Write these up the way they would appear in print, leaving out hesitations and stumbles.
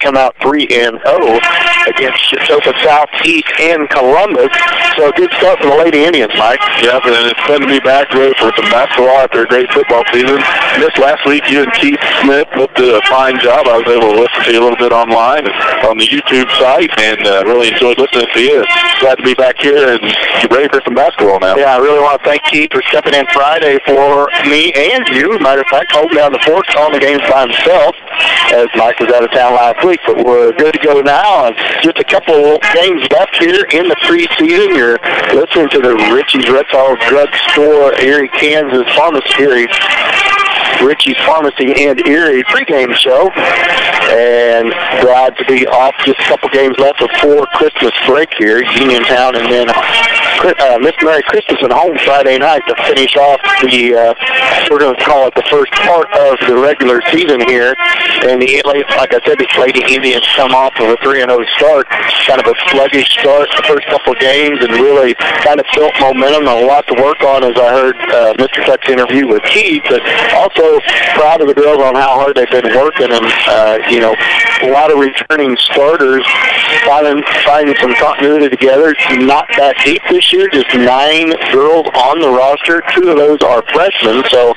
come out 3-0 against Chitopa Southeast and Columbus. So a good start for the Lady Indians, Mike. Yep, and it's fun to be back really for some basketball after a great football season. This last week, you and Keith Smith did a fine job. I was able to listen to you a little bit online and on the YouTube site, and really enjoyed listening to you. Glad to be back here and get ready for some basketball now. Yeah, I really want to thank Keith for stepping in Friday for me and you. Matter of fact, holding down the fort, calling the games by himself, as Mike was out of town last week. But we're good to go now. And just a couple games left here in the preseason. You're listening to the Richie's Reptile Drug Store, Erie, Kansas Pharmacy, Richie's Pharmacy and Erie pregame show. And glad to be off, just a couple games left before Christmas break here, Uniontown, and then Miss Mary Christmas at home Friday night to finish off the, we're going to call it the first part of the regular season here. And like I said, the Lady Indians come off of a 3-0 start, kind of a sluggish start the first couple of games, and really kind of built momentum and a lot to work on, as I heard Mr. Tuck's interview with Keith. But also proud of the girls on how hard they've been working, and a lot of returning starters finding some continuity together. It's not that deep this year, just 9 girls on the roster. 2 of those are freshmen, so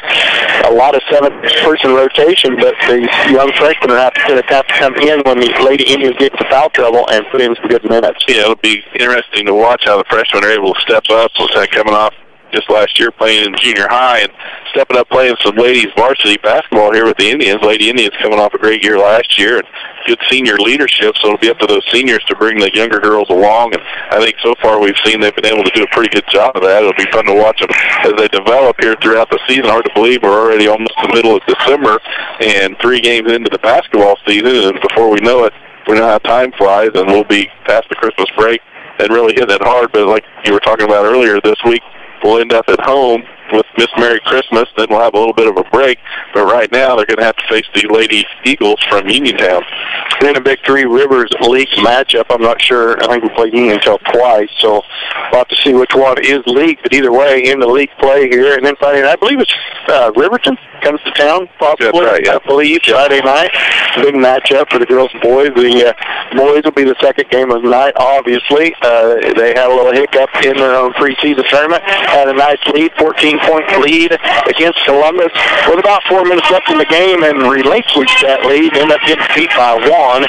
a lot of 7-person rotation, but the young freshmen have to come in when the Lady Indians get into foul trouble and put in some good minutes. Yeah, it'll be interesting to watch how the freshmen are able to step up. What's that coming off just last year playing in junior high and stepping up playing some ladies varsity basketball here with the Indians. Lady Indians coming off a great year last year and good senior leadership, so it'll be up to those seniors to bring the younger girls along. And I think so far we've seen they've been able to do a pretty good job of that. It'll be fun to watch them as they develop here throughout the season. Hard to believe we're already almost the middle of December and 3 games into the basketball season, and before we know it, we know how time flies, and we'll be past the Christmas break and really hitting it hard. But like you were talking about earlier this week, we'll end up at home with Miss Merry Christmas, then we'll have a little bit of a break. But right now, they're going to have to face the Lady Eagles from Uniontown. In a Big Three Rivers League matchup, I'm not sure. I think we played Uniontown twice, so we'll have to see which one is league. But either way, in the league play here. And then Friday night, I believe it's Riverton comes to town, possibly. That's right, yeah. I believe Friday night. Big matchup for the girls and boys. The boys will be the second game of the night, obviously. They had a little hiccup in their own preseason tournament. Had a nice lead, 14-point lead against Columbus with about 4 minutes left in the game, and relinquished that lead. Ended up getting beat by 1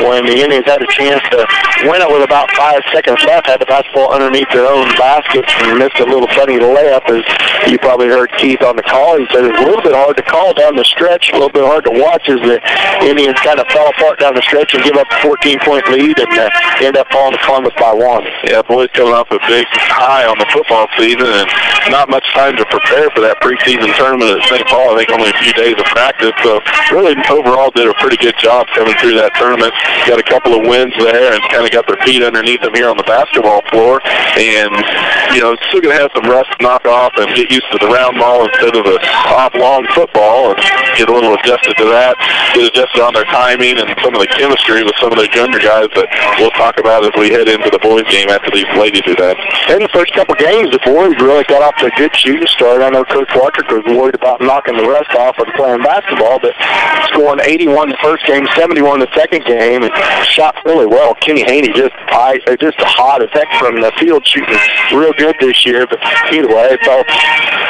when the Indians had a chance to win it with about 5 seconds left. Had the basketball underneath their own basket and missed a little funny layup, as you probably heard Keith on the call. He said it was a little bit hard to call down the stretch, a little bit hard to watch as the Indians kind of fell apart down the stretch and give up a 14-point lead and end up falling to Columbus by 1. Yeah, boys coming off a big high on the football season and not much time to prepare for that preseason tournament at St. Paul. I think only a few days of practice. So really overall did a pretty good job coming through that tournament. Got a couple of wins there and kind of got their feet underneath them here on the basketball floor. And, still going to have some rust to knock off and get used to the round ball instead of the off-long football and get a little adjusted to that, get adjusted on their timing and some of the chemistry with some of their younger guys that we'll talk about as we head into the boys' game after these ladies do that. In the first couple games, the boys really got off to a good shooting start. I know Coach Watrick was worried about knocking the rust off of playing basketball, but scoring 81 the first game, 71 the second game, and shot really well. Kenny Haney just a hot effect from the field, shooting real good this year. But either way, so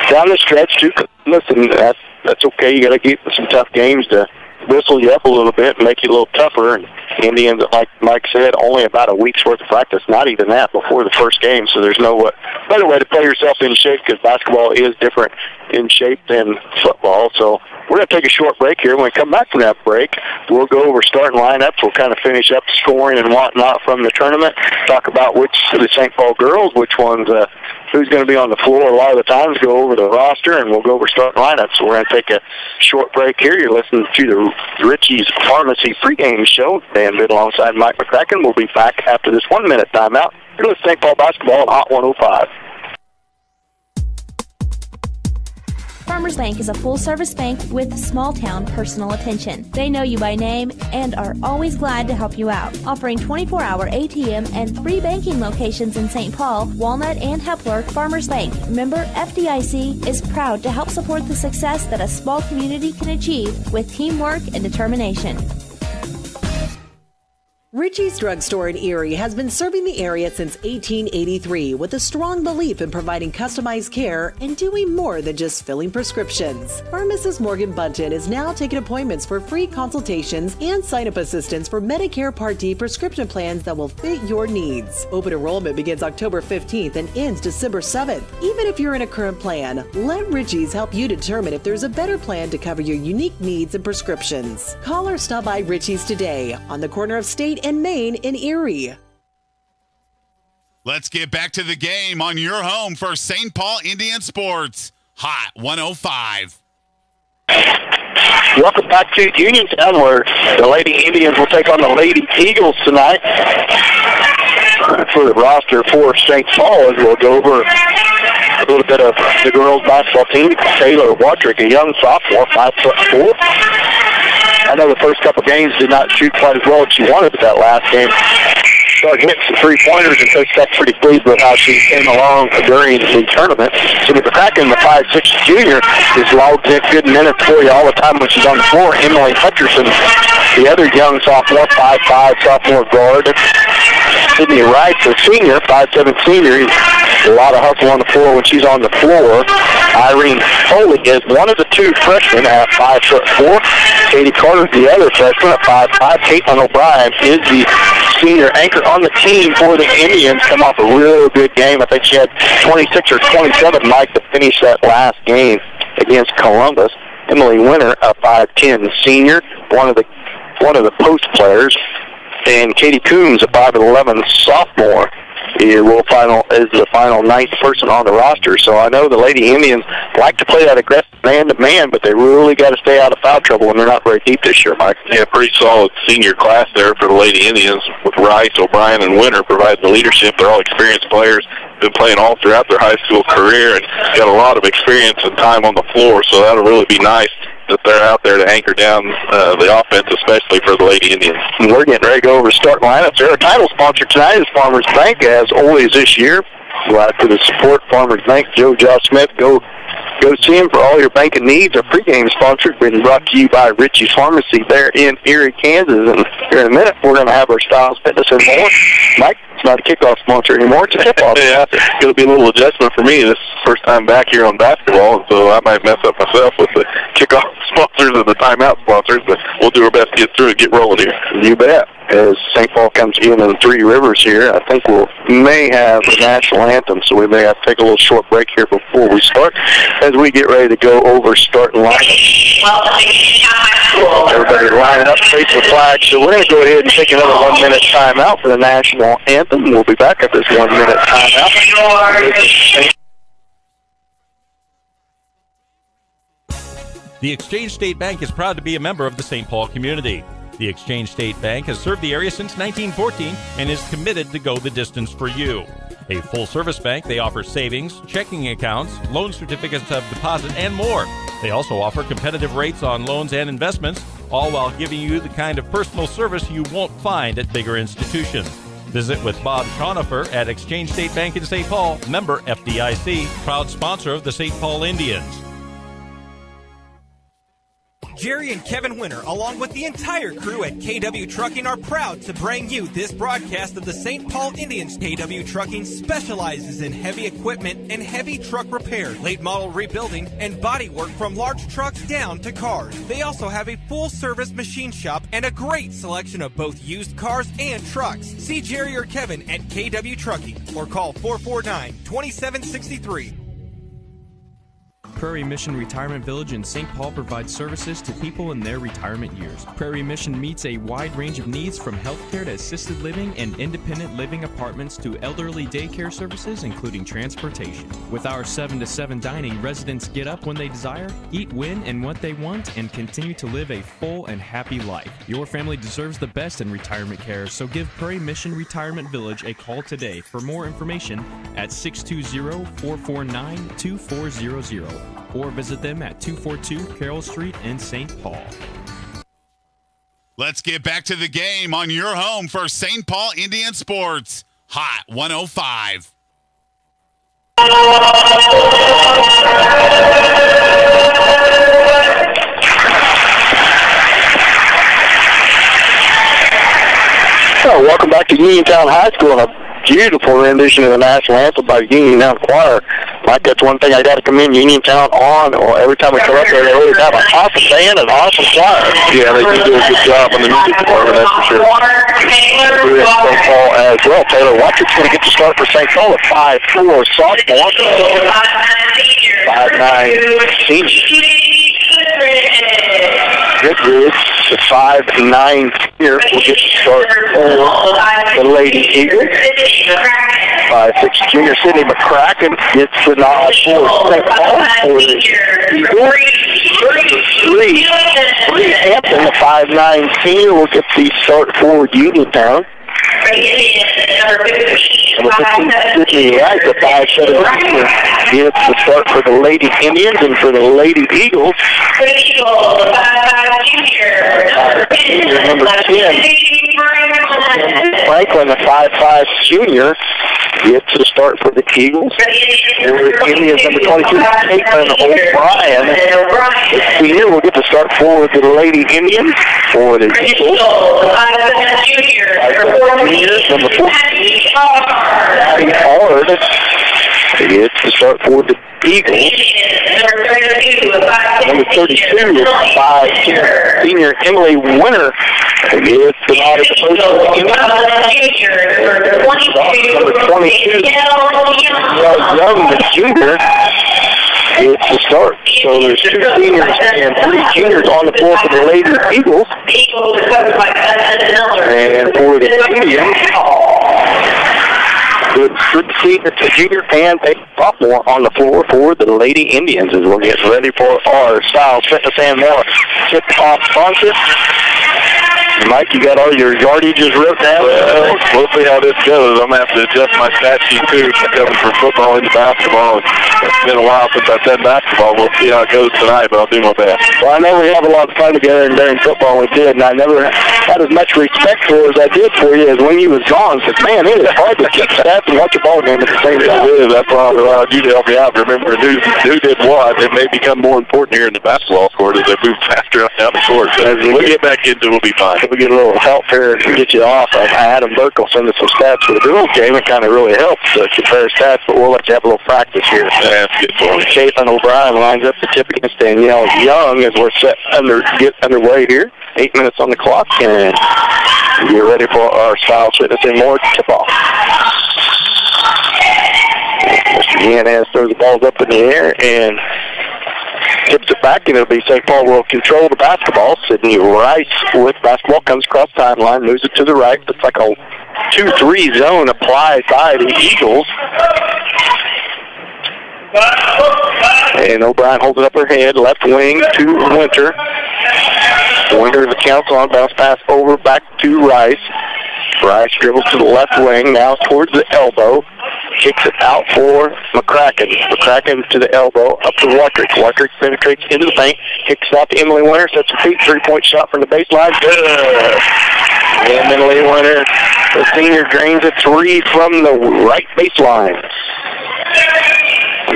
down the stretch, listen, that's okay. You got to get some tough games to whistle you up a little bit and make you a little tougher. And Indians, like Mike said, only about a week's worth of practice, not even that, before the first game. So there's no better way to play yourself in shape, because basketball is different in shape than football. So we're going to take a short break here. When we come back from that break, we'll go over starting lineups. We'll kind of finish up scoring and whatnot from the tournament, talk about which of the St. Paul girls, which ones, who's going to be on the floor a lot of the times, go over the roster, and we'll go over starting lineups. So we're going to take a short break here. You're listening to the Richie's Pharmacy pregame show. Dan Bidd alongside Mike McCracken. We'll be back after this 1-minute timeout. You're listening to St. Paul basketball on Hot 105. Farmers Bank is a full-service bank with small-town personal attention. They know you by name and are always glad to help you out. Offering 24-hour ATM and 3 banking locations in St. Paul, Walnut, and Hepler, Farmers Bank, member FDIC, is proud to help support the success that a small community can achieve with teamwork and determination. Richie's Drugstore in Erie has been serving the area since 1883 with a strong belief in providing customized care and doing more than just filling prescriptions. Pharmacist Morgan Bunton is now taking appointments for free consultations and sign-up assistance for Medicare Part D prescription plans that will fit your needs. Open enrollment begins October 15th and ends December 7th. Even if you're in a current plan, let Richie's help you determine if there's a better plan to cover your unique needs and prescriptions. Call or stop by Richie's today on the corner of State and Main in Erie. Let's get back to the game on your home for St. Paul Indian Sports. Hot 105. Welcome back to Uniontown, where the Lady Indians will take on the Lady Eagles tonight. For the roster for St. Paul, as we'll go over a little bit of the girls' basketball team. Taylor Wadrick, a young sophomore, 5'4". I know the first couple games did not shoot quite as well as she wanted, but that last game started hitting some three-pointers, and Coach Beck's pretty pleased with how she came along during the tournament. So the attacking, the 5'6" junior, is logged in good minutes for you all the time when she's on the floor. Emily Hutcherson, the other young sophomore, 5'5", sophomore guard. Sydney Wright, the senior, 5'7" senior. A lot of hustle on the floor when she's on the floor. Irene Foley is one of the two freshmen at 5'4". Katie Carter, the other freshman, at 5'5". Caitlin O'Brien is the senior anchor on the team for the Indians. Come off a real good game. I think she had 26 or 27, Mike, to finish that last game against Columbus. Emily Winter, a 5'10" senior, one of the post players. And Katie Coombs, a 5'11" sophomore, is the final ninth person on the roster. So I know the Lady Indians like to play that aggressive man-to-man, but they really got to stay out of foul trouble, and they're not very deep this year, Mike. Yeah, pretty solid senior class there for the Lady Indians, with Rice, O'Brien, and Winter providing the leadership. They're all experienced players, been playing all throughout their high school career, and got a lot of experience and time on the floor, so that'll really be nice that they're out there to anchor down the offense, especially for the Lady Indians. And we're getting ready to go over starting lineups. Our title sponsor tonight is Farmers Bank, as always this year. Go out to the support Farmers Bank. Joe Smith, go see him for all your banking needs. Our pregame sponsor been brought to you by Richie's Pharmacy there in Erie, Kansas. And here in a minute, we're going to have our Styles Fitness and more. Mike, it's not a kickoff sponsor anymore. It's a tip-off. Yeah, it's going to be a little adjustment for me. This is the first time back here on basketball, and so I might mess up myself with the kickoff sponsors and the timeout sponsors, but we'll do our best to get through and get rolling here. You bet. As St. Paul comes in Three Rivers here, I think we may have the national anthem, so we may have to take a little short break here before we start, as we get ready to go over starting line. Everybody line up, face the flag. So we're going to go ahead and take another 1 minute timeout for the national anthem. We'll be back at this 1 minute timeout. The Exchange State Bank is proud to be a member of the St. Paul community. The Exchange State Bank has served the area since 1914 and is committed to go the distance for you. A full-service bank, they offer savings, checking accounts, loan certificates of deposit, and more. They also offer competitive rates on loans and investments, all while giving you the kind of personal service you won't find at bigger institutions. Visit with Bob Schonifer at Exchange State Bank in St. Paul, member FDIC, proud sponsor of the St. Paul Indians. Jerry and Kevin Winter, along with the entire crew at KW Trucking, are proud to bring you this broadcast of the St. Paul Indians. KW Trucking specializes in heavy equipment and heavy truck repair, late model rebuilding, and body work from large trucks down to cars. They also have a full-service machine shop and a great selection of both used cars and trucks. See Jerry or Kevin at KW Trucking or call 449-2763. Prairie Mission Retirement Village in St. Paul provides services to people in their retirement years. Prairie Mission meets a wide range of needs, from healthcare to assisted living and independent living apartments to elderly daycare services, including transportation. With our 7 to 7 dining, residents get up when they desire, eat when and what they want, and continue to live a full and happy life. Your family deserves the best in retirement care, so give Prairie Mission Retirement Village a call today for more information at 620-449-2400. Or visit them at 242 Carroll Street in St. Paul. Let's get back to the game on your home for St. Paul Indian Sports. Hot 105. So, welcome back to Uniontown High School and a beautiful rendition of the national anthem by Uniontown Choir. Mike, that's one thing I got to commend Uniontown on. Or every time we come up there, they always have an awesome band and an awesome choir. Yeah, they do a good job in the music department, that's for sure. St. Paul as well. Taylor Wattrick's going to get the start for St. Paul at 5'4", sophomore. 5'9", senior. Goodridge, the 5'9" here, will get the start for the Lady Eagles. 5'6" junior Sydney McCracken gets the nod for St. Paul for the Eagles. Bree Hampton, the 5'9" senior, will get the start for Uniontown. Number 15, Sydney Wright, the 5'7" senior, gets the start for the Lady Indians, and for the Lady Eagles, number 10, Franklin, the 5'5" junior, gets the start for the Eagles. The Indians, number 22, Caitlin O'Brien, the senior, will get the start for the Lady Indians. For the Eagles, number 14, Hard gets the start for the Eagles. Number 32, 5'10" senior Emily Winter gets the nod at the post for the Indians. Number 22, Young, the junior, gets the start. So there's 2 seniors and 3 juniors on the floor for the Lady Eagles. And for the Indians, good senior to junior and a sophomore on the floor for the Lady Indians as we'll get ready for our Styles Fitness and More tip-off sponsor. Mike, you got all your yardages wrote down? Well, we'll see how this goes. I'm going to have to adjust my stat sheet, too, coming from football into basketball. It's been a while since I've done basketball. We'll see how it goes tonight, but I'll do my best. Well, I know we have a lot of fun together during football. We did, and I never had as much respect for as I did for you as when you was gone. Because, man, it is hard to keep stats and watch a ball game at the same time. It is. That's why I allowed you to help me out. Remember who did what. It may become more important here in the basketball court as they move faster down the court. So as we'll get back into it, we'll be fine. We get a little help here to get you off. Adam Burkle sent us some stats for the girls game. It kind of really helps to compare stats, but we'll let you have a little practice here. That's good for me. Caitlin O'Brien lines up the tip against Danielle Young as we're get underway here. 8 minutes on the clock, and get ready for our Styles Fitness and More tip-off. Mr. Yanez throws the balls up in the air and tips it back, and it'll be St. Paul will control the basketball. Sydney Rice with basketball comes across timeline, moves it to the right. It's like a 2-3 zone applied by the Eagles. And O'Brien holds it up her head, left wing to Winter. Winter the counsel on, bounce pass over back to Rice. Rice dribbles to the left wing, now towards the elbow. Kicks it out for McCracken. McCracken to the elbow, up to Wattrick. Wattrick penetrates into the paint, kicks it out to Emily Winter, sets a feet, 3-point shot from the baseline. Good. And Emily Winter, the senior, drains a 3 from the right baseline.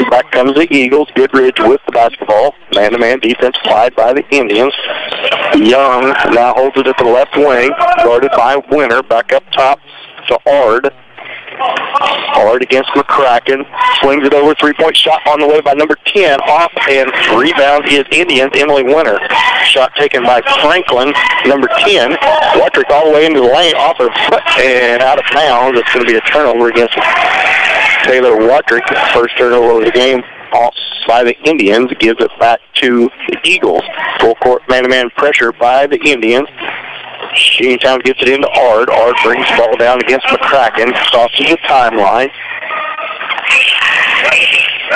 Back comes the Eagles. Goodridge with the basketball. Man-to-man defense applied by the Indians. Young now holds it at the left wing, guarded by Winter. Back up top to Ard. Ard against McCracken. Swings it over. 3-point shot on the way by number 10. Off and rebound is Indians. Emily Winter. Shot taken by Franklin, number 10. Wattrick all the way into the lane, off her foot and out of bounds. It's going to be a turnover against Taylor Wattrick. First turnover of the game off by the Indians. Gives it back to the Eagles. Full court man-to-man pressure by the Indians. Uniontown gets it into Ard. Ard brings the ball down against McCracken. Crosses the timeline.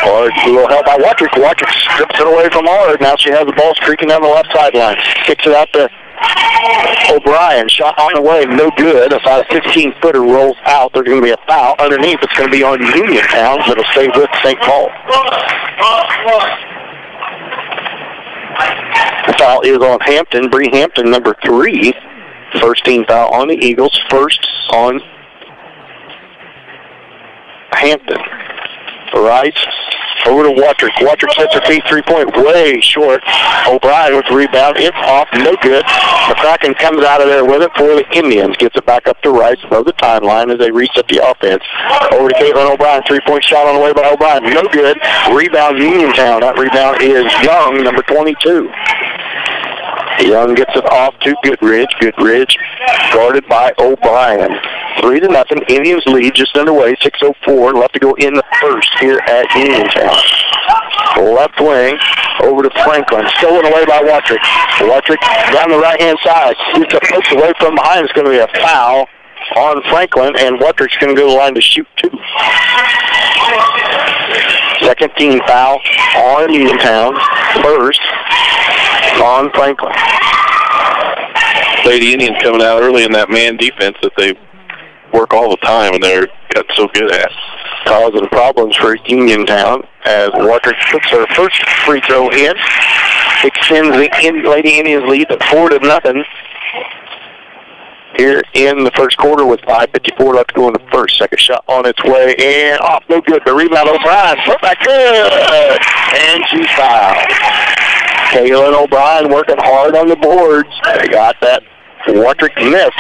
Ard, a little help by Wattrick. Wattrick strips it away from Ard. Now she has the ball streaking down the left sideline. Kicks it out to O'Brien. Shot on the way, no good. About a 15-footer rolls out. There's going to be a foul underneath. It's going to be on Uniontown, but it'll stay with St. Paul. The foul is on Hampton. Bree Hampton, number 3. First team foul on the Eagles. First on Hampton. Rice Over to Watrick. Watrick sets her feet, three-point way short. O'Brien with the rebound. It's off, no good. McCracken comes out of there with it for the Indians. Gets it back up to Rice above the timeline as they reset the offense. Over to Caitlin O'Brien. Three-point shot on the way by O'Brien. No good. Rebound Uniontown. That rebound is Young, number 22. Young gets it off to Goodridge. Goodridge guarded by O'Brien. 3-0. Indians lead just underway. 6:04 left to go in the first here at Uniontown. Left wing over to Franklin. Stolen away by Watrick. Watrick down the right-hand side. Gets it poked away from behind. It's going to be a foul on Franklin, and Watrick's going to go to the line to shoot two. Second team foul on Uniontown. First on Franklin. Lady Indians coming out early in that man defense that they work all the time and they're got so good at. Causing problems for Uniontown as Watrick puts her first free throw in. Extends the Lady Indians lead to 4-0 here in the first quarter with 5:54 left to go in the first. Second shot on its way and off, no good. The rebound O'Brien, put back good, and she's fouled. Kaylin O'Brien working hard on the boards. They got that Watrick miss.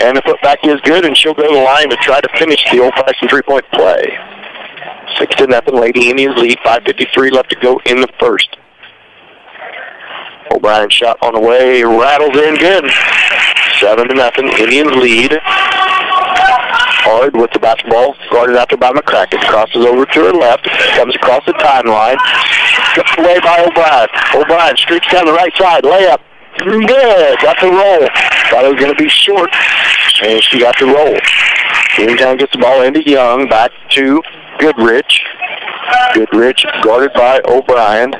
And the putback is good, and she'll go to the line to try to finish the old-fashioned three-point play. 6-0 Lady Indians lead, 5:53 left to go in the first. O'Brien shot on the way, rattles in good. 7-0 Indians lead. Hard with the basketball, guarded out there by McCracken. Crosses over to her left, comes across the timeline. Stripped away by O'Brien. O'Brien streaks down the right side, layup. Good, got the roll. Thought it was going to be short, and she got the roll. Uniontown gets the ball into Young, back to Goodrich. Goodrich guarded by O'Brien.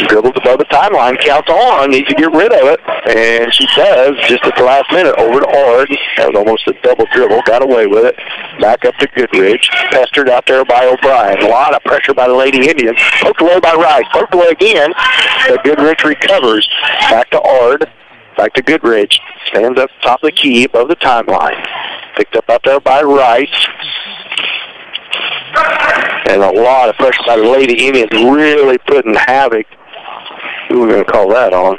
Dribbles above the timeline, counts on, needs to get rid of it, and she does just at the last minute. Over to Ard. That was almost a double dribble, got away with it. Back up to Goodrich, pestered out there by O'Brien. A lot of pressure by the Lady Indians. Poked away by Rice, poked away again, but Goodrich recovers. Back to Ard, back to Goodrich. Stands up top of the key above the timeline. Picked up out there by Rice. And a lot of pressure by the Lady Indians, really putting havoc. Who are we going to call that on?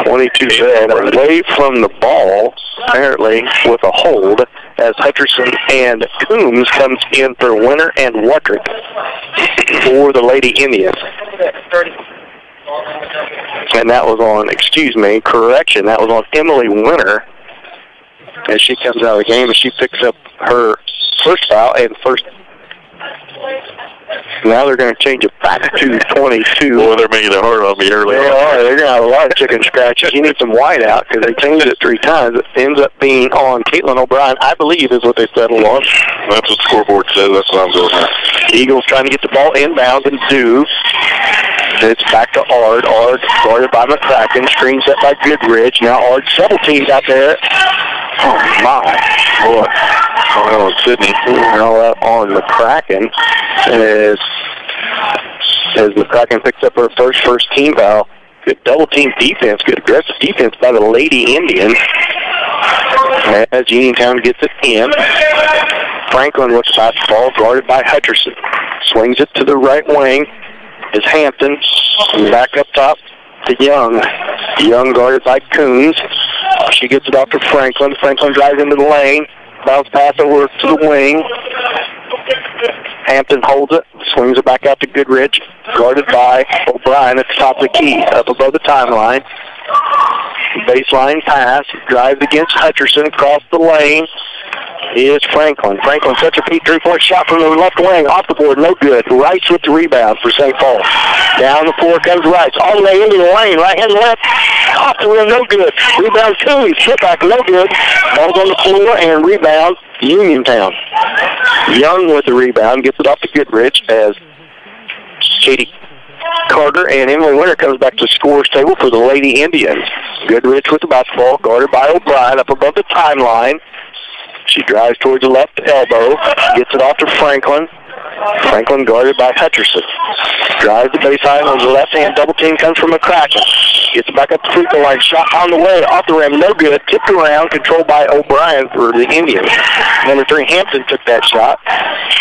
22 bed away from the ball, apparently with a hold, as Hutcherson and Coombs comes in for Winter and Watrick for the Lady Indians. And that was on, correction, that was on Emily Winter as she comes out of the game, and she picks up her first foul and first. Now they're going to change it back to 22. Boy, they're making it hard on me early. They are. They're going to have a lot of chicken scratches. You need some white out because they changed it 3 times. It ends up being on Caitlin O'Brien, I believe, is what they settled on. That's what the scoreboard says. That's what I'm doing now. Eagles trying to get the ball inbound and do. It's back to Ard. Ard guarded by McCracken. Screen set by Goodrich. Now Ard double teams out there. Oh, my. Boy. Oh, Sydney. All that on McCracken. As McCracken picks up her first team foul. Good double team defense. Good aggressive defense by the Lady Indians. As Uniontown gets it in. Franklin with the basketball, guarded by Hutcherson. Swings it to the right wing. Is Hampton. Back up top to Young. Young guarded by Coons. She gets it off to Franklin. Franklin drives into the lane. Bounce pass over to the wing. Hampton holds it. Swings it back out to Goodrich. Guarded by O'Brien at the top of the key. Up above the timeline. Baseline pass. Drives against Hutcherson. Across the lane is Franklin. Franklin sets her feet. 3-point shot from the left wing. Off the board. No good. Rice with the rebound for St. Paul. Down the floor comes Rice. All the way into the lane. Right hand left. Off the rim. No good. Rebound Coons. Hit back. No good. Ball's on the floor and rebound Uniontown. Young with the rebound. Gets it off to Goodrich as Katie Carter and Emily Winter comes back to the scorer's table for the Lady Indians. Goodrich with the basketball. Guarded by O'Brien up above the timeline. She drives towards the left elbow, gets it off to Franklin. Franklin guarded by Hutcherson. Drives the baseline on the left hand. Double team comes from McCracken. Gets back up the free throw line. Shot on the way. Off the rim. No good. Tipped around. Controlled by O'Brien for the Indians. Number 3, Hampton took that shot.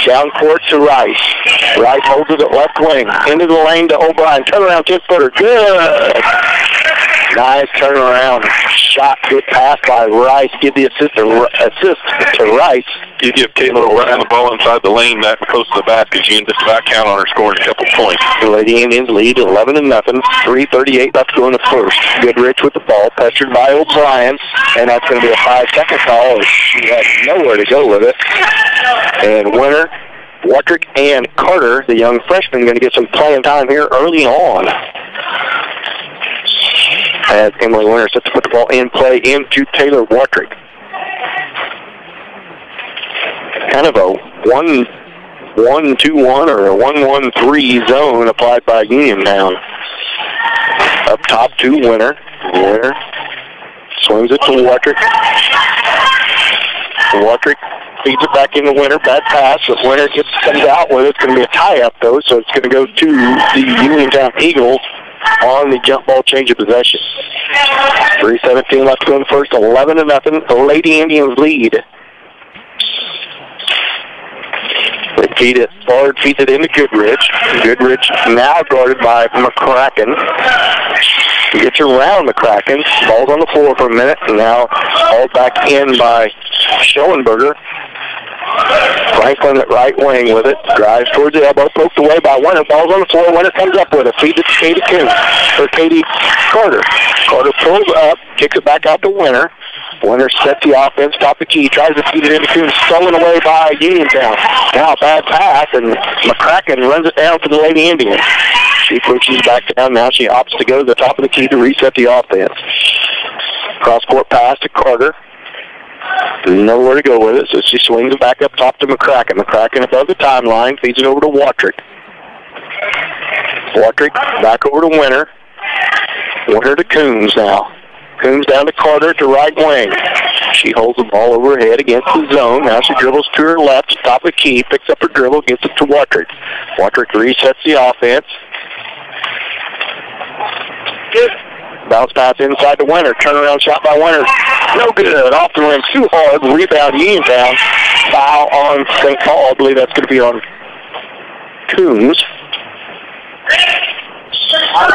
Down court to Rice. Rice holds it at left wing. Into the lane to O'Brien. Turnaround 10-footer. Good. Nice turnaround shot. Good pass by Rice. Give the assist to Rice. You give Caitlin O'Brien the ball inside the lane that close to the basket, you can just about count on her scoring a couple points. The Lady Indians lead 11-0. 3:38 left to go in the first. Goodrich with the ball, pestered by O'Brien, and that's going to be a 5-second call. She had nowhere to go with it. And Winter, Watrick, and Carter, the young freshman, going to get some playing time here early on. As Emily Winter sets to put the ball in play into Taylor Watrick. Kind of a 1-1-2-1 or a 1-1-3 zone applied by Uniontown. Up top to Winter. Winter swings it to Watrick. Watrick feeds it back into Winter. Bad pass, but Winter comes out with it. It's going to be a tie-up, though, so it's going to go to the Uniontown Eagles on the jump ball change of possession. 3:17 left to go in the first. 11-0. The Lady Indians lead. They feed it. Bard feeds it into Goodrich. Goodrich now guarded by McCracken. He gets around McCracken. Ball's on the floor for a minute. And now ball back in by Schellenberger. Franklin at right wing with it. Drives towards the elbow. Poked away by Winter. Ball's on the floor. Winter comes up with it. Feeds it to Katie Coons. Or Katie Carter. Carter pulls up. Kicks it back out to Winter. Winter sets the offense, top the key, tries to feed it into Coons, stolen away by Uniontown. Now a bad pass, and McCracken runs it down for the Lady Indians. She pushes back down. Now she opts to go to the top of the key to reset the offense. Cross-court pass to Carter. Nowhere to go with it, so she swings it back up top to McCracken. McCracken above the timeline, feeds it over to Watrick. Watrick back over to Winter. Winter to Coons now. Coons down to Carter to right wing. She holds the ball over her head against the zone. Now she dribbles to her left, top of the key, picks up her dribble, gets it to Watrick. Watrick resets the offense. Good. Bounce pass inside to Winter. Turnaround shot by Winter. No good. Off the rim. Too hard. Rebound Uniontown. Foul on St. Paul. I believe that's going to be on Coons.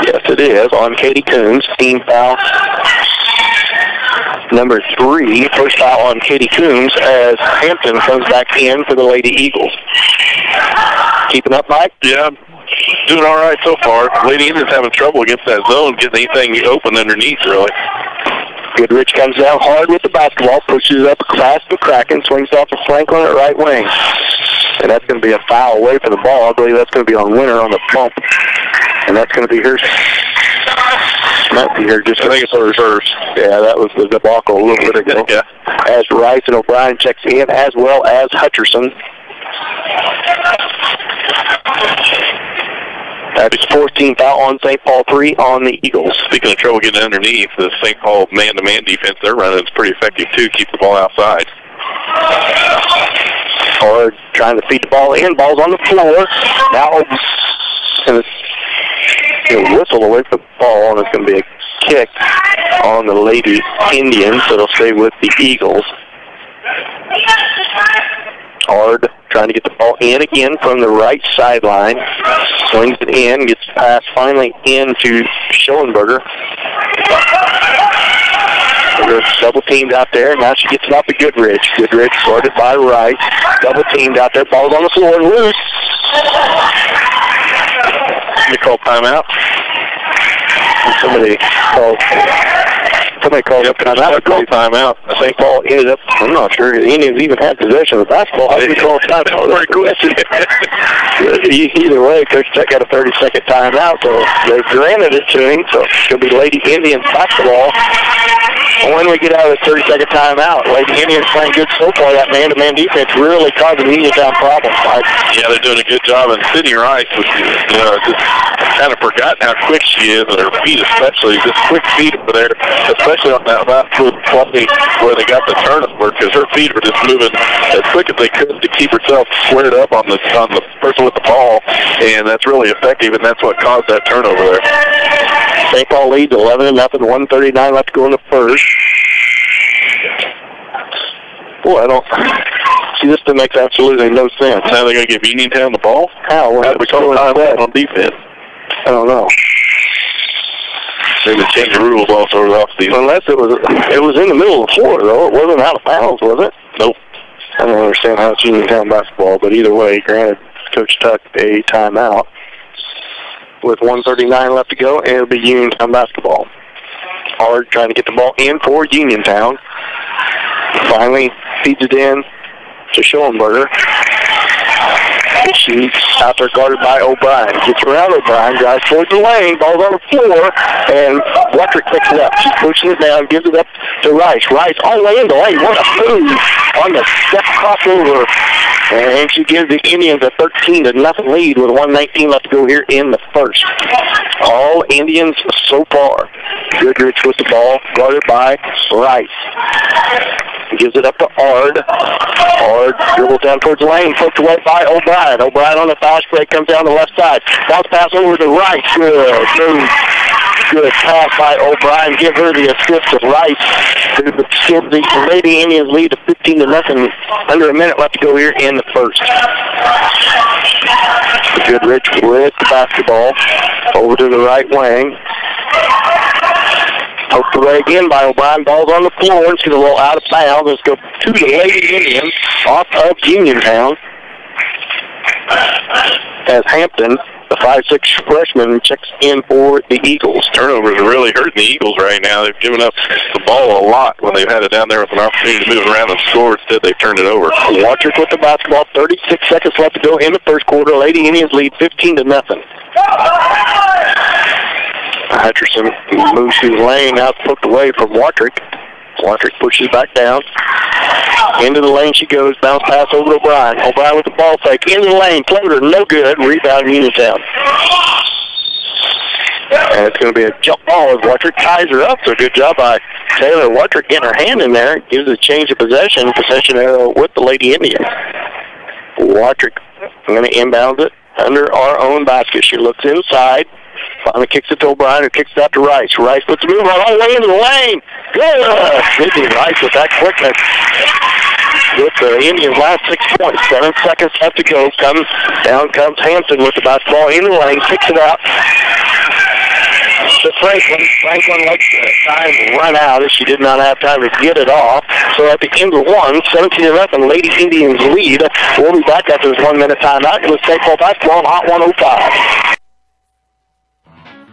Yes, it is. On Katie Coons. Team foul. Number 3. First foul on Katie Coons as Hampton comes back in for the Lady Eagles. Keeping up, Mike? Yeah. Doing all right so far. Lady Indians having trouble against that zone, getting anything open underneath, really. Goodrich comes down hard with the basketball, pushes it up past McCracken, swings off to Franklin at right wing. And that's going to be a foul away from the ball. I believe that's going to be on Winter on the bump. And that's going to be her. Might be here just, I think it's her first. Yeah, that was the debacle a little bit ago. Yeah. As Rice and O'Brien checks in, as well as Hutcherson. That's 14 foul on St. Paul, 3 on the Eagles. Speaking of trouble getting underneath, the St. Paul man-to-man defense they're running is pretty effective, too. Keep the ball outside. Or trying to feed the ball in. Ball's on the floor. Now, and it's whistle away from the ball, and it's going to be a kick on the Lady Indians, so it'll stay with the Eagles. Hard trying to get the ball in again from the right sideline. Swings it in, gets passed finally into Schellenberger. There's double teamed out there. Now she gets it off to Goodrich. Goodrich sorted by Rice. Double teamed out there. Ball's on the floor and loose. They call timeout. Somebody called timeout. St. Paul ended up, I'm not sure the Indians even had possession of the basketball. How do you call timeout? That's a question. Either way, Coach Tech got a 30-second timeout, so they granted it to him. So it's going to be Lady Indians basketball. when we get out of the 30-second timeout. Lady Indians playing good so far. That man-to-man defense really causing Uniontown problems, Mike. Yeah, they're doing a good job. And Sydney Rice was, just kind of forgotten how quick she is, and her feet especially, just quick feet over there, especially on that last play where they got the turnover, because her feet were just moving as quick as they could to keep herself squared up on the person with the ball, and that's really effective, and that's what caused that turnover there. St. Paul leads 11-0, 1:39 left to go in the first. Boy, see, this makes absolutely no sense. Now they're going to give Uniontown the ball? How? How do we call time on defense? I don't know. Maybe change the rules also over the offseason. Unless it was in the middle of the floor, though. It wasn't out of bounds, was it? Nope. I don't understand how it's Uniontown basketball, but either way, granted, Coach tucked a timeout with 1:39 left to go, and it'll be Uniontown basketball. Hard trying to get the ball in for Uniontown. Finally feeds it in to Schoenberger. She's out there guarded by O'Brien. Gets around O'Brien, drives towards the lane, ball's on the floor, and Wattrick picks it up. She's pushing it down, gives it up to Rice. Rice all the way in the lane. What a move on the step crossover. And she gives the Indians a 13-0 lead with 1:19 left to go here in the first. All Indians so far. Goodrich with the ball, guarded by Rice. Gives it up to Ard. Ard dribbles down towards the lane, poked away by O'Brien. O'Brien on the fast break comes down the left side. Bounce pass over to Rice. Good move. Good pass by O'Brien. Give her the assist of Rice. Give the Lady Indians lead to 15-0. Under a minute left to go here in the first. Goodrich with the basketball over to the right wing. Poked away again by O'Brien. Ball's on the floor. It's going to roll out of bounds. Let's go to the Lady Indians off of Uniontown. As Hampton, the 5'6" freshman, checks in for the Eagles. Turnovers are really hurting the Eagles right now. They've given up the ball a lot when they've had it down there with an opportunity to move it around and score. Instead, they've turned it over. Wattrick with the basketball. 36 seconds left to go in the first quarter. Lady Indians lead 15-0. Hutcherson moves through the lane, now poked away from Wattrick. Wattrick pushes back down. Into the lane she goes, bounce pass over to O'Brien. O'Brien with the ball fake, into the lane, floater, no good, rebound Uniontown. And it's going to be a jump ball as Wattrick ties her up, so good job by Taylor Wattrick getting her hand in there. Gives a change of possession arrow with the Lady Indians. Wattrick going to inbound it under our own basket. She looks inside. Finally kicks it to O'Brien, who kicks it out to Rice. Rice puts the move on all the way into the lane. Good! Sydney Rice with that quickness. With the Indians' last 6 points. 7 seconds left to go. Down comes Hampton with the basketball in the lane. Kicks it out to Franklin. Franklin lets the time run out as she did not have time to get it off. So at the end of 17-0, Lady Indians lead. We'll be back after this 1 minute timeout with St. Paul basketball on Hot 105.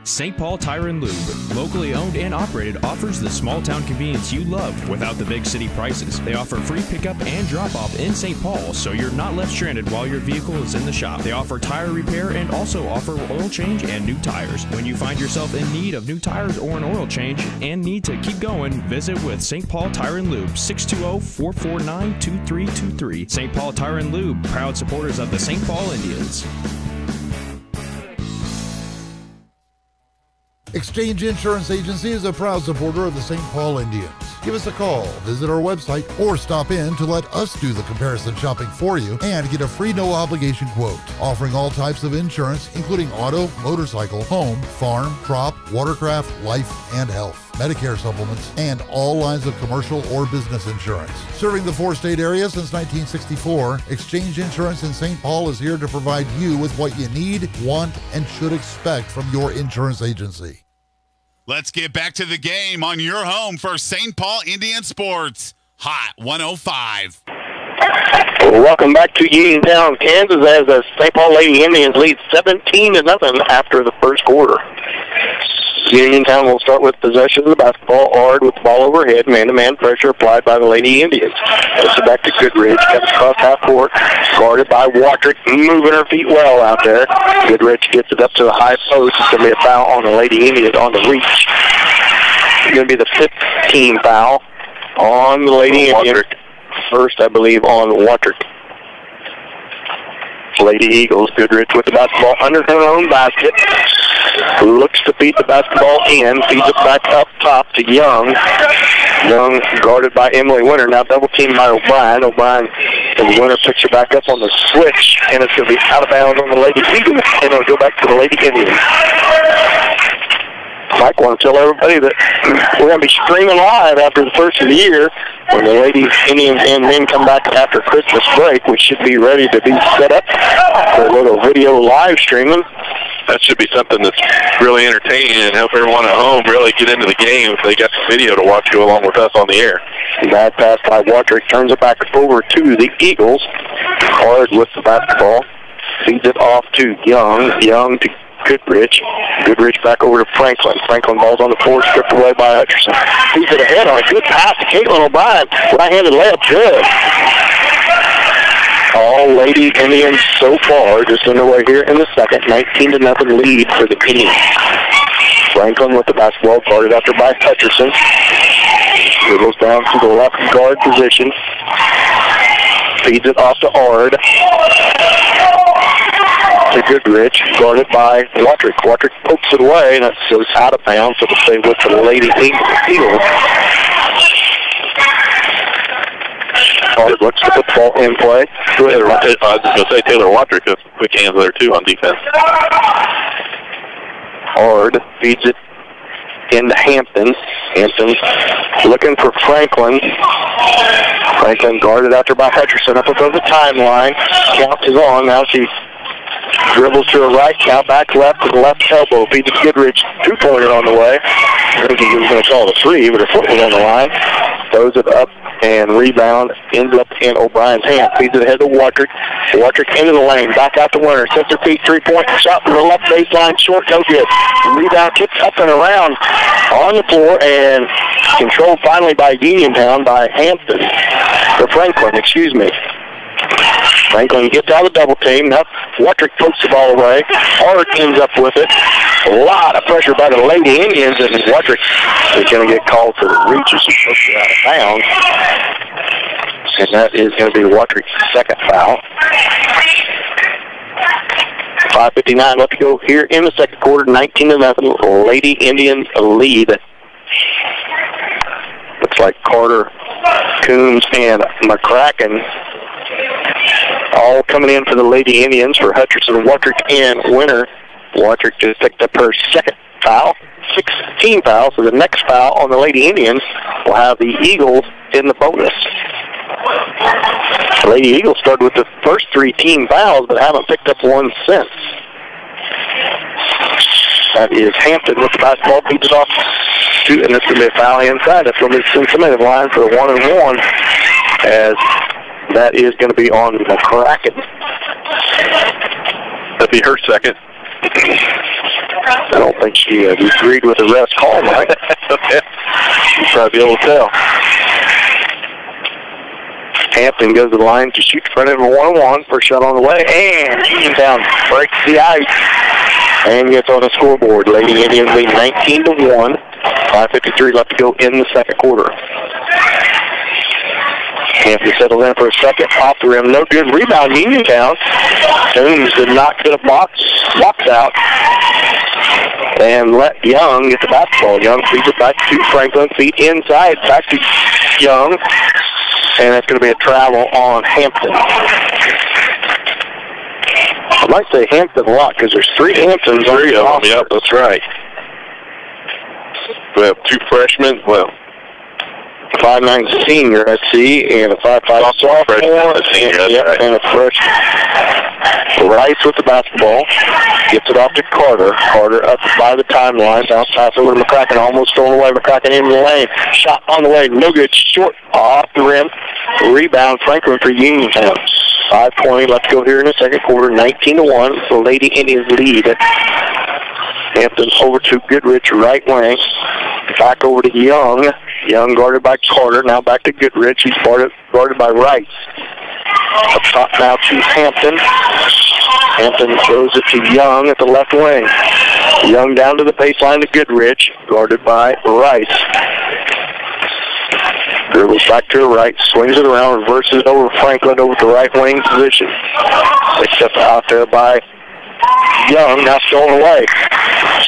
St. Paul Tire and Lube, locally owned and operated, offers the small town convenience you love without the big city prices. They offer free pickup and drop-off in St. Paul, so you're not left stranded while your vehicle is in the shop. They offer tire repair and also offer oil change and new tires. When you find yourself in need of new tires or an oil change and need to keep going, visit with St. Paul Tire and Lube, 620-449-2323. St. Paul Tire and Lube, proud supporters of the St. Paul Indians. Exchange Insurance Agency is a proud supporter of the St. Paul Indians. Give us a call, visit our website, or stop in to let us do the comparison shopping for you and get a free no-obligation quote. Offering all types of insurance, including auto, motorcycle, home, farm, crop, watercraft, life, and health, Medicare supplements, and all lines of commercial or business insurance. Serving the 4-state area since 1964, Exchange Insurance in St. Paul is here to provide you with what you need, want, and should expect from your insurance agency. Let's get back to the game on your home for St. Paul Indian Sports. Hot 105. Welcome back to Uniontown, Kansas, as the St. Paul Lady Indians lead 17-0 after the first quarter. Uniontown will start with possession of the basketball. Ard with the ball overhead. Man-to-man pressure applied by the Lady Indians. Puts it back to Goodrich. Cuts across half court. Guarded by Wattrick. Moving her feet well out there. Goodrich gets it up to the high post. It's going to be a foul on the Lady Indians on the reach. going to be the 5th team foul on the Lady Indians. First, I believe, on Watrick. Lady Eagles, Goodrich with the basketball under her own basket. Looks to feed the basketball in. Feeds it back up top to Young. Young guarded by Emily Winter. Now double teamed by O'Brien. O'Brien, and Winter picks her back up on the switch. And it's going to be out of bounds on the Lady Eagles. And it'll go back to the Lady Indians. Mike, want to tell everybody that we're going to be streaming live after the first of the year. When the Lady Indians and men come back after Christmas break, we should be ready to be set up for a little video live streaming. That should be something that's really entertaining and help everyone at home really get into the game if they got the video to watch you along with us on the air. Bad pass by Watrick, turns it back over to the Eagles. Hard with the basketball. Feeds it off to Young. Young to Goodrich. Goodrich back over to Franklin. Franklin ball's on the floor, stripped away by Hutcherson. Feeds it ahead on a good pass to Caitlin O'Brien. Right-handed layup, good. All Lady Indians so far, just underway here in the second. 19-0 lead for the Indians. Franklin with the basketball, guarded after by Hutcherson. Dribbles down to the left guard position. Feeds it off to Ard. To Goodrich, guarded by Watrick. Watrick pokes it away, and it goes out of bounds, so it'll stay with the Lady Eagles. Ard looks to put the ball in play. I was just going to say Taylor Watrick has quick hands there, too, on defense. Ard feeds it into Hampton. Hampton looking for Franklin. Franklin guarded after by Hutcherson up above the timeline. Count is on. Now she dribbles to her right, count back left to the left elbow. Feeds it to Goodrich, two-pointer on the way. I think he was going to call it a three, but her foot was on the line. Throws it up and rebound ends up in O'Brien's hand. Feeds it ahead to Watrick. Watrick into the lane, back out to Winter. Sets her feet, three-point shot from the left baseline, short, no good. Rebound kicked up and around on the floor and controlled finally by Uniontown by Hampton. Or Franklin, excuse me. Franklin gets out of the double team. Now Watrick pokes the ball away. Hart ends up with it. A lot of pressure by the Lady Indians, and Watrick is going to get called for reaches and push it out of bounds. And that is going to be Watrick's second foul. 5:59 left to go here in the second quarter. 19-0. Lady Indians lead. Looks like Carter, Coombs, and McCracken all coming in for the Lady Indians for Hutcherson, Watrick, and Winter. Watrick just picked up her second foul, 16 fouls, so the next foul on the Lady Indians will have the Eagles in the bonus. The Lady Eagles started with the first three team fouls, but haven't picked up one since. That is Hampton with the basketball, feeds it off to, and it's going to be a foul inside. That's going to be Cincinnati line for a 1-and-1, as that is going to be on McCracken. That'd be her second. I don't think she agreed with the rest call, Mike. Okay. You'll probably be able to tell. Hampton goes to the line to shoot in front of a 1-on-1. First shot on the way, and Uniontown breaks the ice and gets on the scoreboard. Lady Indians lead 19-1. 5:53 left to go in the second quarter. Hampton settled in for a second, off the rim, no good. Rebound, Uniontown. Coombs did not get a box out and let Young get the basketball. Young feeds it back to Franklin, feet inside, back to Young, and that's going to be a travel on Hampton. I might say Hampton a lot because there's three Hamptons. Three of them, yep, that's right. We have two freshmen, well, 5'9" senior, I see, and a 5'5" sophomore, and a freshman. Rice with the basketball, gets it off to Carter. Carter up by the timeline, bounce pass over to McCracken, almost stolen away. McCracken into the lane, shot on the way, no good, short, off the rim. Rebound, Franklin for Uniontown. 5:20 left to go here in the second quarter, 19-1. The Lady Indians lead. Hampton over to Goodrich, right wing. Back over to Young. Young guarded by Carter. Now back to Goodrich. He's guarded by Rice. Up top now to Hampton. Hampton throws it to Young at the left wing. Young down to the baseline to Goodrich, guarded by Rice. Dribbles back to her right, swings it around, reverses it over Franklin over to right wing position. Picked up out there by Young, now stolen away.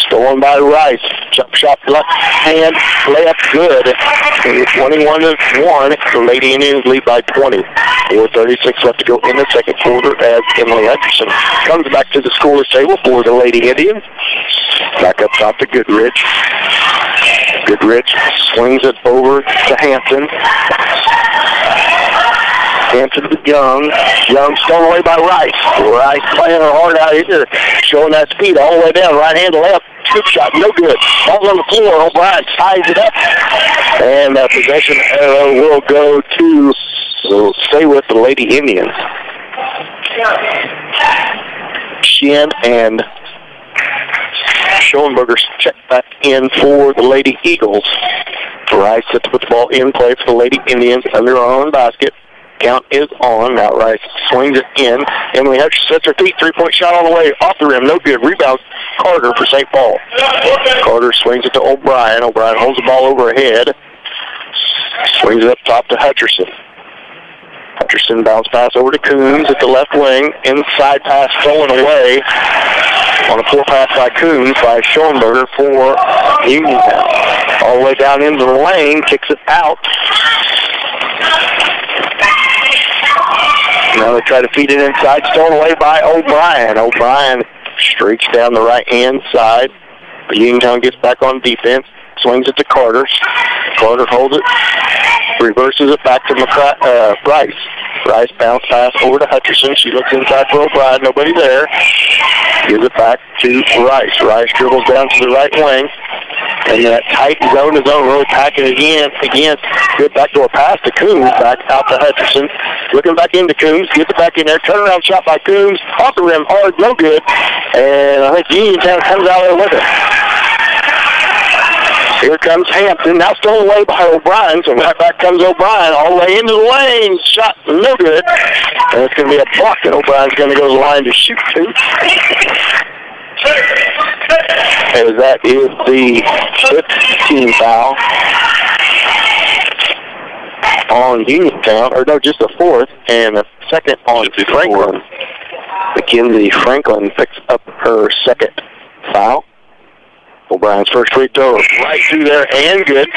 Stolen by Rice. Jump shot left hand, layup good. 21-1. The Lady Indians lead by 20. 4:36 left to go in the second quarter as Emily Hutcherson comes back to the scorer's table for the Lady Indians. Back up top to Goodrich. Goodrich swings it over to Hampton. Hampton to Young. Young stolen away by Rice. Rice playing her heart out here, showing that speed all the way down. Right hand to left. Scoop shot, no good. Ball's on the floor. O'Brien ties it up. And that possession will go to, we'll stay with the Lady Indians. Sheehan and Schoenberger check back in for the Lady Eagles. Rice set to put the ball in play for the Lady Indians under our own basket. Count is on. Now Rice swings it in. Emily Hutcherson sets her feet. Three-point shot on the way. Off the rim. No good. Rebound Carter for St. Paul. Carter swings it to O'Brien. O'Brien holds the ball over her head. Swings it up top to Hutcherson. Hutcherson bounce pass over to Coons at the left wing. Inside pass stolen away on a poor pass by Coons by Schoenberger for Uniontown. All the way down into the lane. Kicks it out. Now they try to feed it inside. Stolen away by O'Brien. O'Brien streaks down the right-hand side. But Uniontown gets back on defense. Swings it to Carter. Carter holds it. Reverses it back to Rice. Rice bounce pass over to Hutcherson. She looks inside for O'Brien. Nobody there. Gives it back to Rice. Rice dribbles down to the right wing. And that tight zone to zone, really packing it in against. Good backdoor pass to Coombs. Back out to Hutcherson. Looking back into Coombs. Gets it back in there. Turnaround shot by Coombs. Off the rim. Hard. No good. And I think Uniontown comes out there with it. Here comes Hampton. Now stolen away by O'Brien. So right back comes O'Brien. All the way into the lane. Shot no good. And it's going to be a block. And O'Brien's going to go to the line to shoot two. As that is the 15th foul on Uniontown, or no, just the fourth, and the second on Franklin. Mackenzie Franklin picks up her second foul. O'Brien's first free throw right through there and good.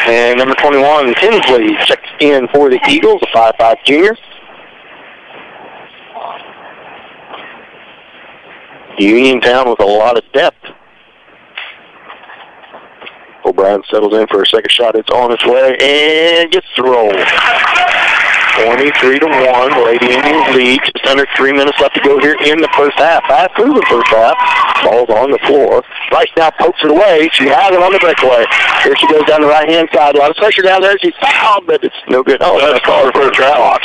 And number 21, Tinsley, checks in for the Eagles, a 5'5" junior. Uniontown with a lot of depth. O'Brien settles in for a second shot. It's on its way and gets the roll. 23-1. Lady Indians lead. Just under 3 minutes left to go here in the first half. Fast through the first half. Ball's on the floor. Rice now pokes it away. She has it on the breakaway. Here she goes down the right-hand side. A lot of pressure down there. She's fouled, but it's no good. Oh, that's called for a travel.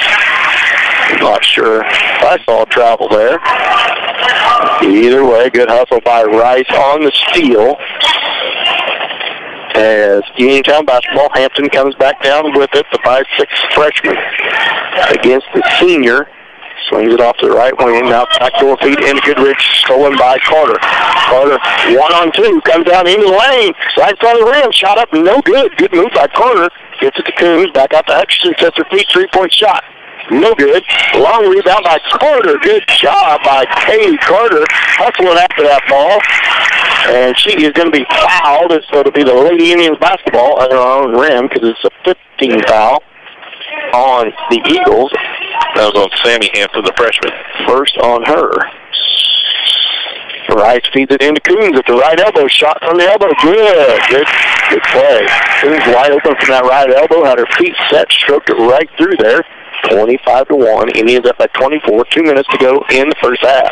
Not sure. I saw travel there. Either way, good hustle by Rice on the steal. As Uniontown basketball, Hampton comes back down with it, the 5'6" freshman against the senior. Swings it off to the right wing. Now backdoor feed into Goodrich, stolen by Carter. Carter 1-on-2, comes down into the lane. Right side of the rim, shot up, no good. Good move by Carter. Gets it to Coons, back out to Hutcherson, sets her feet, three-point shot. No good. Long rebound by Carter. Good job by Katie Carter hustling after that ball. And she is going to be fouled. So it'll be the Lady Indians basketball under our own rim because it's a 15 foul on the Eagles. That was on Sammy Hampton, the freshman. First on her. Rice feeds it into Coons at the right elbow. Shot from the elbow. Good play. Coons wide open from that right elbow. Had her feet set. Stroked it right through there. 25-1. Indians up at 24. 2 minutes to go in the first half.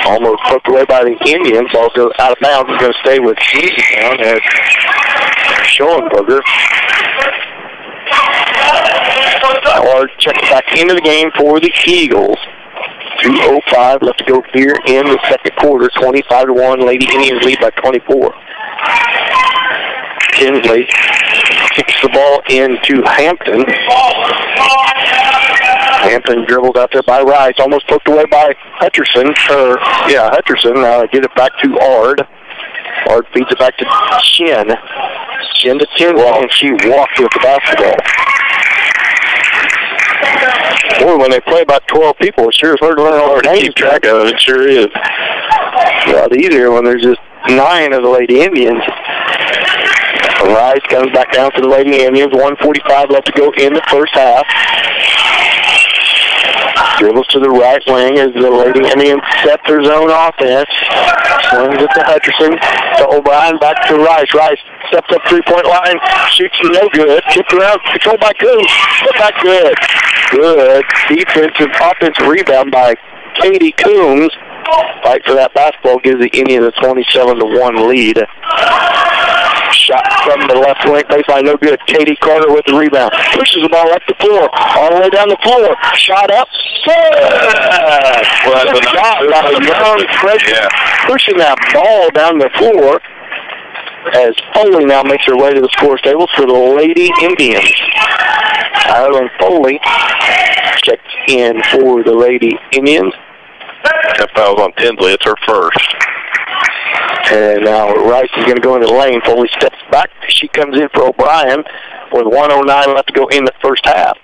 Almost poked away by the Indians. Ball goes out of bounds. It's going to stay with Uniontown as Schoenberger. Howard checks back into the game for the Eagles. 2:05 left to go here in the second quarter. 25-1. Lady Indians lead by 24. Tinsley kicks the ball into Hampton. Hampton dribbled out there by Rice, almost poked away by Hutcherson. Hutcherson. Get it back to Ard. Ard feeds it back to Shin. Shin to Tinsley, and she walked with the basketball. Boy, when they play about 12 people, it sure is hard to learn all their names. Keep track of it. It sure is. A lot easier when there's just 9 of the Lady Indians. Rice comes back down to the Lady Indians. 1:45 left to go in the first half. Dribbles to the right wing as the Lady Indians set their zone offense. Swings it to Hutcherson. To O'Brien, back to Rice. Rice steps up three-point line. Shoots no good. Tipped around. Controlled by Coombs. Put back good. Good defensive, offensive rebound by Katie Coombs. Fight for that basketball gives the Indians a 27-1 lead. Shot from the left wing baseline, no good. Katie Carter with the rebound. Pushes the ball up the floor, all the way down the floor. Shot up. Well, that's a shot by Young Frederick. Pushing that ball down the floor as Foley now makes her way to the score table for the Lady Indians. Ireland Foley checks in for the Lady Indians. That foul's on Tinsley. It's her first. And now Rice is going to go in the lane. Foley steps back. She comes in for O'Brien with 1:09 left to go in the first half.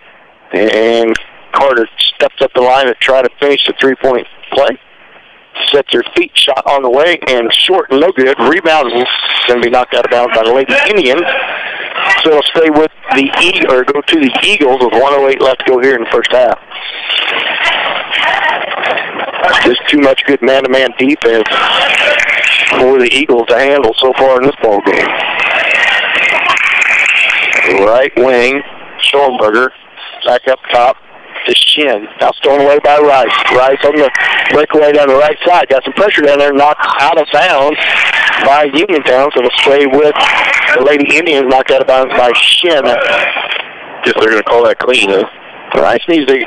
And Carter steps up the line to try to finish the three-point play. Sets her feet, shot on the way, and short, no good. Rebound is going to be knocked out of bounds by the Lady Indians. So it'll stay with the go to the Eagles with 1:08 left to go here in the first half. Just too much good man-to-man defense for the Eagles to handle so far in this ball game. Right wing, Schoenberger, back up top to Shin. Now stolen away by Rice. Rice on the breakaway down the right side. Got some pressure down there, knocked out of bounds by Uniontown, so it'll stay with the Lady Indians, knocked out of bounds by Shin. Guess they're going to call that clean, huh? Rice needs to be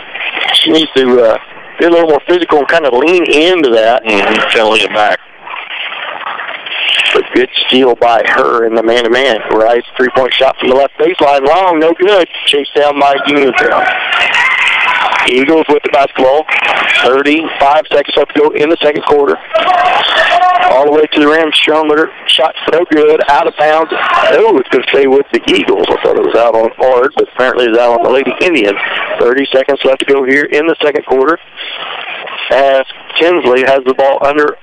a little more physical and kind of lean into that. Kind of lean it back. But good steal by her in the man-to-man. Rice, three-point shot from the left baseline. Long, no good. Chased down by Uniontown. Eagles with the basketball. 35 seconds left to go in the second quarter. All the way to the rim. Schoenberger shot no good. Out of bounds. Oh, it's going to stay with the Eagles. I thought it was out on Ard, but apparently it's out on the Lady Indians. 30 seconds left to go here in the second quarter. As Tinsley has the ball under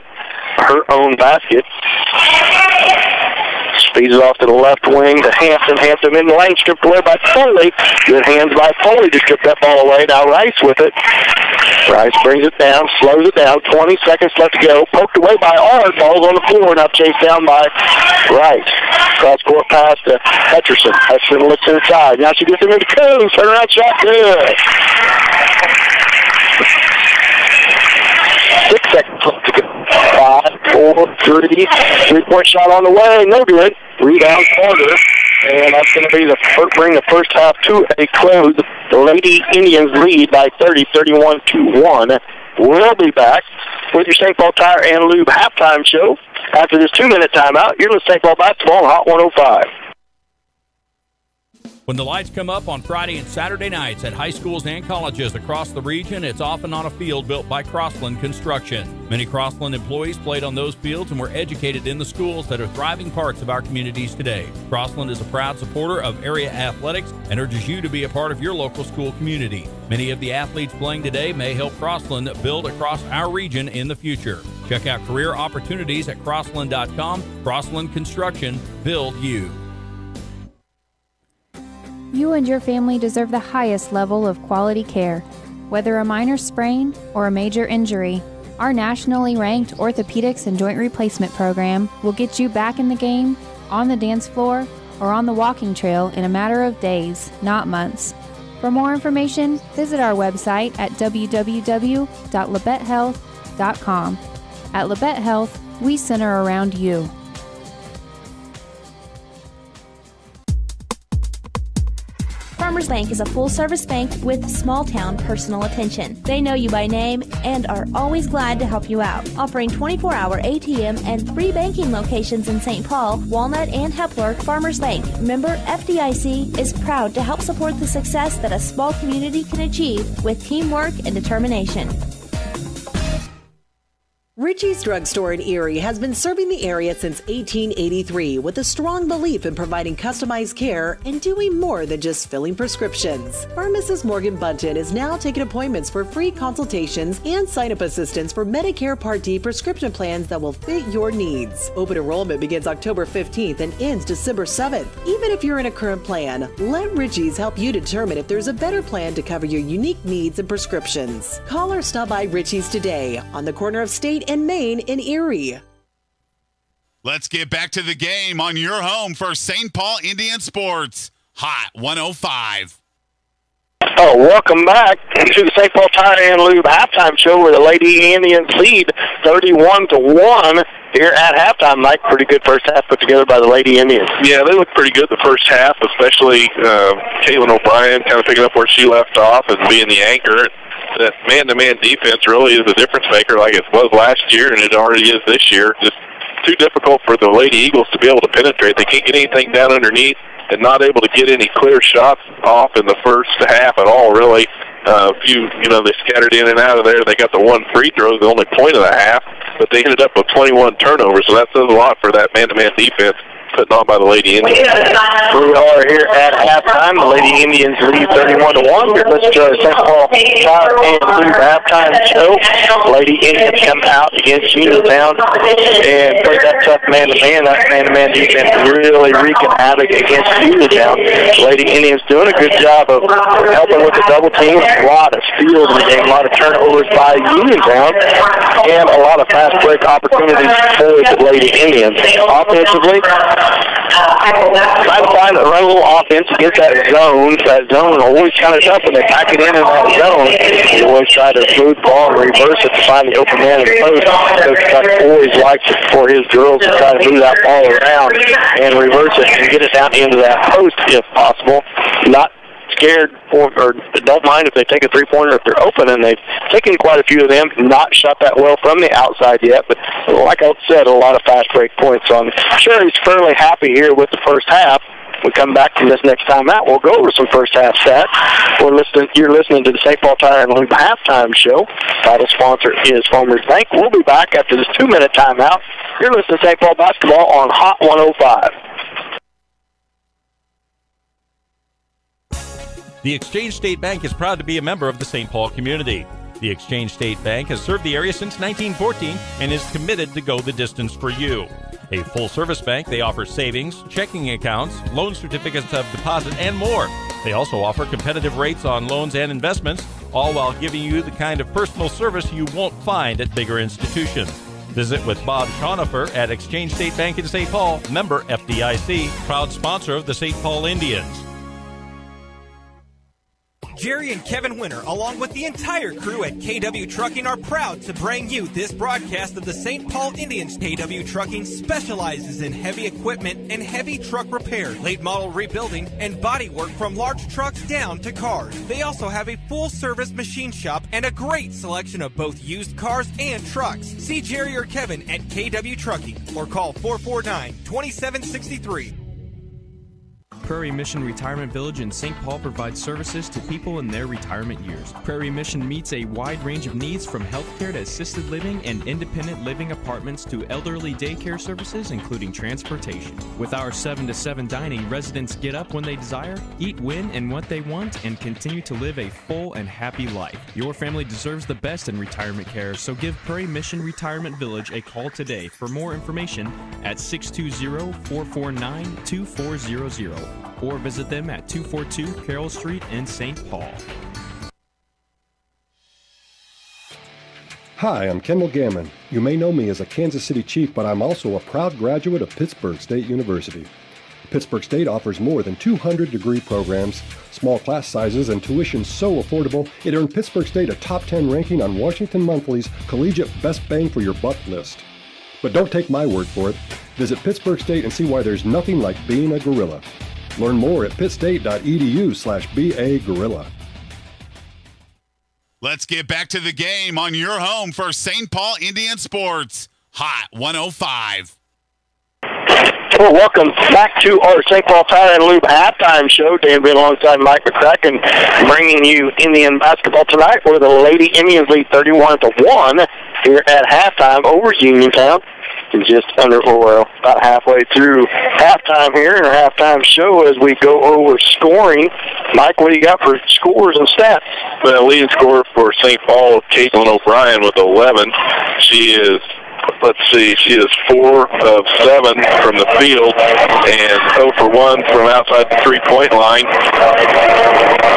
her own basket. Speeds it off to the left wing to Hampton. Hampton in the lane, stripped away by Foley. Good hands by Foley to strip that ball away. Now Rice with it. Rice brings it down, slows it down. 20 seconds left to go. Poked away by Ard. Ball's on the floor. Now chased down by Rice. Cross-court pass to Hutcherson. Hutcherson looks inside. Now she gets into the Coombs. Turnaround shot. Good. 6 seconds left to go. 5, 4, 3. Three-point shot on the way. No good. Rebound Carter. And that's going to be bring the first half to a close. The Lady Indians lead by 30, 31-1. We'll be back with your St. Paul Tire and Lube halftime show. After this 2-minute timeout, you're in St. Paul basketball on Hot 105. When the lights come up on Friday and Saturday nights at high schools and colleges across the region, it's often on a field built by Crossland Construction. Many Crossland employees played on those fields and were educated in the schools that are thriving parts of our communities today. Crossland is a proud supporter of area athletics and urges you to be a part of your local school community. Many of the athletes playing today may help Crossland build across our region in the future. Check out career opportunities at Crossland.com. Crossland Construction, build you. You and your family deserve the highest level of quality care. Whether a minor sprain or a major injury, our nationally ranked orthopedics and joint replacement program will get you back in the game, on the dance floor, or on the walking trail in a matter of days, not months. For more information, visit our website at www.labettehealth.com. At Labette Health, we center around you. Farmers Bank is a full-service bank with small-town personal attention. They know you by name and are always glad to help you out. Offering 24-hour ATM and 3 banking locations in St. Paul, Walnut, and Hepler, Farmers Bank, member FDIC, is proud to help support the success that a small community can achieve with teamwork and determination. Richie's Drugstore in Erie has been serving the area since 1883 with a strong belief in providing customized care and doing more than just filling prescriptions. Pharmacist Morgan Bunton is now taking appointments for free consultations and sign-up assistance for Medicare Part D prescription plans that will fit your needs. Open enrollment begins October 15th and ends December 7th. Even if you're in a current plan, let Richie's help you determine if there's a better plan to cover your unique needs and prescriptions. Call or stop by Richie's today on the corner of State and Main in Erie. Let's get back to the game on your home for St. Paul Indian Sports. Hot 105. Oh, welcome back to the St. Paul Tire and Lube halftime show where the Lady Indians lead 31-1 here at halftime. Mike, pretty good first half put together by the Lady Indians. Yeah, they looked pretty good the first half, especially Caitlin O'Brien kind of picking up where she left off and being the anchor. That man-to-man defense really is a difference maker like it was last year, and it already is this year. Just too difficult for the Lady Eagles to be able to penetrate. They can't get anything down underneath and not able to get any clear shots off in the first half at all, really. They scattered in and out of there. They got the 1 free throw, the only point of the half, but they ended up with 21 turnovers, so that says a lot for that man-to-man defense putting on by the Lady Indians. We are here at halftime. The Lady Indians lead 31-1. Let's join the St. Paul Tire and Lube halftime show. Lady Indians come out against Uniontown and play that tough man-to-man. That man-to-man defense really wreaking havoc against Uniontown. Lady Indians doing a good job of helping with the double team. A lot of steals in the game, a lot of turnovers by Uniontown, and a lot of fast break opportunities for the Lady Indians. Offensively, try to find run a little offense against that zone. That zone always kind of tough when they pack it in that zone. You always try to move the ball and reverse it to find the open man in the post. Coach Chuck always likes it for his girls to try to move that ball around and reverse it and get it down into that post if possible. Not scared or don't mind if they take a three-pointer if they're open, and they've taken quite a few of them, not shot that well from the outside yet, but like I said, a lot of fast break points on. Sherry's fairly happy here with the first half. We come back from this next time out, we'll go over some first half stats. You're listening to the St. Paul Tire and Lube halftime show. Title sponsor is Farmers Bank. We'll be back after this 2-minute timeout. You're listening to St. Paul basketball on Hot 105. The Exchange State Bank is proud to be a member of the St. Paul community. The Exchange State Bank has served the area since 1914 and is committed to go the distance for you. A full-service bank, they offer savings, checking accounts, loan certificates of deposit, and more. They also offer competitive rates on loans and investments, all while giving you the kind of personal service you won't find at bigger institutions. Visit with Bob Schonifer at Exchange State Bank in St. Paul, member FDIC, proud sponsor of the St. Paul Indians. Jerry and Kevin Winter, along with the entire crew at KW Trucking, are proud to bring you this broadcast of the St. Paul Indians. KW Trucking specializes in heavy equipment and heavy truck repair, late model rebuilding, and body work from large trucks down to cars. They also have a full-service machine shop and a great selection of both used cars and trucks. See Jerry or Kevin at KW Trucking or call 449-2763. Prairie Mission Retirement Village in St. Paul provides services to people in their retirement years. Prairie Mission meets a wide range of needs from healthcare to assisted living and independent living apartments to elderly daycare services, including transportation. With our 7 to 7 dining, residents get up when they desire, eat when and what they want, and continue to live a full and happy life. Your family deserves the best in retirement care, so give Prairie Mission Retirement Village a call today for more information at 620-449-2400. Or visit them at 242 Carroll Street in St. Paul. Hi, I'm Kendall Gammon. You may know me as a Kansas City Chief, but I'm also a proud graduate of Pittsburg State University. Pittsburg State offers more than 200 degree programs, small class sizes, and tuition so affordable, it earned Pittsburg State a top 10 ranking on Washington Monthly's Collegiate Best Bang for Your Buck list. But don't take my word for it. Visit Pittsburg State and see why there's nothing like being a gorilla. Learn more at pittstate.edu/BA-Gorilla. Let's get back to the game on your home for St. Paul Indian Sports. Hot 105. Well, welcome back to our St. Paul Tire and Lube halftime show. Dan Bean alongside Mike McCracken, bringing you Indian basketball tonight, where the Lady Indians lead 31-1 here at halftime over Uniontown. Just about halfway through halftime here in our halftime show as we go over scoring. Mike, what do you got for scores and stats? The leading scorer for St. Paul, Caitlin O'Brien with 11. She is 4 of 7 from the field and 0 for 1 from outside the three-point line.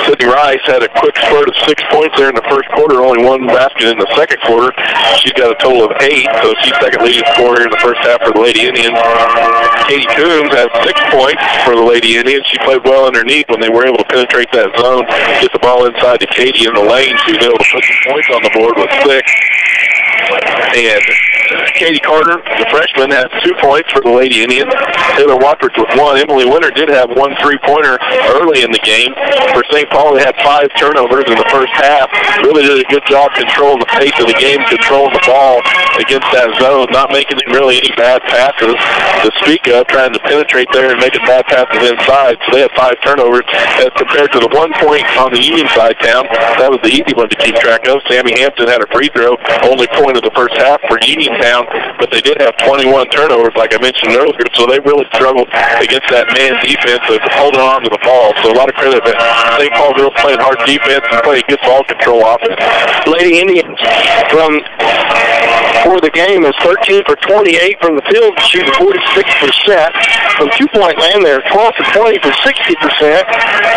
Sydney Rice had a quick spurt of 6 points there in the first quarter, only one basket in the second quarter. She's got a total of 8, so she's second leading scorer in the first half for the Lady Indians. Katie Coombs had 6 points for the Lady Indians. She played well underneath when they were able to penetrate that zone, get the ball inside to Katie in the lane. She was able to put some points on the board with 6. And Katie Carter, the freshman, had 2 points for the Lady Indians. Taylor Watford with 1. Emily Winter did have 1 3-pointer early in the game. For St. Paul, they had 5 turnovers in the first half. Really did a good job controlling the pace of the game, controlling the ball against that zone, not making really any bad passes to speak of, trying to penetrate there and making bad passes inside. So they had 5 turnovers as compared to the 1 point on the Union side town. That was the easy one to keep track of. Sammy Hampton had a free throw, only point of the first half for Uniontown, but they did have 21 turnovers, like I mentioned earlier, so they really struggled against that man defense of holding on to the ball. So a lot of credit to St. Paul girls playing hard defense and playing good ball control offense. Lady Indians for the game is 13 for 28 from the field, shooting 46%. From 2-point land, they're 12 for 20 for 60%.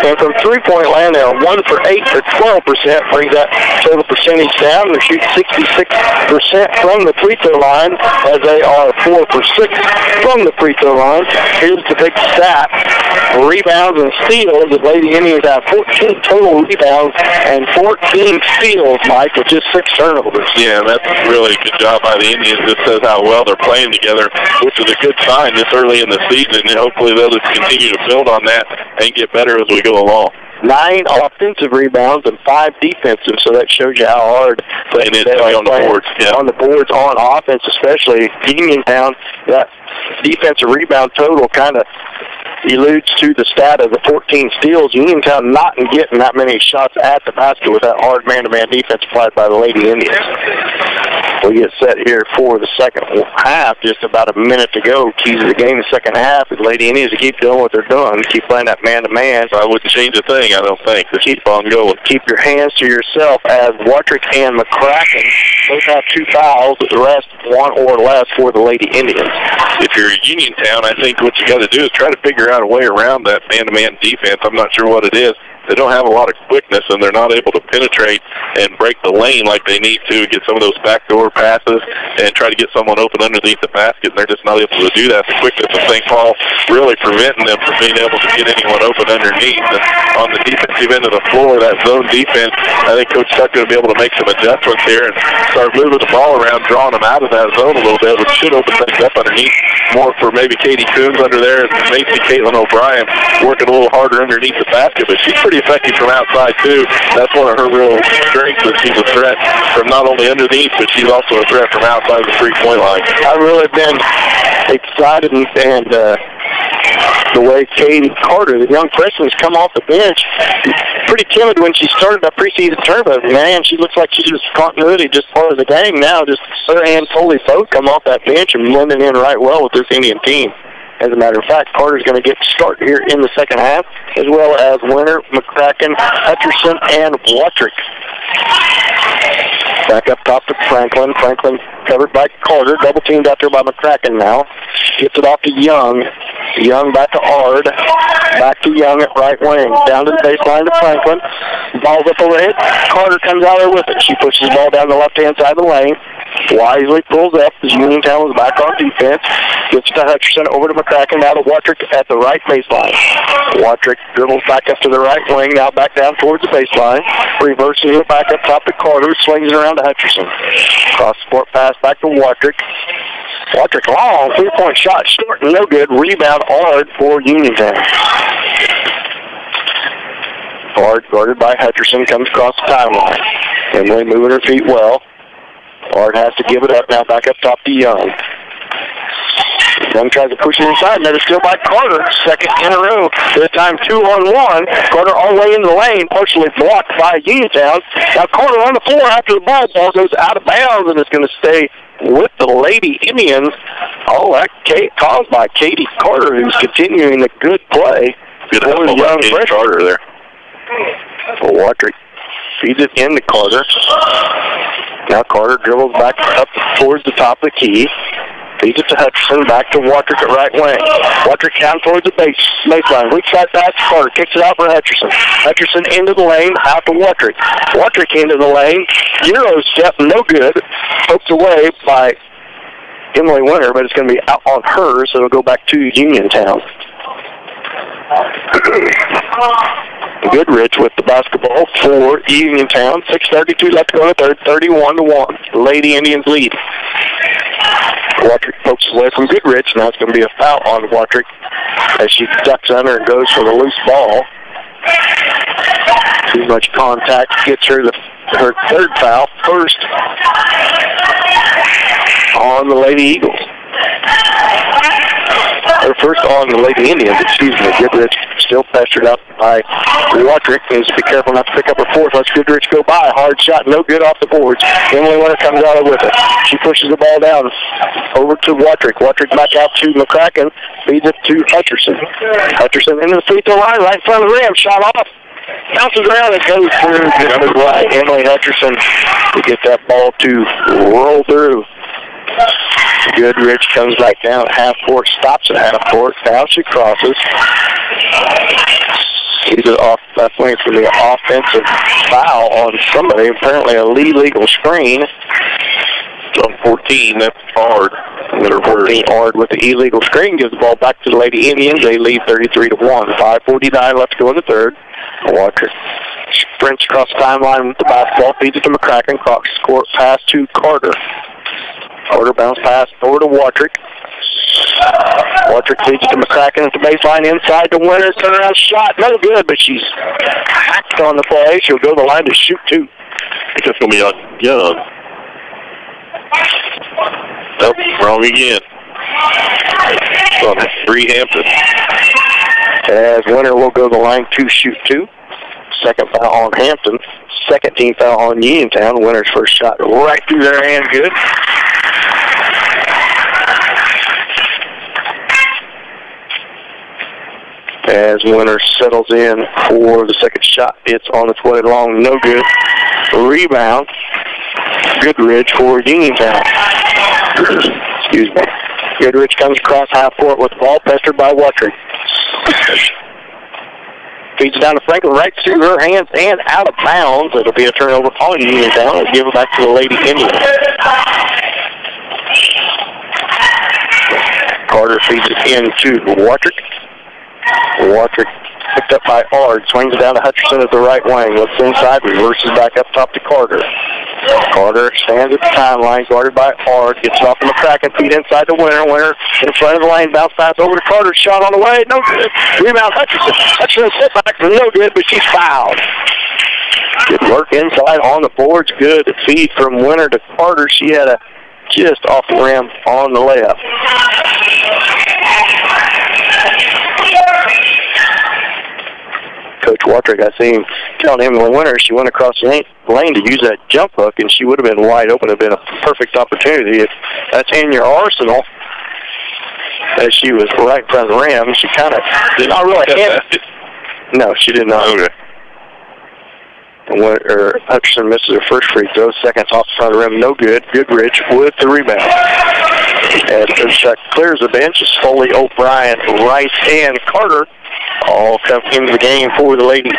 And from 3-point land, they're 1 for 8 for 12%. Brings that total percentage down. They're shooting 66% from the free throw line, as they are 4 for 6 from the free throw line. Here's the big stat. Rebounds and steals. The Lady Indians have 14 total rebounds and 14 steals, Mike, with just 6 turnovers. Yeah, that's really a good job by the Indians. This says how well they're playing together, which is a good sign this early in the season, and hopefully they'll just continue to build on that and get better as we go along. 9 offensive rebounds and 5 defensive, so that shows you how hard they play on the boards. Yeah. On the boards, on offense, especially Uniontown, that defensive rebound total kind of eludes to the stat of the 14 steals. Uniontown not getting that many shots at the basket with that hard man-to-man defense applied by the Lady Indians. We get set here for the second half, just about a minute to go. Keys of the game, the second half. The Lady Indians to keep doing what they're doing, keep playing that man-to-man. I wouldn't change a thing, I don't think. Just keep on going. Keep your hands to yourself, as Wattrick and McCracken both have 2 fouls, but the rest 1 or less for the Lady Indians. If you're Uniontown, I think what you got to do is try to figure out a way around that man-to-man defense. I'm not sure what it is. They don't have a lot of quickness, and they're not able to penetrate and break the lane like they need to, get some of those backdoor passes and try to get someone open underneath the basket, and they're just not able to do that. The quickness of St. Paul really preventing them from being able to get anyone open underneath. And on the defensive end of the floor, that zone defense, I think Coach Tuck's going to be able to make some adjustments here and start moving the ball around, drawing them out of that zone a little bit, which should open things up underneath more for maybe Katie Coombs under there, and maybe Caitlin O'Brien working a little harder underneath the basket, but she's pretty effective from outside too. That's one of her real strengths, that she's a threat from not only underneath, but she's also a threat from outside the 3-point line. I've really been excited and the way Katie Carter, the young freshman, has come off the bench. Pretty timid when she started that preseason tournament. Man, she looks like she's just continuity, just part of the game now. Just her and Foley both come off that bench and blending in right well with this Indian team. As a matter of fact, Carter's going to get to start here in the second half, as well as Winter, McCracken, Hutcherson, and Wattrick. Back up top to Franklin. Franklin covered by Carter. Double teamed out there by McCracken now. Gets it off to Young. Young back to Ard. Back to Young at right wing. Down to the baseline to Franklin. Ball's up overhead. Carter comes out there with it. She pushes the ball down the left-hand side of the lane. Wisely pulls up as Uniontown was back on defense. Gets to Hutcherson, over to McCracken, now to Wattrick at the right baseline. Wattrick dribbles back up to the right wing, now back down towards the baseline. Reversing it back up top to Carter, slings it around to Hutcherson. Cross-court pass back to Wattrick. Wattrick long, 3-point shot, short and no good. Rebound hard for Uniontown. Ard, guarded by Hutcherson, comes across the timeline. Emily moving her feet well. Ard has to give it up now, back up top to Young. Young tries to push it inside, and that is still by Carter. Second in a row. This time 2-on-1. Carter all the way in the lane, partially blocked by Uniontown. Now Carter on the floor after the ball goes out of bounds, and it's going to stay with the Lady Indians. All that caused by Katie Carter, who's continuing the good play. Good help by Katie Carter there. Watrick feeds it into Carter. Now Carter dribbles back up towards the top of the key. Feeds it to Hutcherson, back to Watrick at right wing. Watrick down towards the baseline. Weak side pass to Carter. Kicks it out for Hutcherson. Hutcherson into the lane, out to Watrick. Watrick into the lane. Euro step, no good. Poked away by Emily Winter, but it's going to be out on her, so it'll go back to Uniontown. Goodrich with the basketball for Uniontown. 6:32 left to go in the third. 31-1. Lady Indians lead. Watrick pokes away from Goodrich. Now it's going to be a foul on Watrick as she ducks under and goes for the loose ball. Too much contact gets her her third foul. First on the Lady Eagles. Or first on the Lady Indians, excuse me. Goodrich still pestered up by Watrick. Needs to be careful not to pick up her fourth. Lets Goodrich go by. Hard shot, no good off the boards. Emily Winter comes out with it. She pushes the ball down over to Watrick. Watrick back out to McCracken. Feeds it to Hutcherson. Hutcherson into the free throw line, right in front of the rim. Shot off. Bounces around and goes through. Good by Emily Hutcherson to get that ball to roll through. Goodrich comes back down at half court, stops at half court. Now she crosses. Sees it off. I think it's going to be an offensive foul on somebody. Apparently a illegal screen. It's on 14. That's Ard. 14 Ard with the illegal screen gives the ball back to the Lady Indians. They lead 33-1. 5:49 left to go in the third. Walker sprints across the timeline with the basketball. Feeds it to McCracken. Cross court pass to Carter. Carter bounce pass over to Watrick. Watrick feeds it to McCracken at the baseline inside to Winter. Turnaround shot, no good, but she's hacked on the play. She'll go to the line to shoot two. I think that's going to be on Young. Nope, wrong again. On 3 Hampton. As Winter will go to the line to shoot two. Second foul on Hampton. Second team foul on Uniontown. Winter's first shot right through their hand, good. As Winter settles in for the second shot, it's on its way long, no good. Rebound, Goodrich for Uniontown. Excuse me. Goodrich comes across half court with the ball, pestered by Watrick. Feeds it down to Franklin, right through her hands and out of bounds. It'll be a turnover on Uniontown. It'll give it back to the Lady Indians. Carter feeds it into Watrick. Watrick picked up by Ard. Swings it down to Hutcherson at the right wing. Looks inside, reverses back up top to Carter. Carter stands at the timeline, guarded by Ard. Gets it off to McCracken. Feed inside to Winter. Winter in front of the lane. Bounce pass over to Carter. Shot on the way. No good. Rebound Hutcherson. Hutcherson sit back. No good, but she's fouled. Good work inside on the boards. Good feed from Winter to Carter. She had a just off the rim on the layup. Coach Watrick, I see him telling Emily Winter she went across the lane to use that jump hook, and she would have been wide open. It would have been a perfect opportunity. If that's in your arsenal, as she was right in front of the rim, she kind of did not really hit it. No, she did not. Okay. And Hutcherson misses her first free throw. Seconds off the front of the rim, no good. Goodrich with the rebound. As Coach clears the bench, it's Foley, O'Brien, Rice, and Carter all come into the game for the Lady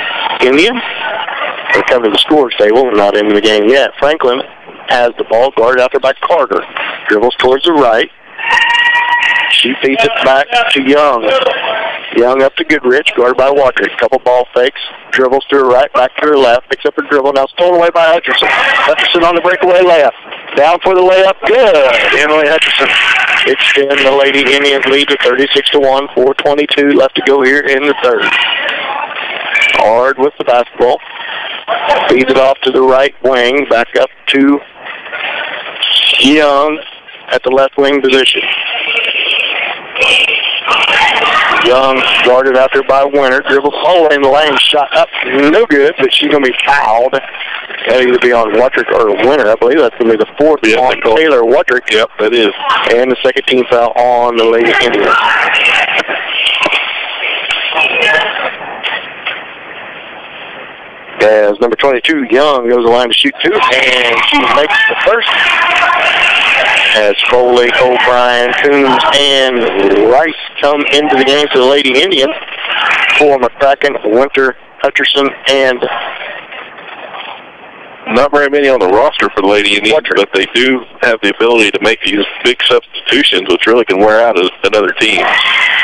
Indians. They come to the scores table, not into the game yet. Franklin has the ball, guarded out there by Carter. Dribbles towards the right. She feeds it back to Young. Young up to Goodrich, guarded by Watrick. Couple ball fakes, dribbles to her right, back to her left, picks up her dribble, now stolen away by Hutcherson. Hutcherson on the breakaway layup. Down for the layup, good. Emily Hutcherson extend the Lady Indians lead to 36-1, 4:22 left to go here in the third. Ard with the basketball. Feeds it off to the right wing. Back up to Young at the left wing position. Young guarded out there by Winter. Dribbles all in the lane. Shot up. No good, but she's going to be fouled. That'll either be on Wuttrick or Winter. I believe that's going to be the fourth on Taylor Wuttrick. Yep, that is. And the second team foul on the Lady Indians. As number 22, Young, goes the line to shoot 2, and she makes the first. As Foley, O'Brien, Coombs, and Rice come into the game for the Lady Indians. For McCracken, Winter, Hutcherson, and not very many on the roster for the Lady Indians, but they do have the ability to make these big substitutions, which really can wear out another team.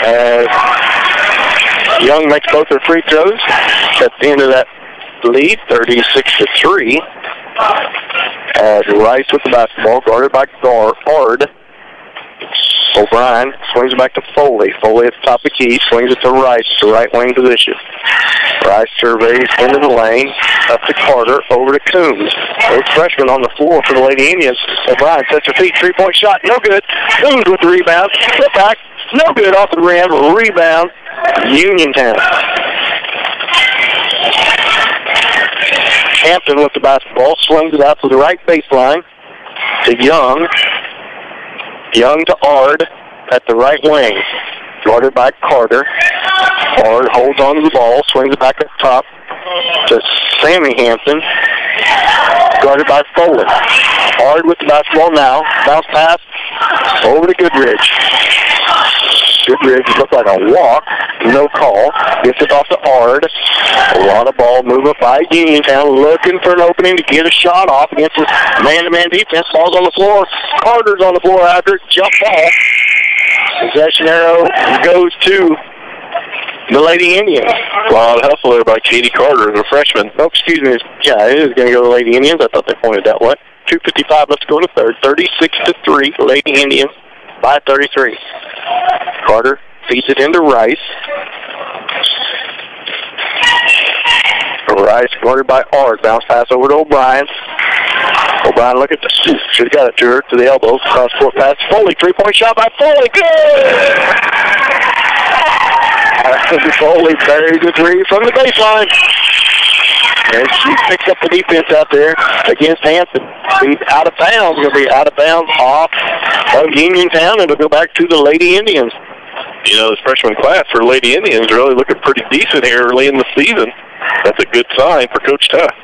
As Young makes both her free throws at the end of that lead, 36-3. As Rice with the basketball, guarded by Ard. O'Brien swings it back to Foley. Foley at the top of the key, swings it to Rice, to right wing position. Rice surveys into the lane, up to Carter, over to Coombs. Both freshmen on the floor for the Lady Indians. O'Brien sets her feet, three-point shot, no good. Coombs with the rebound, flip back, no good off the rim, rebound, Uniontown. Hampton with the basketball, swings it out to the right baseline to Young. Young to Ard at the right wing, guarded by Carter. Ard holds on to the ball, swings it back up top to Sammy Hampton, guarded by Foley. Ard with the basketball now, bounce pass over to Goodridge. Goodridge looked like a walk, no call. Gets it off to Ard. A lot of ball movement by Uniontown, looking for an opening to get a shot off against this man-to-man defense. Ball's on the floor. Carter's on the floor after jump ball. Possession arrow goes to the Lady Indians. A lot of hustle there by Katie Carter, the freshman. Oh, excuse me. Yeah, it is going to go to the Lady Indians. I thought they pointed that way. 2:55 left to go to third. 36-3. Lady Indians by 33. Carter feeds it into Rice. Rice guarded by Ard. Bounce pass over to O'Brien. O'Brien look at the should have got it to her to the elbow. Cross court pass. Foley, three-point shot by Foley. Good! Foley buries the three from the baseline. And she picks up the defense out there against Hampton. He's out of bounds. Going to be out of bounds off of Uniontown. It'll go back to the Lady Indians. You know, this freshman class for Lady Indians really looking pretty decent here early in the season. That's a good sign for Coach Tuff.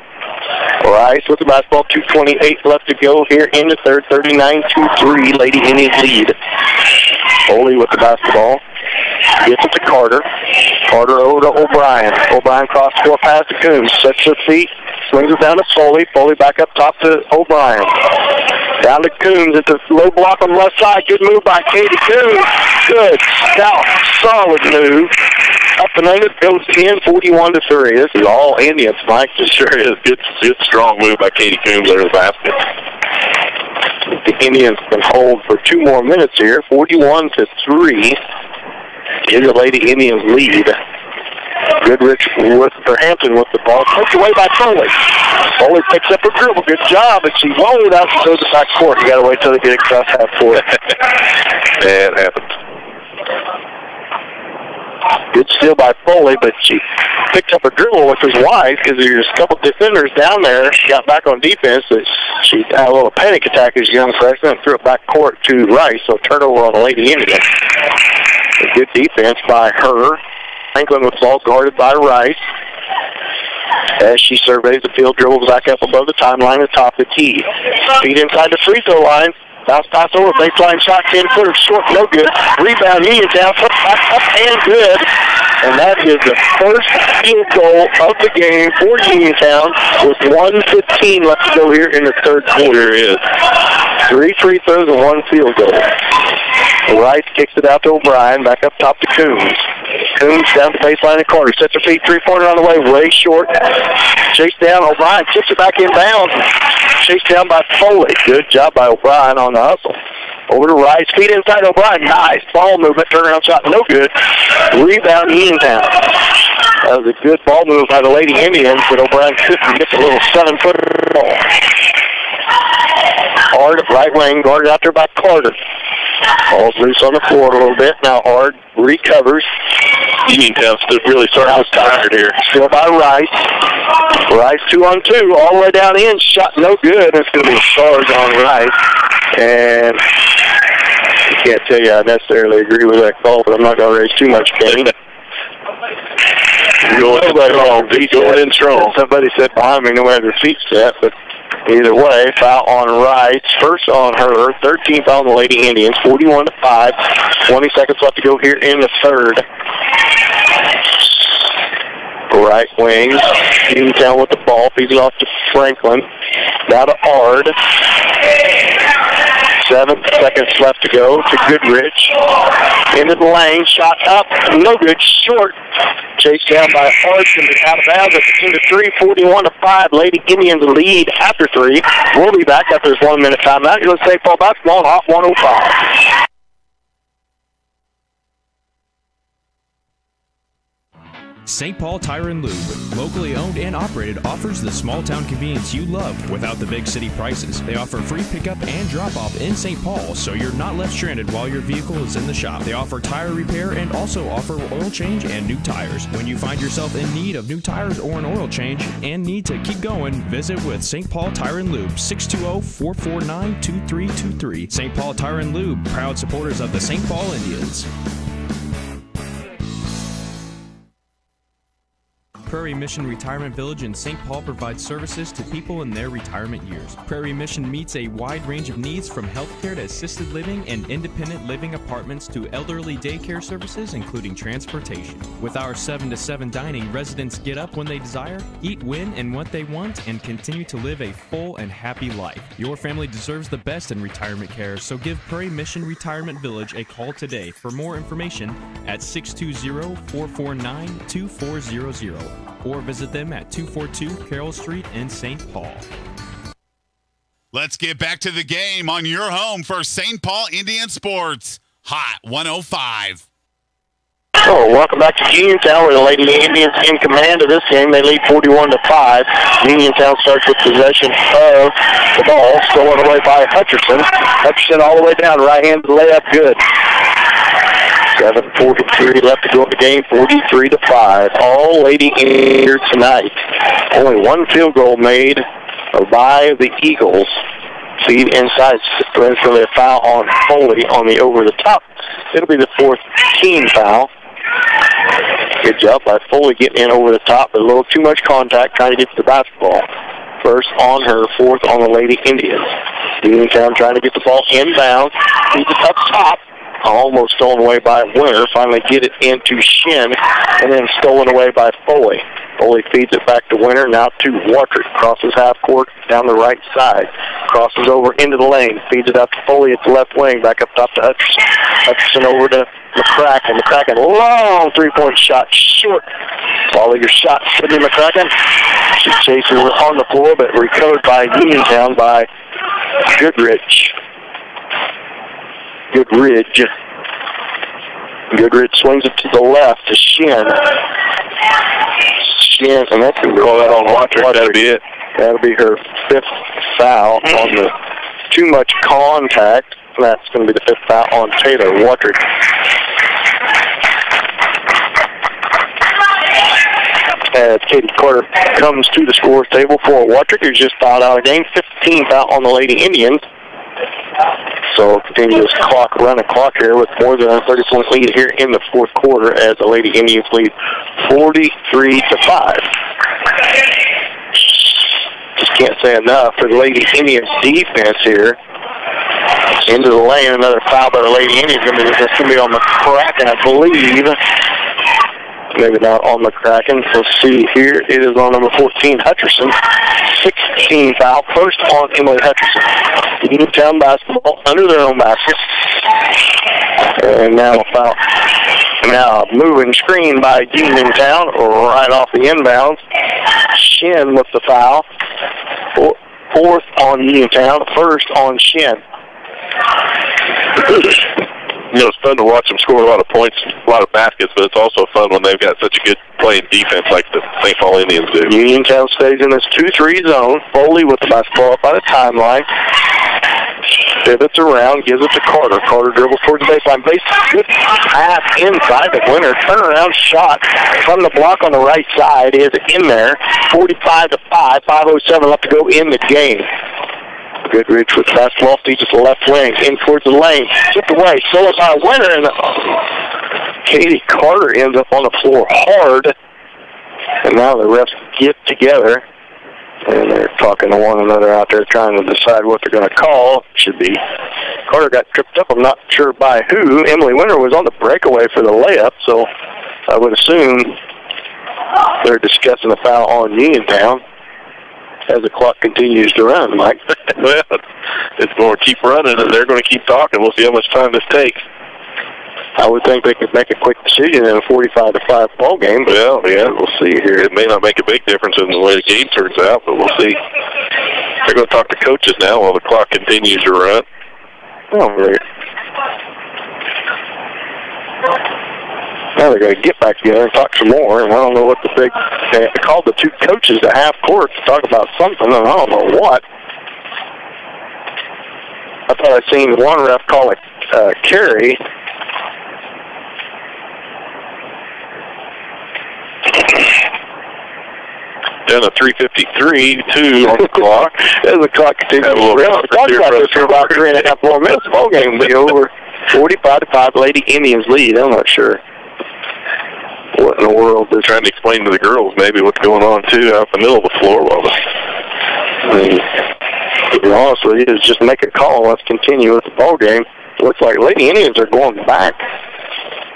Rice with the basketball, 2:28 left to go here in the third, 39-3, Lady Indians lead. Foley with the basketball. Gets it to Carter. Carter over to O'Brien. O'Brien cross court pass to Coombs. Sets her feet. Swings it down to Foley. Foley back up top to O'Brien. Down to Coombs at the low block on the left side. Good move by Katie Coombs. Good, stout, solid move. Up and under, goes 10, 41-3. This is all Indians, Mike. It sure is. Good, strong move by Katie Coombs under the basket. The Indians can hold for 2 more minutes here. 41-3 is the Lady Indians lead. Goodrich with Hampton with the ball. Poked away by Foley. Foley picks up her dribble. Good job, but she rolled out and goes to back court. You got to wait till they get across half court. Yeah, it happened. Good steal by Foley, but she picked up a dribble, which was wise because there's a couple defenders down there. She got back on defense. She had a little panic attack as a young freshman and threw it back court to Rice, so turnover on the Lady Indians. A good defense by her. Franklin with the ball guarded by Rice. As she surveys the field, dribbles back up above the timeline at the top of the key. Feet inside the free throw line. Bounce pass over, baseline shot, 10-footer, short, no good. Rebound, Uniontown, put back up and good. And that is the first field goal of the game for Uniontown with 1:15 left to go here in the third quarter. It is 3 free throws and 1 field goal. Rice kicks it out to O'Brien, back up top to Coombs. Coombs down the baseline of Carter, sets her feet, three-pointer on the way short. Chased down, O'Brien kicks it back inbounds. Chased down by Foley. Good job by O'Brien on the hustle. Over to Rice, feet inside O'Brien. Nice ball movement, turnaround shot, no good. Rebound, Uniontown. That was a good ball move by the Lady Indians, but O'Brien couldn't get the little 7-footer ball. Hard at right wing, guarded out there by Carter. Ball's loose on the floor a little bit. Now Hard recovers. Uniontown's really starting to tired here. Still by Rice. Rice 2-on-2, all the way down in. Shot no good. It's going to be a charge on Rice. And I can't tell you I necessarily agree with that call, but I'm not going to raise too much pain. Going in strong. Somebody said behind me, no matter their feet set, but either way, foul on Rice. First on her, 13th foul on the Lady Indians, 41-5. 20 seconds left to go here in the third. Right wing, Uniontown with the ball, feeds it off to Franklin. Now to Ard. 7 seconds left to go to Goodrich. Into the lane, shot up, no good, short. Chased down by Ard, and out of bounds at the end of 3, 41-5. Lady Indians lead after 3. We'll be back after this 1 minute timeout. You're going to St. Paul basketball on Hot 105. St. Paul Tire and Lube, locally owned and operated, offers the small town convenience you love without the big city prices. They offer free pickup and drop off in St. Paul, so you're not left stranded while your vehicle is in the shop. They offer tire repair and also offer oil change and new tires. When you find yourself in need of new tires or an oil change and need to keep going, visit with St. Paul Tire and Lube, 620-449-2323. St. Paul Tire and Lube, proud supporters of the St. Paul Indians. Prairie Mission Retirement Village in St. Paul provides services to people in their retirement years. Prairie Mission meets a wide range of needs from healthcare to assisted living and independent living apartments to elderly daycare services, including transportation. With our 7 to 7 dining, residents get up when they desire, eat when and what they want, and continue to live a full and happy life. Your family deserves the best in retirement care, so give Prairie Mission Retirement Village a call today for more information at 620-449-2400. Or visit them at 242 Carroll Street in St. Paul. Let's get back to the game on your home for St. Paul Indian Sports. Hot 105. Oh, welcome back to Uniontown, where the Lady Indians in command of this game. They lead 41-5. Uniontown starts with possession of the ball, stolen away by Hutcherson. Hutcherson all the way down, right-hand layup, good. 7:43 left to go in the game, 43-5. All Lady Indians here tonight. Only one field goal made by the Eagles. Feed inside. There's going to be a foul on Foley on the over-the-top. It'll be the 4th team foul. Good job by Foley getting in over the top, but a little too much contact trying to get to the basketball. First on her, 4th on the Lady Indians. Uniontown trying to get the ball inbound. Feeds it up top. Almost stolen away by Winter. Finally get it into Shin, and then stolen away by Foley. Foley feeds it back to Winter, now to Watrick. Crosses half court down the right side. Crosses over into the lane. Feeds it up to Foley at the left wing. Back up top to Hutcherson. Hutcherson over to McCracken. McCracken, long three-point shot. Short. Follow your shot, Sydney McCracken. She chases on the floor, but recovered by Uniontown by Goodrich. Goodrich swings it to the left to Shin. Shin, and that's going to roll that on Watrick. That'll be it. That'll be her 5th foul on the too much contact. That's going to be the 5th foul on Taylor Watrick. As Katie Carter comes to the scores table for Watrick, who's just fouled out of the game. 15th foul on the Lady Indians. So continuous run of clock here with more than a 30-point lead here in the 4th quarter as the Lady Indians lead 43-5. Just can't say enough for the Lady Indians defense here. Into the lane, another foul by the Lady Indians. That's going to be on McCracken, I believe. Maybe not on McCracken. Let's see here. It is on number 14, Hutcherson. 16 foul. First on Emily Hutcherson. Uniontown basketball under their own basket. And now a foul. Now moving screen by Uniontown right off the inbounds. Shin with the foul. 4th on Uniontown. 1st on Shin. You know, it's fun to watch them score a lot of points, a lot of baskets, but it's also fun when they've got such a good playing defense like the St. Paul Indians do. Uniontown stays in this 2-3 zone. Foley with the basketball up by the timeline. Pivots around, gives it to Carter. Carter dribbles towards the baseline. Good pass inside the winner. Turnaround shot from the block on the right side is in there. 45-5. 5:07 left to go in the game. Goodrich with the basketball, feeds it to the left wing, in towards the lane, tipped away, stolen by a winner, and Katie Carter ends up on the floor hard. And now the refs get together, and they're talking to one another out there, trying to decide what they're going to call. Should be Carter got tripped up. I'm not sure by who. Emily Winter was on the breakaway for the layup, so I would assume they're discussing a foul on Uniontown as the clock continues to run, Mike. Well, it's going to keep running, and they're going to keep talking. We'll see how much time this takes. I would think they could make a quick decision in a 45-5 ball game. But well, yeah, we'll see here. It may not make a big difference in the way the game turns out, but we'll see. They're going to talk to coaches now while the clock continues to run. Oh, really? Now they're going to get back together and talk some more, and I don't know what they called the two coaches to half court to talk about something, and I don't know what. I thought I'd seen one ref call it carry. Down to 3:53, 2 on the clock. As the clock continues to run, talk about this for about 3.5 more minutes. The ball game will be over. 45-5, Lady Indians lead. I'm not sure what in the world they're trying to explain to the girls maybe what's going on too out in the middle of the floor. Well, to be honest with you, is just make a call. Let's continue with the ball game. Looks like Lady Indians are going back.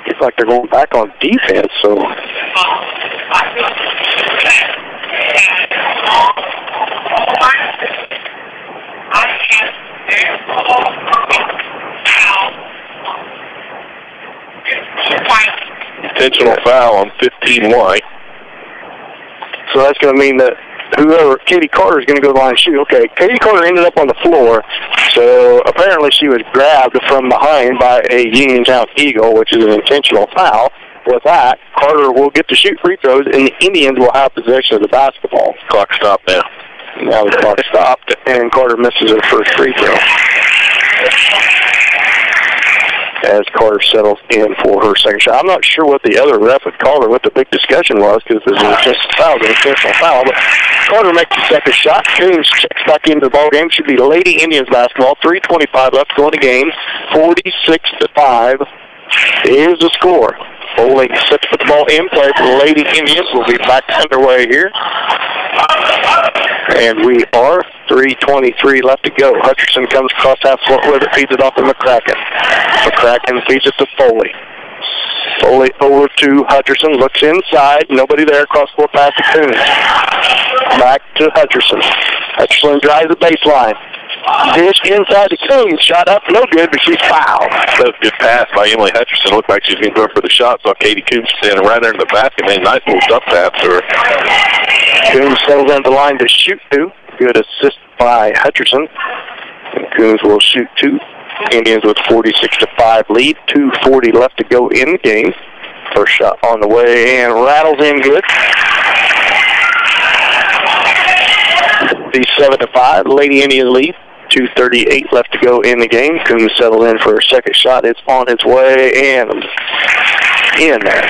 Looks like they're going back on defense. So. Intentional foul on 15 White. So that's going to mean that whoever, Katie Carter is going to go to the line and shoot. Okay, Katie Carter ended up on the floor, so apparently she was grabbed from behind by a Uniontown Eagle, which is an intentional foul. With that, Carter will get to shoot free throws, and the Indians will have possession of the basketball. Clock stopped now. Now the clock stopped, and Carter misses her first free throw. As Carter settles in for her second shot. I'm not sure what the other ref had called or what the big discussion was because there's an intentional foul, but Carter makes the second shot. Coons checks back into the ball game. Should be Lady Indians basketball. 3:25 left to go in the game. 46-5 is the score. Bowling sets put the ball in play for the Lady Indians. We'll be back underway here. And we are 3:23 left to go. Hutcherson comes across half court with it, feeds it off to McCracken. McCracken feeds it to Foley. Foley over to Hutcherson, looks inside, nobody there, cross court pass to Coons. Back to Hutcherson. Hutcherson drives the baseline. Dish inside to Coons, shot up, no good, but she's fouled. That was a good pass by Emily Hutcherson. Looked like she was going to go for the shot, saw Katie Coons standing right there in the basket, made a nice little dump pass to her. Coons settles on the line to shoot two. Good assist by Hutcherson. And Coons will shoot two. Indians with 46-5 lead. 2:40 left to go in the game. First shot on the way and rattles in good. 7-5. Lady Indian lead. 2:38 left to go in the game. Coons settled in for a second shot. It's on its way and in there.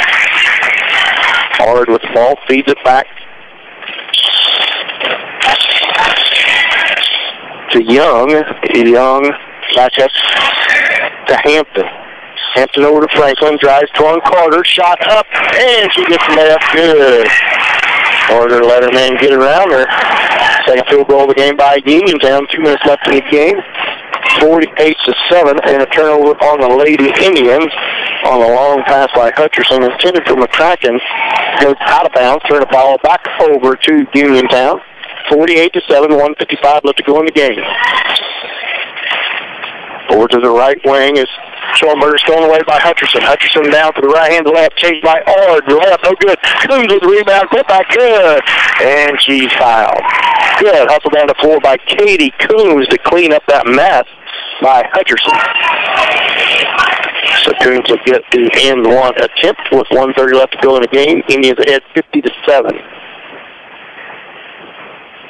Hard with the ball. Feeds it back to Young. Young back up to Hampton. Hampton over to Franklin. Drives toward Carter. Shot up. And she gets left. Good. Carter let her man get around her. Second field goal of the game by Uniontown. 2 minutes left in the game. 48-7. And a turnover on the Lady Indians on a long pass by Hutcherson. Intended for McCracken. Goes out of bounds. Turn the ball back over to Uniontown. 48-7. 1:55 left to go in the game. Over to the right wing is Schoenberger stolen away by Hutcherson. Hutcherson down to the right hand, left, chased by Ard. Left, no good. Coombs with the rebound, put back good. And she's fouled. Good. Hustled down the floor by Katie Coombs to clean up that mess by Hutcherson. So Coombs will get the end one attempt with 1:30 left to go in the game. Indians ahead 50-7.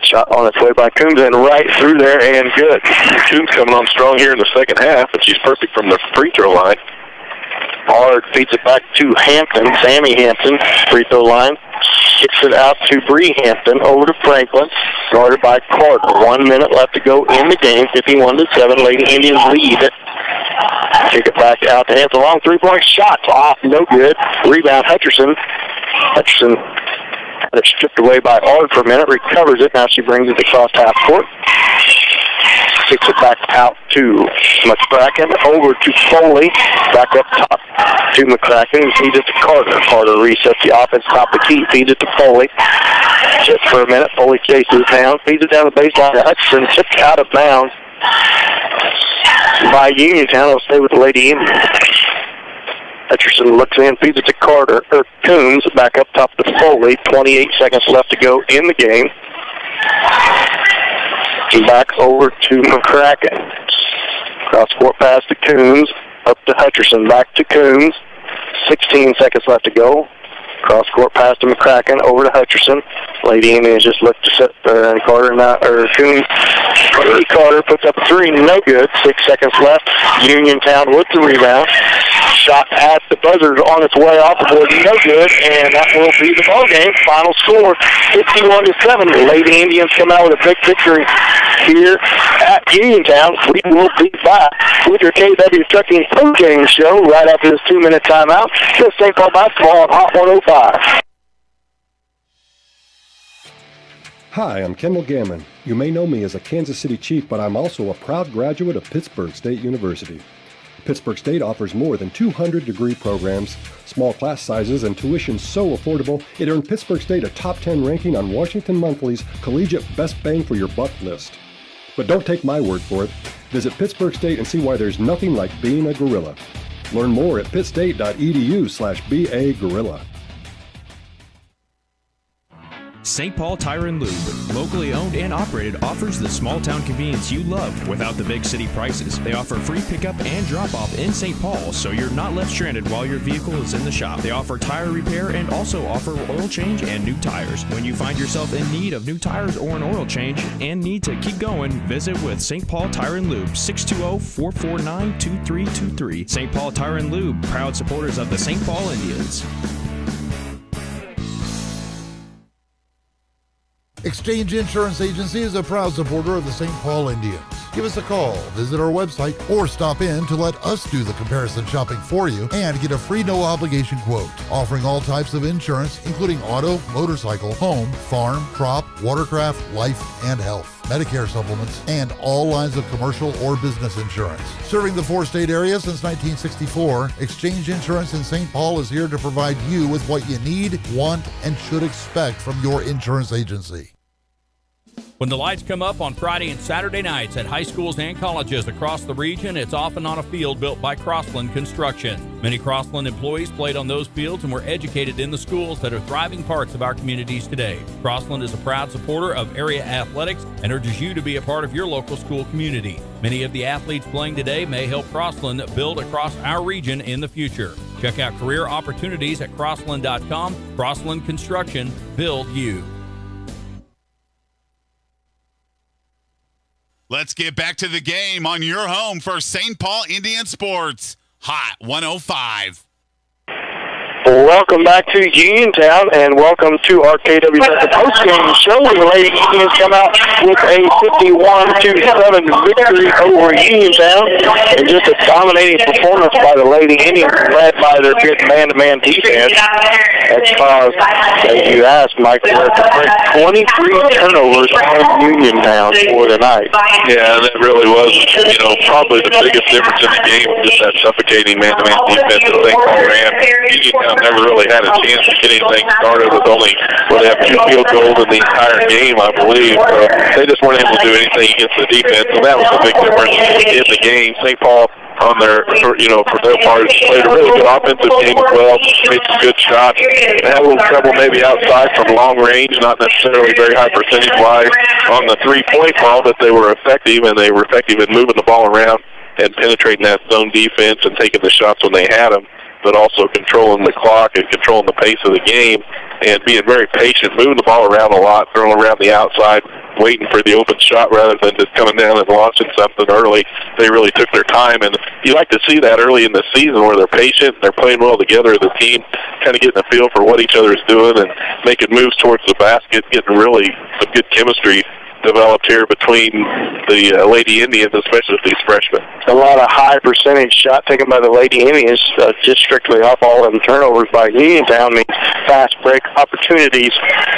Shot on its way by Coombs and right through there and good. Coombs coming on strong here in the second half, and she's perfect from the free throw line. Ard feeds it back to Hampton, Sammy Hampton, free throw line. Kicks it out to Bree Hampton, over to Franklin, guarded by Carter. 1 minute left to go in the game, 51-7. Lady Indians lead. Kick it back out to Hampton. Long three-point shot off, no good. Rebound, Hutcherson. Hutcherson had it stripped away by Ard for a minute, recovers it. Now she brings it across half court. Kicks it back out to McCracken, over to Foley, back up top to McCracken, and feeds it to Carter. Carter resets the offense, top of the key, feeds it to Foley. Just for a minute, Foley chases down, feeds it down the baseline to Hutcherson, tipped out of bounds by Uniontown. It'll stay with the Lady Indians. Hutcherson looks in, feeds it to Carter, or Coombs, back up top to Foley. 28 seconds left to go in the game. Back over to McCracken. Cross-court pass to Coombs. Up to Hutcherson. Back to Coombs. 16 seconds left to go. Cross-court pass to McCracken. Over to Hutcherson. Lady Indians just looked to set and Carter now, or Coombs. Carter puts up a three. No good. 6 seconds left. Uniontown with the rebound. Shot at the buzzer on its way off the board. No good. And that will be the ball game. Final score 51-7. The Lady Indians come out with a big victory here at Uniontown. We will be back with your KW Trucking postgame show right after this 2-minute timeout. This St. Paul basketball on Hot 105. Hi, I'm Kendall Gammon. You may know me as a Kansas City Chief, but I'm also a proud graduate of Pittsburg State University. Pittsburg State offers more than 200 degree programs, small class sizes, and tuition so affordable, it earned Pittsburg State a top 10 ranking on Washington Monthly's Collegiate Best Bang for Your Buck list. But don't take my word for it. Visit Pittsburg State and see why there's nothing like being a gorilla. Learn more at pittstate.edu/BA-gorilla. St. Paul Tire and Lube, locally owned and operated, offers the small town convenience you love without the big city prices. They offer free pickup and drop off in St. Paul, so you're not left stranded while your vehicle is in the shop. They offer tire repair and also offer oil change and new tires. When you find yourself in need of new tires or an oil change and need to keep going, visit with St. Paul Tire and Lube, 620-449-2323. St. Paul Tire and Lube, proud supporters of the St. Paul Indians. Exchange Insurance Agency is a proud supporter of the St. Paul Indians. Give us a call, visit our website, or stop in to let us do the comparison shopping for you and get a free no-obligation quote. Offering all types of insurance, including auto, motorcycle, home, farm, crop, watercraft, life, and health, Medicare supplements, and all lines of commercial or business insurance. Serving the four-state area since 1964, Exchange Insurance in St. Paul is here to provide you with what you need, want, and should expect from your insurance agency. When the lights come up on Friday and Saturday nights at high schools and colleges across the region, it's often on a field built by Crossland Construction. Many Crossland employees played on those fields and were educated in the schools that are thriving parts of our communities today. Crossland is a proud supporter of area athletics and urges you to be a part of your local school community. Many of the athletes playing today may help Crossland build across our region in the future. Check out career opportunities at Crossland.com. Crossland Construction, build you. Let's get back to the game on your home for St. Paul Indian Sports. Hot 105. Welcome back to Uniontown, and welcome to our KW postgame show. The Lady Indians come out with a 51-7 victory over Uniontown, and just a dominating performance by the Lady Indians, led by their good man-to-man defense. That's caused, as you asked, Mike, 23 turnovers on Uniontown for the night. Yeah, that really was, probably the biggest difference in the game, just that suffocating man-to-man defense that St. Paul ran. Uniontown never really had a chance to get anything started with only, they have 2 field goals in the entire game, I believe. They just weren't able to do anything against the defense, and that was the big difference in the game. St. Paul on their, for their part. Played a really good offensive game as well, made some good shots. They had a little trouble maybe outside from long range, not necessarily very high percentage-wise on the three-point ball, but they were effective, and they were effective in moving the ball around and penetrating that zone defense and taking the shots when they had them, but also controlling the clock and controlling the pace of the game and being very patient, moving the ball around a lot, throwing around the outside, waiting for the open shot rather than just coming down and launching something early. They really took their time, and you like to see that early in the season where they're patient, they're playing well together as a team, kind of getting a feel for what each other is doing and making moves towards the basket, getting really some good chemistry developed here between the Lady Indians, especially with these freshmen. A lot of high percentage shot taken by the Lady Indians, just strictly off all of them turnovers by Uniontown means fast break opportunities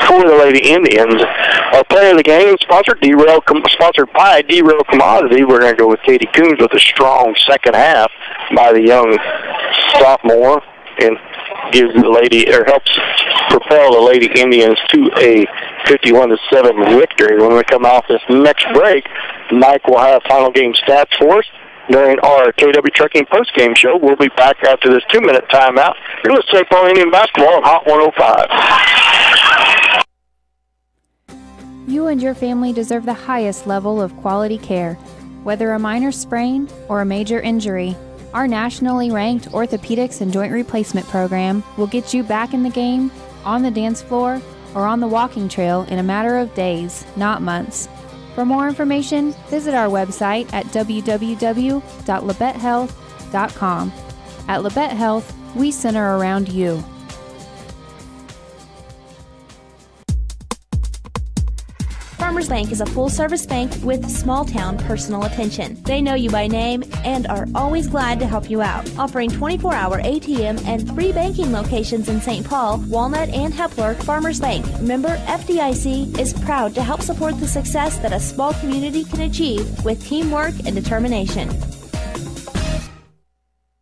for the Lady Indians. Our player of the game, sponsored by D-Rail Commodity. We're going to go with Katie Coombs with a strong second half by the young sophomore, and gives the lady, or helps propel the Lady Indians to a 51-7 victory. When we come off this next break, Mike will have final game stats for us during our KW Trucking postgame show. We'll be back after this 2-minute timeout. You're listening to St. Paul Indian Basketball on Hot 105. You and your family deserve the highest level of quality care. Whether a minor sprain or a major injury, our nationally ranked orthopedics and joint replacement program will get you back in the game, on the dance floor, or on the walking trail in a matter of days, not months. For more information, visit our website at www.labettehealth.com. At Labette Health, we center around you. Farmers Bank is a full-service bank with small-town personal attention. They know you by name and are always glad to help you out. Offering 24-hour ATM and 3 banking locations in St. Paul, Walnut, and Hepler, Farmers Bank, member FDIC, is proud to help support the success that a small community can achieve with teamwork and determination.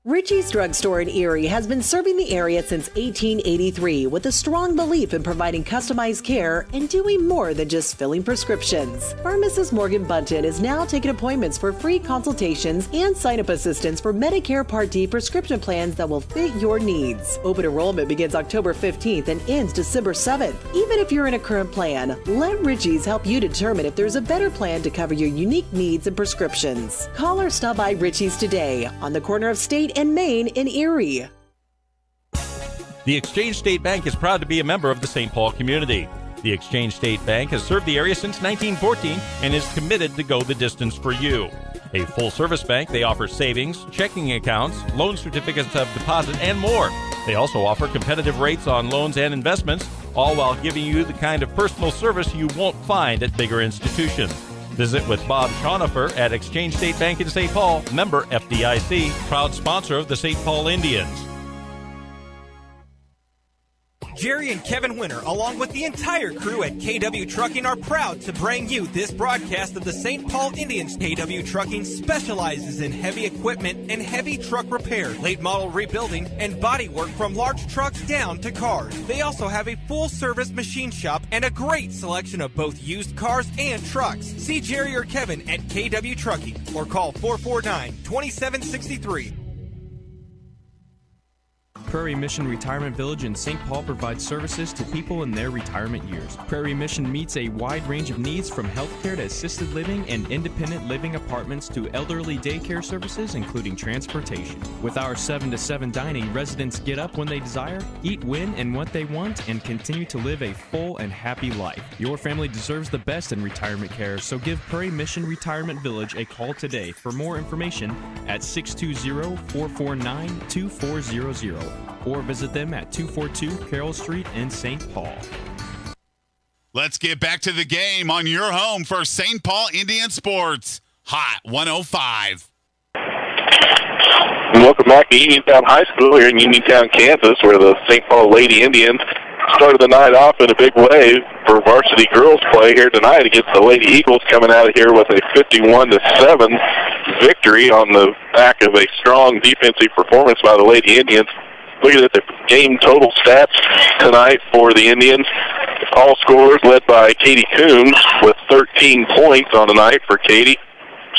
Richie's Drugstore in Erie has been serving the area since 1883 with a strong belief in providing customized care and doing more than just filling prescriptions. Pharmacist Morgan Bunton is now taking appointments for free consultations and sign-up assistance for Medicare Part D prescription plans that will fit your needs. Open enrollment begins October 15th and ends December 7th. Even if you're in a current plan, let Richie's help you determine if there's a better plan to cover your unique needs and prescriptions. Call or stop by Richie's today on the corner of State and Main in Erie. The Exchange State Bank is proud to be a member of the St. Paul community. The Exchange State Bank has served the area since 1914 and is committed to go the distance for you. A full-service bank, they offer savings, checking accounts, loan certificates of deposit, and more. They also offer competitive rates on loans and investments, all while giving you the kind of personal service you won't find at bigger institutions. Visit with Bob Schonifer at Exchange State Bank in St. Paul, member FDIC, proud sponsor of the St. Paul Indians. Jerry and Kevin Winter, along with the entire crew at KW Trucking, are proud to bring you this broadcast of the St. Paul Indians. KW Trucking specializes in heavy equipment and heavy truck repair, late model rebuilding, and body work from large trucks down to cars. They also have a full-service machine shop and a great selection of both used cars and trucks. See Jerry or Kevin at KW Trucking or call 449-2763. Prairie Mission Retirement Village in St. Paul provides services to people in their retirement years. Prairie Mission meets a wide range of needs from healthcare to assisted living and independent living apartments to elderly daycare services, including transportation. With our 7 to 7 dining, residents get up when they desire, eat when and what they want, and continue to live a full and happy life. Your family deserves the best in retirement care, so give Prairie Mission Retirement Village a call today for more information at 620-449-2400. Or visit them at 242 Carroll Street in St. Paul. Let's get back to the game on your home for St. Paul Indian Sports. Hot 105. Welcome back to Uniontown High School here in Uniontown, Kansas, where the St. Paul Lady Indians started the night off in a big way for varsity girls play here tonight against the Lady Eagles, coming out of here with a 51-7 victory on the back of a strong defensive performance by the Lady Indians. Looking at the game total stats tonight for the Indians, all scorers led by Katie Coombs with 13 points on the night for Katie.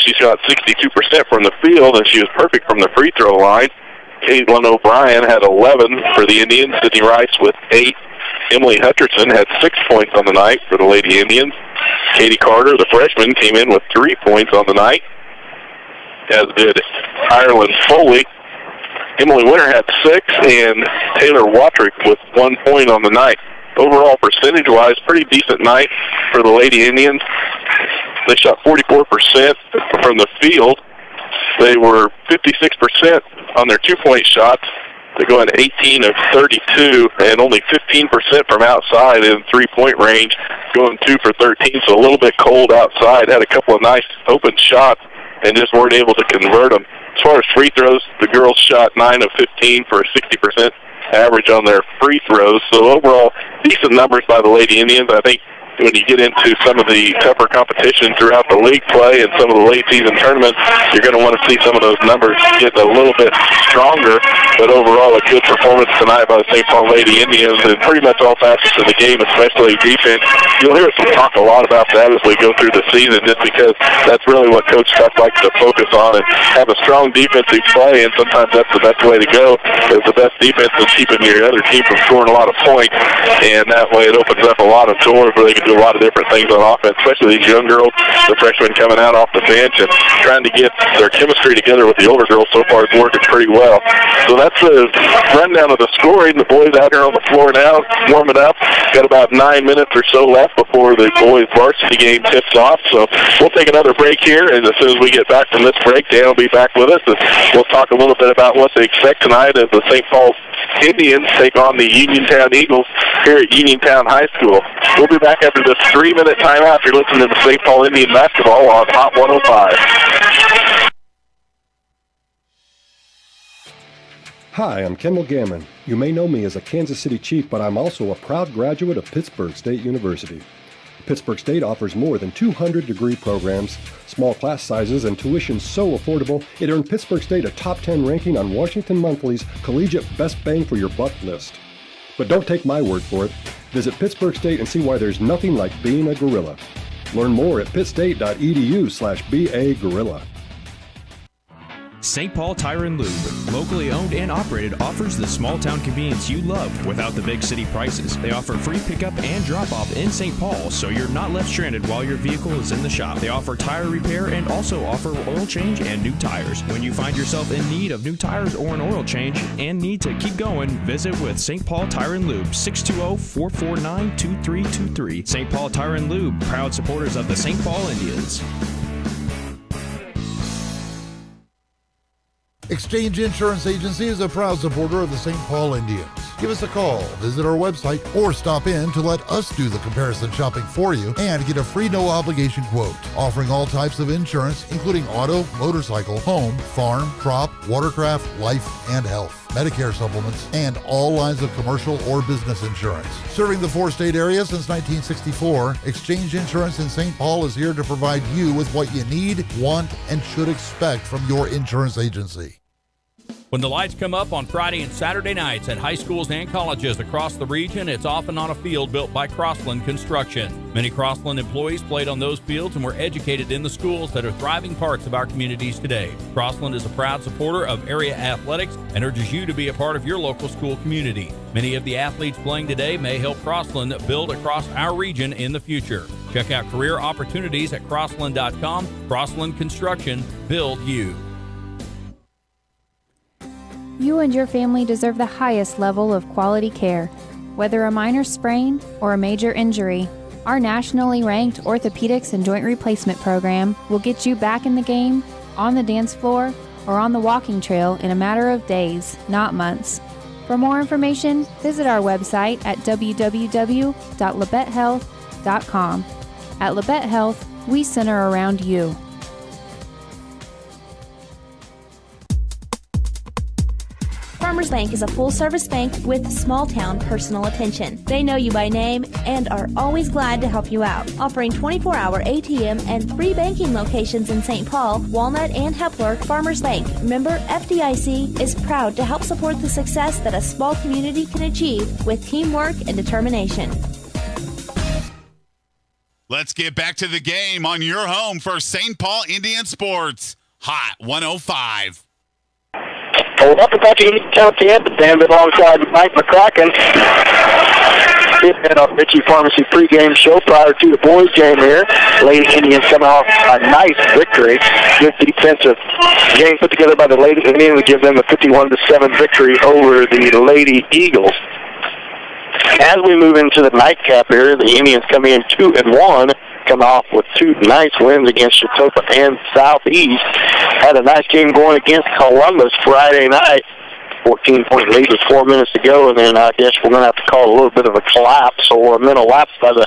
She shot 62% from the field, and she was perfect from the free throw line. Caitlin O'Brien had 11 for the Indians. Sydney Rice with 8. Emily Hutcherson had 6 points on the night for the Lady Indians. Katie Carter, the freshman, came in with 3 points on the night, as did Ireland Foley. Emily Winter had 6, and Taylor Watrick with 1 point on the night. Overall, percentage-wise, pretty decent night for the Lady Indians. They shot 44% from the field. They were 56% on their 2-point shots. They're going 18 of 32 and only 15% from outside in 3-point range, going 2 for 13, so a little bit cold outside. Had a couple of nice open shots and just weren't able to convert them. As far as free throws, the girls shot 9 of 15 for a 60% average on their free throws. So overall, decent numbers by the Lady Indians. I think when you get into some of the tougher competition throughout the league play and some of the late season tournaments, you're going to want to see some of those numbers get a little bit stronger. But overall, a good performance tonight by the St. Paul Lady Indians in pretty much all facets of the game, especially defense. You'll hear us talk a lot about that as we go through the season, just because that's really what Coach Tuck likes to focus on, and have a strong defensive play, and sometimes that's the best way to go, because the best defense is keeping your other team from scoring a lot of points, and that way it opens up a lot of doors where they can do a lot of different things on offense, especially these young girls, the freshmen coming out off the bench and trying to get their chemistry together with the older girls. So far it's working pretty well. So that's a rundown of the scoring. The boys out here on the floor now, warming up. Got about 9 minutes or so left before the boys varsity game tips off. So we'll take another break here, and as soon as we get back from this break, Dan will be back with us, and we'll talk a little bit about what to expect tonight as the St. Paul Indians take on the Uniontown Eagles here at Uniontown High School. We'll be back after this 3-minute timeout. You're listening to St. Paul Indian basketball on Hot 105. Hi, I'm Kendall Gammon. You may know me as a Kansas City Chief, but I'm also a proud graduate of Pittsburg State University. Pittsburg State offers more than 200 degree programs, small class sizes, and tuition so affordable, it earned Pittsburg State a top 10 ranking on Washington Monthly's Collegiate Best Bang for Your Buck list. But don't take my word for it. Visit Pittsburg State and see why there's nothing like being a gorilla. Learn more at pittstate.edu/beagorilla. St. Paul Tire and Lube, locally owned and operated, offers the small town convenience you love without the big city prices. They offer free pickup and drop-off in St. Paul, so you're not left stranded while your vehicle is in the shop. They offer tire repair and also offer oil change and new tires. When you find yourself in need of new tires or an oil change and need to keep going, visit with St. Paul Tire and Lube, 620-449-2323. St. Paul Tire and Lube, proud supporters of the St. Paul Indians. Exchange Insurance Agency is a proud supporter of the St. Paul Indians. Give us a call, visit our website, or stop in to let us do the comparison shopping for you and get a free no-obligation quote. Offering all types of insurance, including auto, motorcycle, home, farm, crop, watercraft, life, and health, Medicare supplements, and all lines of commercial or business insurance. Serving the 4-state area since 1964, Exchange Insurance in St. Paul is here to provide you with what you need, want, and should expect from your insurance agency. When the lights come up on Friday and Saturday nights at high schools and colleges across the region, it's often on a field built by Crossland Construction. Many Crossland employees played on those fields and were educated in the schools that are thriving parts of our communities today. Crossland is a proud supporter of area athletics and urges you to be a part of your local school community. Many of the athletes playing today may help Crossland build across our region in the future. Check out career opportunities at Crossland.com. Crossland Construction, build you. You and your family deserve the highest level of quality care. Whether a minor sprain or a major injury, our nationally ranked orthopedics and joint replacement program will get you back in the game, on the dance floor, or on the walking trail in a matter of days, not months. For more information, visit our website at www.labettehealth.com. At Labette Health, we center around you. Farmers Bank is a full-service bank with small-town personal attention. They know you by name and are always glad to help you out. Offering 24-hour ATM and 3 banking locations in St. Paul, Walnut, and Hepler, Farmers Bank, member FDIC, is proud to help support the success that a small community can achieve with teamwork and determination. Let's get back to the game on your home for St. Paul Indian Sports. Hot 105. Hold up back to Uniontown 10, but Danville alongside Mike McCracken. At our Ritchie Pharmacy pregame show prior to the boys' game here. Lady Indians coming off a nice victory. Good defensive game put together by the Lady Indians to give them a 51-7 victory over the Lady Eagles. As we move into the nightcap here, the Indians come in 2-1, come off with two nice wins against Chautauqua and Southeast. Had a nice game going against Columbus Friday night. 14-point lead with 4 minutes to go, and then I guess we're going to have to call a little bit of a collapse or a mental lapse by the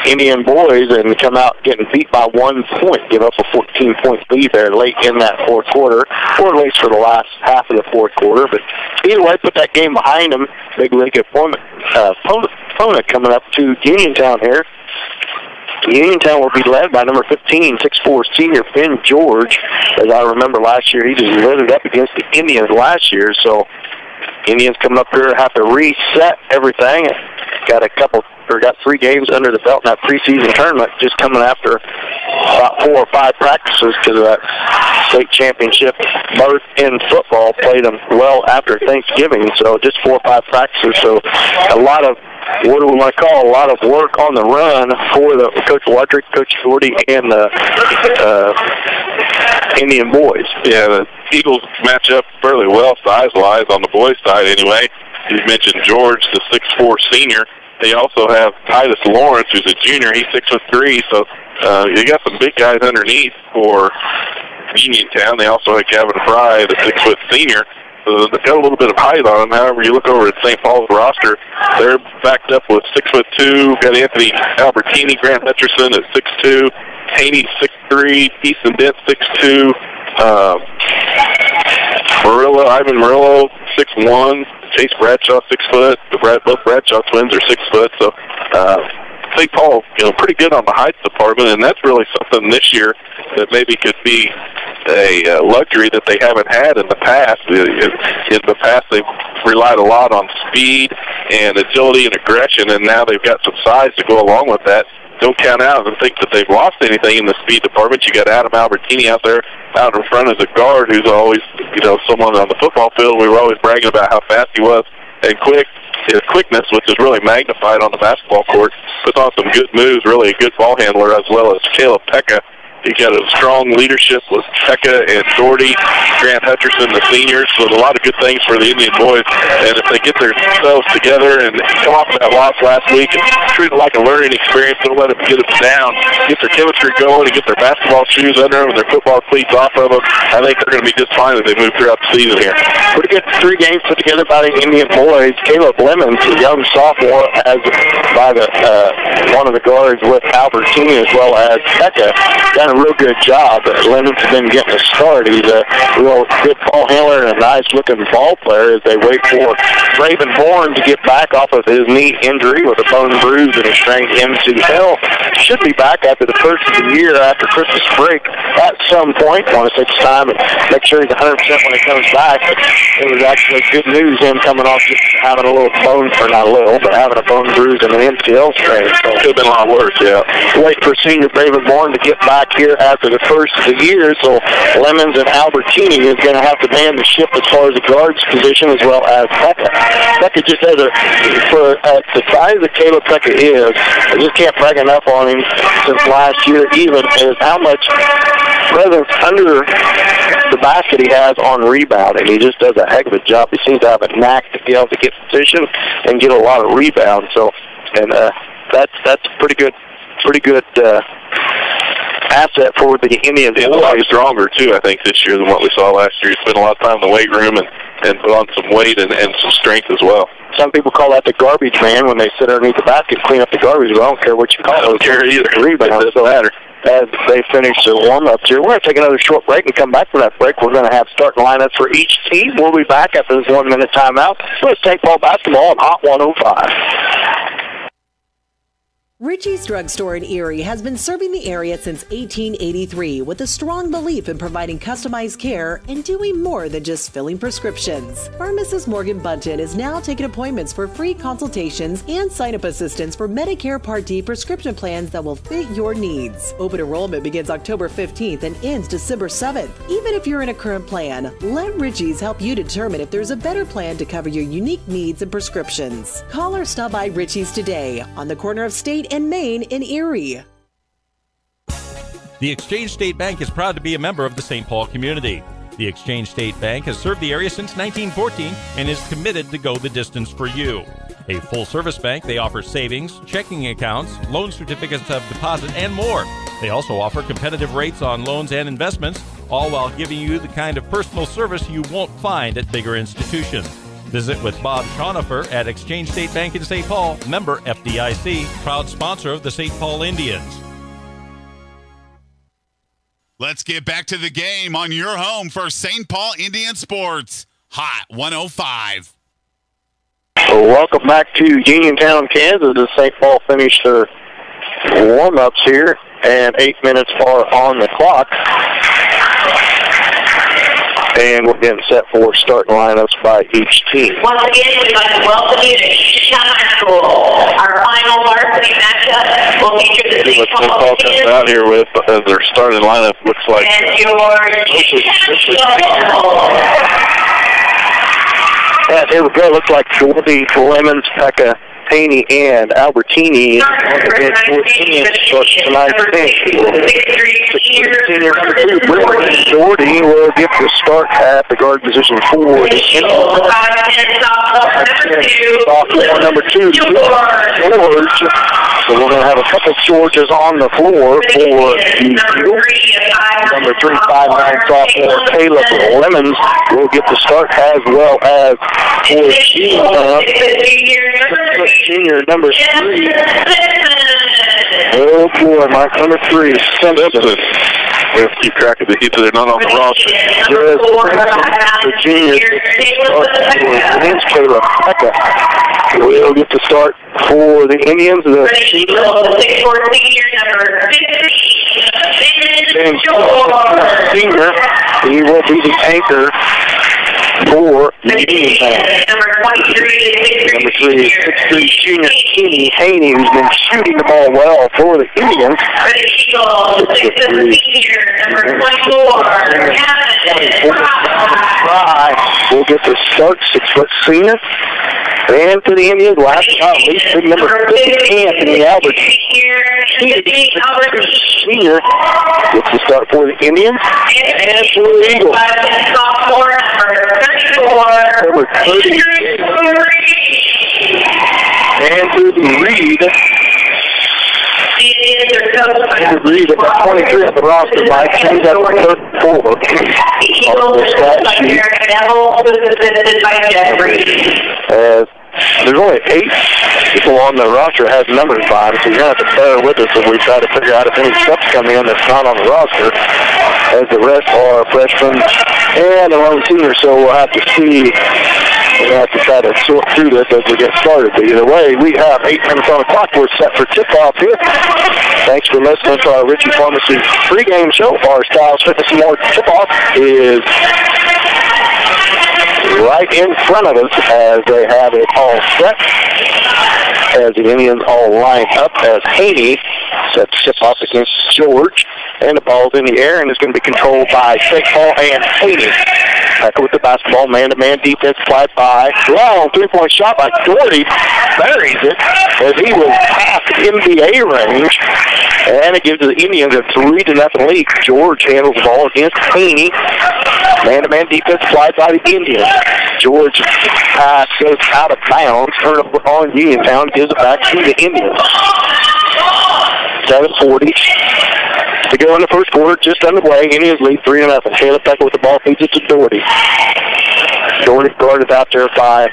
Indian boys and come out getting beat by 1 point, give up a 14-point lead there late in that fourth quarter, or at least for the last half of the fourth quarter. But either way, put that game behind them. Big league opponent coming up to Uniontown here. Uniontown will be led by number 15, 6'4" senior Finn George. As I remember last year, he just lit it up against the Indians last year. So Indians come up here, have to reset everything. Got 3 games under the belt in that preseason tournament, just coming after about 4 or 5 practices because of that state championship. Both in football played them well after Thanksgiving, so just 4 or 5 practices. So a lot of, what do we want to call, a lot of work on the run for the Coach Wadrick, Coach Shorty, and the Indian boys. Yeah, the Eagles match up fairly well size-wise on the boys' side anyway. You mentioned George, the 6'4" senior. They also have Titus Lawrence, who's a junior. He's 6'3", so you got some big guys underneath for Uniontown. They also have Gavin Fry, the 6' senior. So they've got a little bit of height on them. However, you look over at St. Paul's roster, they're backed up with 6'2". Got Anthony Albertini, Grant Hutcherson at 6'2", Haney 6'3", Easton Dent 6'2", Ivan Murillo 6'1", Chase Bradshaw 6 foot. Both Bradshaw twins are 6 foot. So St. Paul, pretty good on the height department, and that's really something this year that maybe could be a luxury that they haven't had in the past. In the past, they've relied a lot on speed and agility and aggression, and now they've got some size to go along with that. Don't count out and think that they've lost anything in the speed department. You got Adam Albertini out there, out in front as a guard, who's always, someone on the football field. We were always bragging about how fast he was and quick. His quickness, which is really magnified on the basketball court, puts on some good moves, really a good ball handler, as well as Caleb Pekka. He got a strong leadership with Pekka and Doherty, Grant Hutcherson, the seniors. So a lot of good things for the Indian boys. And if they get themselves together and come off that loss last week and treat it like a learning experience, don't let them get them down, get their chemistry going, and get their basketball shoes under them and their football cleats off of them, I think they're going to be just fine as they move throughout the season here. Pretty good 3 games put together by the Indian boys. Caleb Lemons, a young sophomore, as by the one of the guards with Albertini as well as Pekka, done a real good job. Lemons has been getting a start. He's a real good ball handler and a nice-looking ball player as they wait for Raven Bourne to get back off of his knee injury with a bone bruise and a strained MCL. Should be back after the first of the year after Christmas break at some point. Want to take his time and make sure he's 100% when he comes back. It was actually good news, him coming off just having a little bone, or not a little, but having a bone bruise and an MCL strain. So could have been a lot worse, yeah. Wait for senior Raven Bourne to get back here after the first of the year, so Lemons and Albertini is going to have to man the ship as far as the guards position as well as Pekka. Pekka just has for the size that Caleb Pekka is, I just can't brag enough on him since last year even, is how much presence under the basket he has on rebounding. He just does a heck of a job. He seems to have a knack to be able to get position and get a lot of rebounds. So, and that's pretty good asset for the Indians. He's a lot stronger, too, I think, this year than what we saw last year. He spent a lot of time in the weight room and put on some weight and some strength as well. Some people call that the garbage man when they sit underneath the basket and clean up the garbage. Well, I don't care what you call it. I don't care either. Rebound. It doesn't matter. As they finish their warm-ups here, we're going to take another short break and come back from that break. We're going to have starting lineups for each team. We'll be back after this 1-minute timeout. So it's St. Paul basketball on Hot 105. Richie's Drugstore in Erie has been serving the area since 1883 with a strong belief in providing customized care and doing more than just filling prescriptions. Pharmacist Morgan Bunton is now taking appointments for free consultations and sign-up assistance for Medicare Part D prescription plans that will fit your needs. Open enrollment begins October 15th and ends December 7th. Even if you're in a current plan, let Richie's help you determine if there's a better plan to cover your unique needs and prescriptions. Call or stop by Richie's today on the corner of State and Main in Erie. The Exchange State Bank is proud to be a member of the St. Paul community. The Exchange State Bank has served the area since 1914 and is committed to go the distance for you. A full-service bank, they offer savings, checking accounts, loan certificates of deposit, and more. They also offer competitive rates on loans and investments, all while giving you the kind of personal service you won't find at bigger institutions. Visit with Bob Schonifer at Exchange State Bank in St. Paul, member FDIC, proud sponsor of the St. Paul Indians. Let's get back to the game on your home for St. Paul Indian Sports. Hot 105. Welcome back to Uniontown, Kansas. As St. Paul finished their warm-ups here, and 8 minutes are on the clock. And we're getting set for starting lineups by each team. Once again, we'd like to welcome you to Shoshone High School. Our final varsity matchup will feature the St. Paul comes out here with, as their starting lineup looks like. And your Yeah, here we go. Looks like Jordy, Lemons, Pekka, Haney, and Albertini on the bench for tonight's game. Senior number 2, Jordy, will get the start at the guard position for the sophomore number 2, George. So we're going to have a couple Georges on the floor for the number 3, 5'9" sophomore Caleb Lemons will get the start, as well as for senior number 3. Oh boy, my number 3, Simpson. We have to keep track of the heat, so they're not on the roster. The junior Caleb Pekka will get the start for the Indians. The senior he will be the anchor for the Uniontown. Number 3 is 6'3" junior Kenny Haney, who's been shooting the ball well for the Indians. We'll get the start, 6' senior. And for the Indians, last but not least, big number 6, Anthony Albert. Senior gets the start for the Indians. And for the Eagles, number 30. And for the Reed. Reed at 23 on the roster, Mike. Change up to 34. There's only 8 people on the roster that has numbers by them, so you're going to have to bear with us as we try to figure out if any subs come in that's not on the roster, as the rest are freshmen and their own seniors, so we'll have to see. We're going to have to try to sort through this as we get started. But either way, we have 8 minutes on the clock. We're set for tip-off here. Thanks for listening to our Ritchie Pharmacy pregame show. Our Styles Fitness and More tip-off is right in front of us as they have it all set. As the Indians all line up as Haney sets tip-off against George. And the ball's in the air and is going to be controlled by St. Paul and Haney. Back with the basketball, man-to-man defense applied by long three-point shot by Doherty. Buries it as he was past NBA range. And it gives the Indians a 3-0 lead. George handles the ball against Haney. Man-to-man defense applied by the Indians. George pass goes out of bounds. Turnover on Uniontown, gives it back to the Indians. 7:40 to go in the first quarter, just underway. Indians lead 3-0. Caleb Pekka with the ball, feeds it to Doherty. Doherty guarded out there by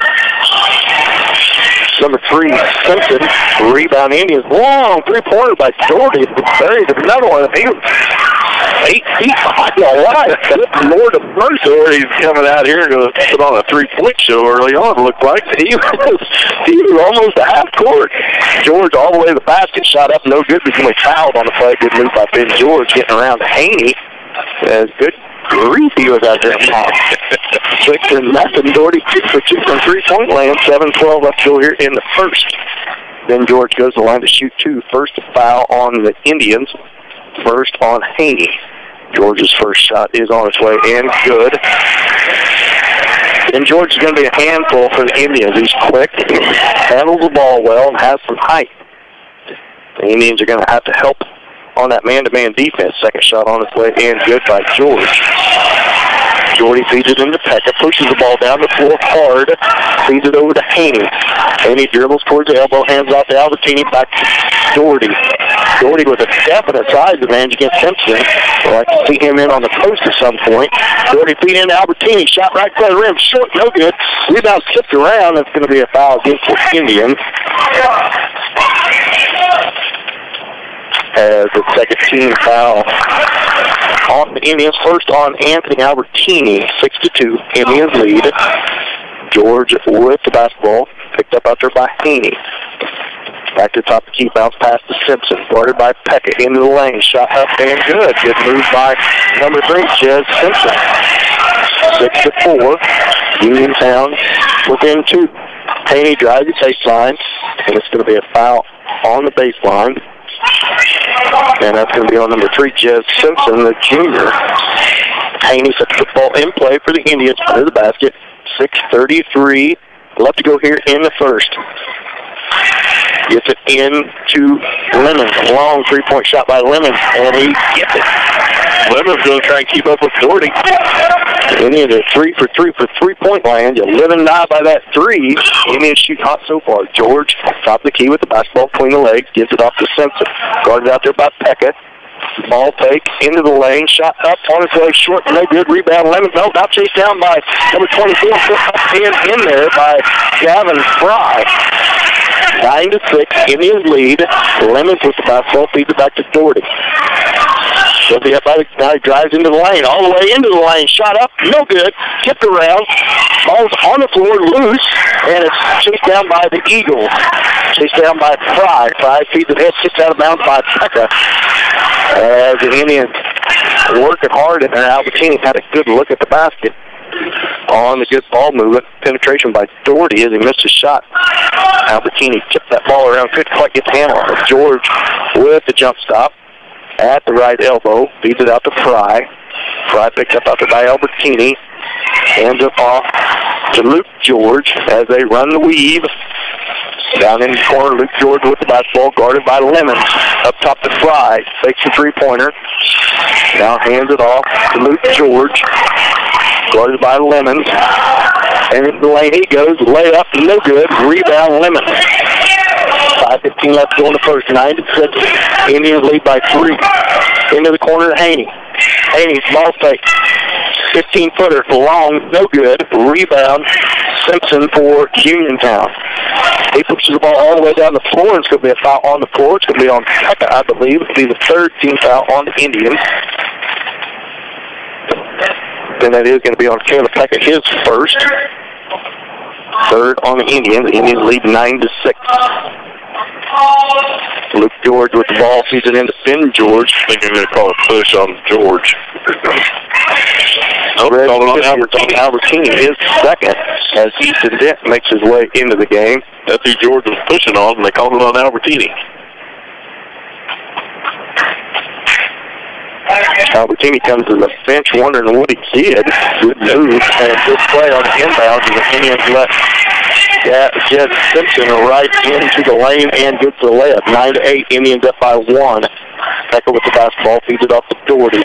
Number 3, Simpson. Rebound Indians. Long three-pointer by Doherty. Buried another one. He was 8 feet behind the line. Good Lord of mercy. Doherty's coming out here to put on a three-point show early on, it looked like. He was almost a half court. George all the way to the basket. Shot up, no good. Became fouled on the play. Good move by Ben George getting around to Haney. Good grief, he was out there. 6-0. Doherty 2 for 2 from three-point land. 7-12 left to go here in the first. Then George goes to the line to shoot 2. First foul on the Indians. First on Haney. George's first shot is on its way and good. And George is going to be a handful for the Indians. He's quick, handles the ball well, and has some height. The Indians are going to have to help on that man-to-man defense. Second shot on its way and good by George. Doherty feeds it into Pekka, pushes the ball down the floor hard, feeds it over to Haney. Haney dribbles towards the elbow, hands off to Albertini, back to Doherty. Doherty with a definite size advantage against Simpson. We'd like to see him in on the post at some point. Doherty feed into Albertini, shot right by the rim, short, no good. Rebound skipped around, that's going to be a foul against the Indians. As the second team foul on the Indians. First on Anthony Albertini, 6-2. Indians lead. George with the basketball, picked up out there by Haney. Back to the top of the key, bounce pass to Simpson, guarded by Pekka, into the lane, shot up and good. Good move by number 3, Jez Simpson. 6-4. Uniontown within 2. Haney drives the baseline, and it's going to be a foul on the baseline. And that's going to be on number 3, Jez Simpson, the junior. Haney sets the ball in play for the Indians under the basket. 6:33 left to go here in the first. Gets it into Lemons. A long three-point shot by Lemons, and he gets it. Lemons going to try and keep up with Doherty. Indians are 3 for 3 for three-point land. You live and die by that 3. Indians shoot hot so far. George, top of the key with the basketball between the legs, gives it off to Simpson. Guarded out there by Pekka. Ball take into the lane, shot up on its way short, no good. Rebound, Lemons. No, now chased down by number 24, in there by Gavin Fry. 9-6, Indians lead. Lemons with the basketball, feeds it back to Doherty. He'll be up by the, now he drives into the lane, all the way into the lane, shot up, no good, tipped around, ball's on the floor, loose, and it's chased down by the Eagles. Chased down by Fry. Fry feeds it head, gets out of bounds by Pekka. As the Indians working hard, and Albertini had a good look at the basket on the good ball movement. Penetration by Doherty as he missed his shot. Albertini tipped that ball around, couldn't quite get the handle on it. George with the jump stop at the right elbow, feeds it out to Fry. Fry picked up out there by Albertini. Hands it off to Luke George as they run the weave. Down in the corner, Luke George with the basketball, guarded by Lemons. Up top to Fry, fakes the three-pointer. Now hands it off to Luke George, guarded by Lemons. And into the lane he goes, layup, no good. Rebound, Lemons. 5:15 left to go in the first. 9-6. Indians lead by 3. Into the corner to Haney. Haney, small fake. 15-footer, long, no good. Rebound, Simpson for Uniontown. He pushes the ball all the way down the floor. It's going to be a foul on the floor. It's going to be on Pekka, I believe. It'll be the third team foul on the Indians. Then that is going to be on Caleb Pekka, his first. Third on the Indians. The Indians lead 9-6. Luke George with the ball, feeds it into Ben George. I think they're going to call a push on George. Albertini is second as Easton Dent makes his way into the game. That's who George was pushing on, and they called it on Albertini. Albertini comes to the bench wondering what he did. Good move and good play on the inbound, and the Indians let Jed Simpson right into the lane and gets the layup. 9-8, Indians up by 1. Pekka with the basketball, feeds it off to Doherty.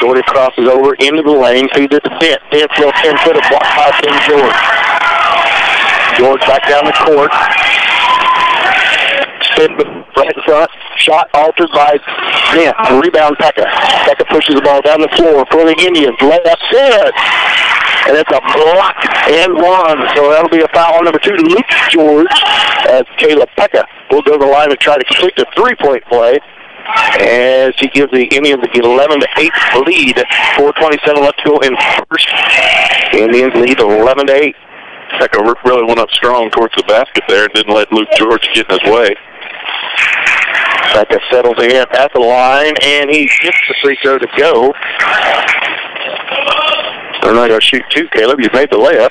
Doherty crosses over into the lane, feeds it to Dent. Dent's little 10-footer blocked by Ben George. George back down the court. Spin right in front. Shot altered by Dent. Rebound Pekka. Pekka pushes the ball down the floor for the Indians. Layup good. and it's a block and one. So that'll be a foul on number 2 to Luke George, as Kayla Pekka will go to the line and try to complete the three-point play, as he gives the Indians an 11-8 lead. 4:27 left to go in first. Indians lead 11-8. Pekka really went up strong towards the basket there and didn't let Luke George get in his way. Pekka settles in at the line, and he gets the free throw to go. They're not going to shoot 2, Caleb. You made the layup.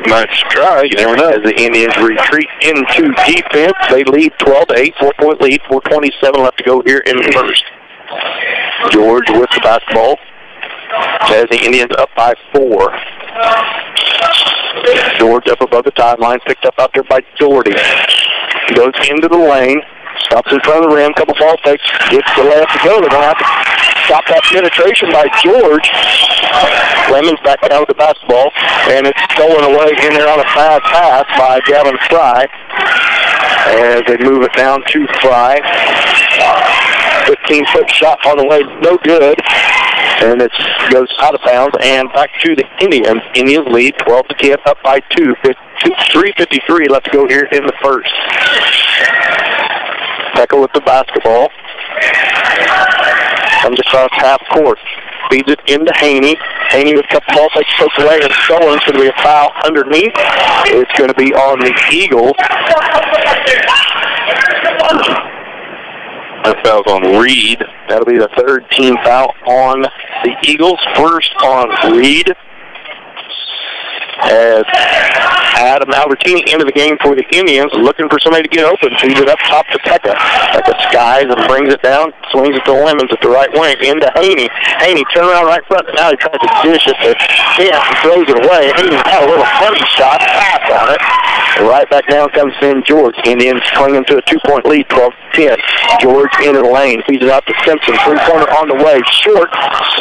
Nice try. You never know. As the Indians retreat into defense, they lead 12-8, 4-point lead, 4:27 left to go here in the first. George with the basketball, as the Indians up by 4. George up above the timeline, picked up out there by Doherty. Goes into the lane, stops in front of the rim, couple ball fakes, gets the layup to go. They're going to have to stop that penetration by George. Lemons back down with the basketball, and it's stolen away in there on a bad pass by Gavin Fry. As they move it down to Fry. 15-foot shot on the way, no good. And it goes out of bounds and back to the Indians. Indians lead 12-10, up by 2. 3:53 left to go here in the first. Pekka with the basketball. Comes across half court. Feeds it into Haney. Haney with a couple ball fakes poked away and stolen. It's going to be a foul underneath. It's going to be on the Eagles. That foul's on Reed. That'll be the third team foul on the Eagles. First on Reed. As Adam Albertini into the game for the Indians, looking for somebody to get open. Feeds it up top to Pekka. Pekka skies and brings it down, swings it to Lemons at the right wing, into Haney. Haney turn around right front, now he tries to dish it to Kent and throws it away. Haney had a little funny shot, pass on it. Right back down comes in George. Indians clinging to a 2-point lead, 12-10. George into the lane, feeds it out to Simpson. Three-pointer on the way, short,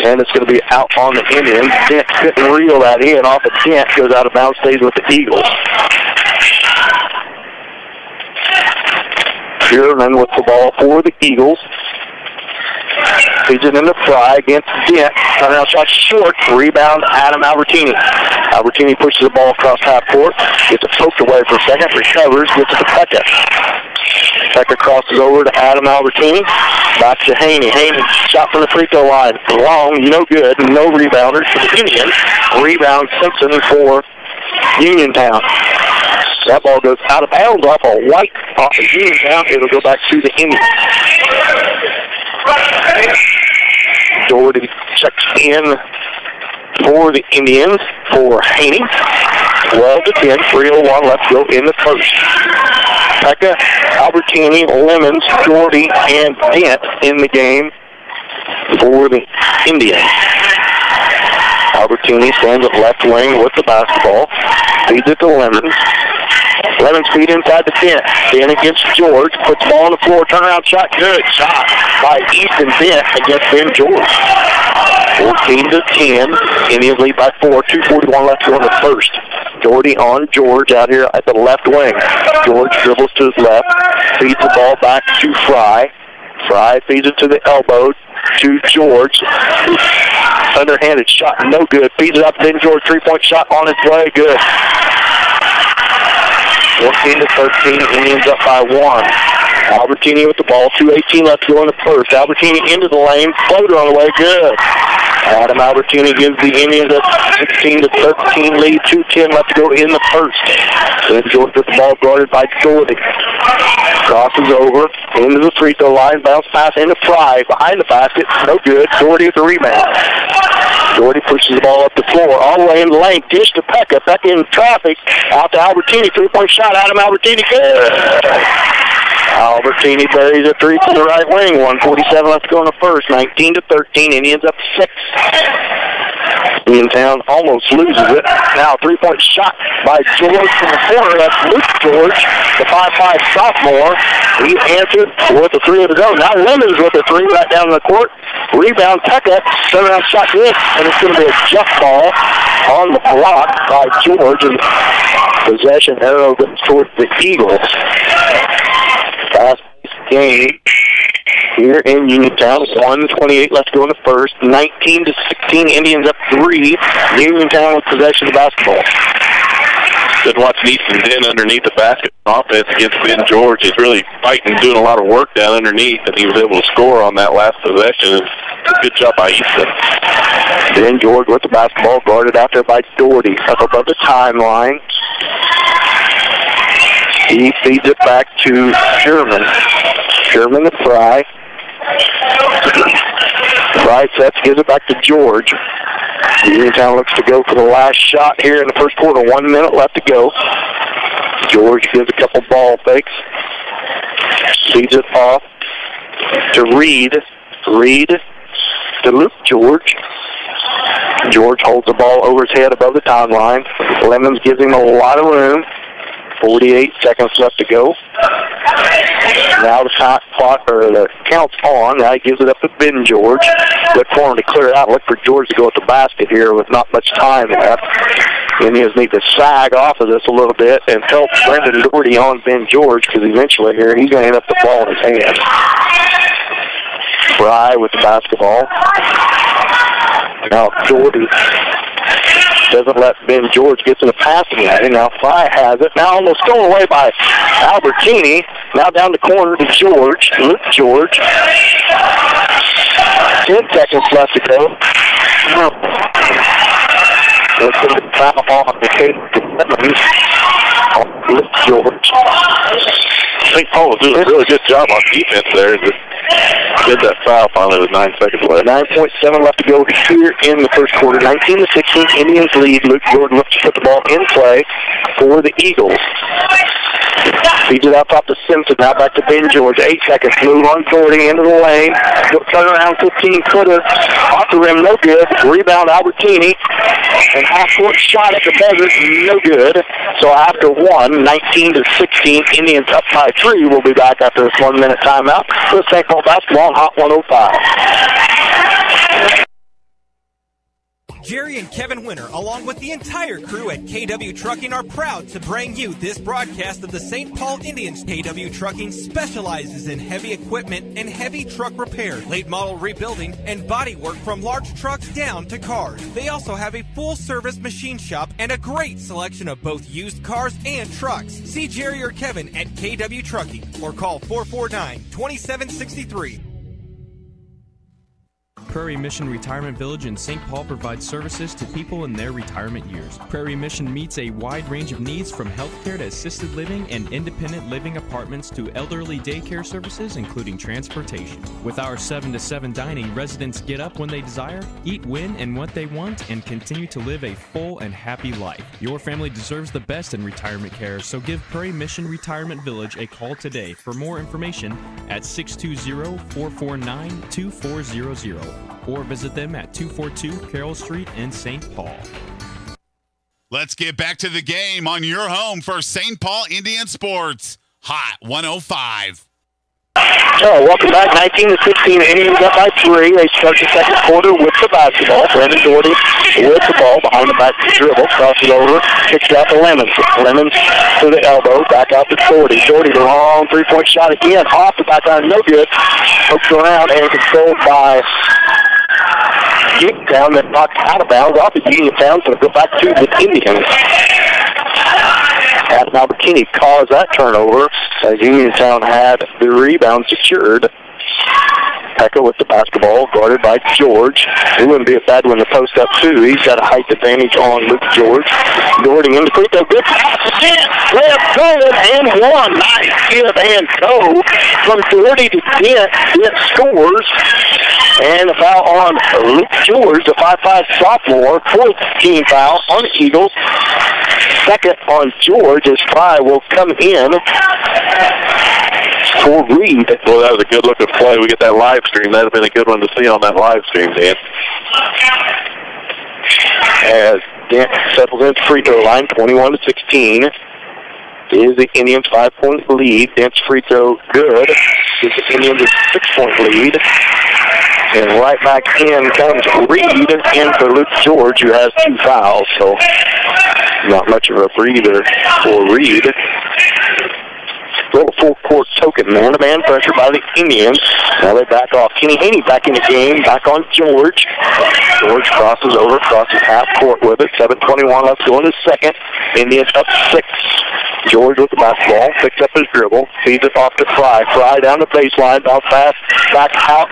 and it's going to be out on the Indians. Dent couldn't reel that in off of Dent, goes out of bounds, stays with the Eagles. Sherman with the ball for the Eagles. Feeds it into Fry against Dent. Turnaround shot short. Rebound, Adam Albertini. Albertini pushes the ball across half court. Gets it poked away for a second. Recovers. Gets it to Pekka. Pekka crosses over to Adam Albertini. Back to Haney. Haney shot from the free throw line. Long, no good. No rebounders for the Indians. Rebound Simpson for Uniontown. That ball goes out of bounds off a white off of Uniontown. It'll go back to the Indians. Doherty checks in for the Indians for Haney. 12-10, 3:01 left to go in the first. Pekka, Albertini, Lemons, Doherty, and Dent in the game for the Indians. Albertini stands at left wing with the basketball. Feeds it to Lemons. Lemons feed inside the Dent. Dent against George. Puts the ball on the floor. Turnaround shot. Good shot by Ethan Dent against Ben George. 14-10. Indians lead by 4. 2:41 left to go in the first. Doherty on George out here at the left wing. George dribbles to his left. Feeds the ball back to Fry. Fry feeds it to the elbow to George. Underhanded shot, no good. Feeds it up, then George, three-point shot on its way, good. 14-13, Indians up by 1. Albertini with the ball, 2:18 left to go in the first. Albertini into the lane, floater on the way, good. Adam Albertini gives the Indians a 16-13 lead, 2:10 left to go in the first. Then George with the ball guarded by Doherty. Crosses over into the free throw line, bounce pass into Fry, behind the basket, no good. Doherty with the rebound. Doherty pushes the ball up the floor, all the way in the lane, dish to Pekka, Pekka in traffic, out to Albertini, three-point shot, Adam Albertini, good. Albertini buries a three to the right wing. 1:47 left to go in the first. 19-13. Indians up 6. Uniontown almost loses it. Now a three-point shot by George from the corner. That's Luke George, the 5'5 sophomore. He answered with a three of his own. Now Lemons with a three right down the court. Rebound Pekka. Turnaround shot good. And it's going to be a jump ball on the block by George. And possession arrow goes towards the Eagles. Fast game. here in Uniontown. 1:28 left to go in the first. 19-16, Indians up 3. Uniontown with possession of the basketball. Good watch Neeson Den underneath the basket offense against Ben George. He's really fighting, doing a lot of work down underneath, and he was able to score on that last possession. Good job by Easton. Ben George with the basketball, guarded out there by Doherty. Up above the timeline. He feeds it back to Sherman. Sherman to Fry. Fry sets, gives it back to George. Uniontown looks to go for the last shot here in the first quarter. 1 minute left to go. George gives a couple ball fakes. Feeds it off to Reed. Reed to Luke George. George holds the ball over his head above the timeline. Lemons gives him a lot of room. 48 seconds left to go. Now the count's on. Now he gives it up to Ben George. Look for him to clear it out. Look for George to go at the basket here with not much time left. Indians need to sag off of this a little bit and help Brendan Doherty on Ben George, because eventually here he's going to end up the ball in his hand. Fry with the basketball. Now Doherty doesn't let Ben George get to the passing lane. Now Fry has it. Now almost stolen away by Albertini. Now down the corner to George. Luke George. 10 seconds left to go. Let's put the foul on the case to Lemons. Luke George. I think Paul was doing a really good job on defense there. Did that foul finally with 9 seconds left. 9.7 left to go here in the first quarter. 19-16, Indians lead. Luke George looks to put the ball in play for the Eagles. Feeds it out top to Simpson. Now back to Ben George. 8 seconds. Move on Doherty into the lane. Turn around 15 footer. Off the rim, no good. Rebound Albertini. And half-court shot at the buzzer, no good. So after 19-16, Indians up by 3. We'll be back after this 1 minute timeout with St. Paul basketball on Hot 105. Jerry and Kevin Winter, along with the entire crew at KW Trucking, are proud to bring you this broadcast of the St. Paul Indians. KW Trucking specializes in heavy equipment and heavy truck repair, late model rebuilding, and body work from large trucks down to cars. They also have a full-service machine shop and a great selection of both used cars and trucks. See Jerry or Kevin at KW Trucking or call 449-2763. Prairie Mission Retirement Village in St. Paul provides services to people in their retirement years. Prairie Mission meets a wide range of needs, from healthcare to assisted living and independent living apartments to elderly daycare services, including transportation. With our 7 to 7 dining, residents get up when they desire, eat when and what they want, and continue to live a full and happy life. Your family deserves the best in retirement care, so give Prairie Mission Retirement Village a call today for more information at 620-449-2400. Or visit them at 242 Carroll Street in St. Paul. Let's get back to the game on your home for St. Paul Indian Sports. Hot 105. Welcome back. 19-16, Indians up by 3. They start the second quarter with the basketball. Brendan Doherty with the ball behind the back dribble. Crosses over. Kicks out to Lemons. Lemons to the elbow. Back out to Doherty. Doherty, the long three-point shot again. Off the backline. No good. Hooks around and controlled by Uniontown. That knocked out of bounds off of Uniontown. So go back to the Indians. Adam Albertini caused that turnover as Uniontown had the rebound secured. Pekka with the basketball, guarded by George. It wouldn't be a bad one to post up, too. He's got a height advantage on Luke George. Doherty in the free throw. Good pass again. Left good and one. Nice give and go from Doherty to Dent. Dent scores. And a foul on Luke George, the 5'5 sophomore. Fourth team foul on the Eagles. Second on George as Fry will come in for Reed. Well, that was a good-looking play. We get that live stream. That would have been a good one to see on that live stream, Dan. As Dent settles into free throw line, 21-16. Is the Indians' 5-point lead. Dent's free throw good. Gives the Indians a 6-point lead. And right back in comes Reed in for Luke George, who has 2 fouls. So not much of a breather for Reed. Little full court token, man-to-man pressure by the Indians. Now they back off. Kenny Haney back in the game, back on George. George crosses over, crosses half court with it. 7:21 left to go in the second. Indians up 6. George with the basketball, picks up his dribble, feeds it off to Fry. Fry down the baseline, bounce pass, back out.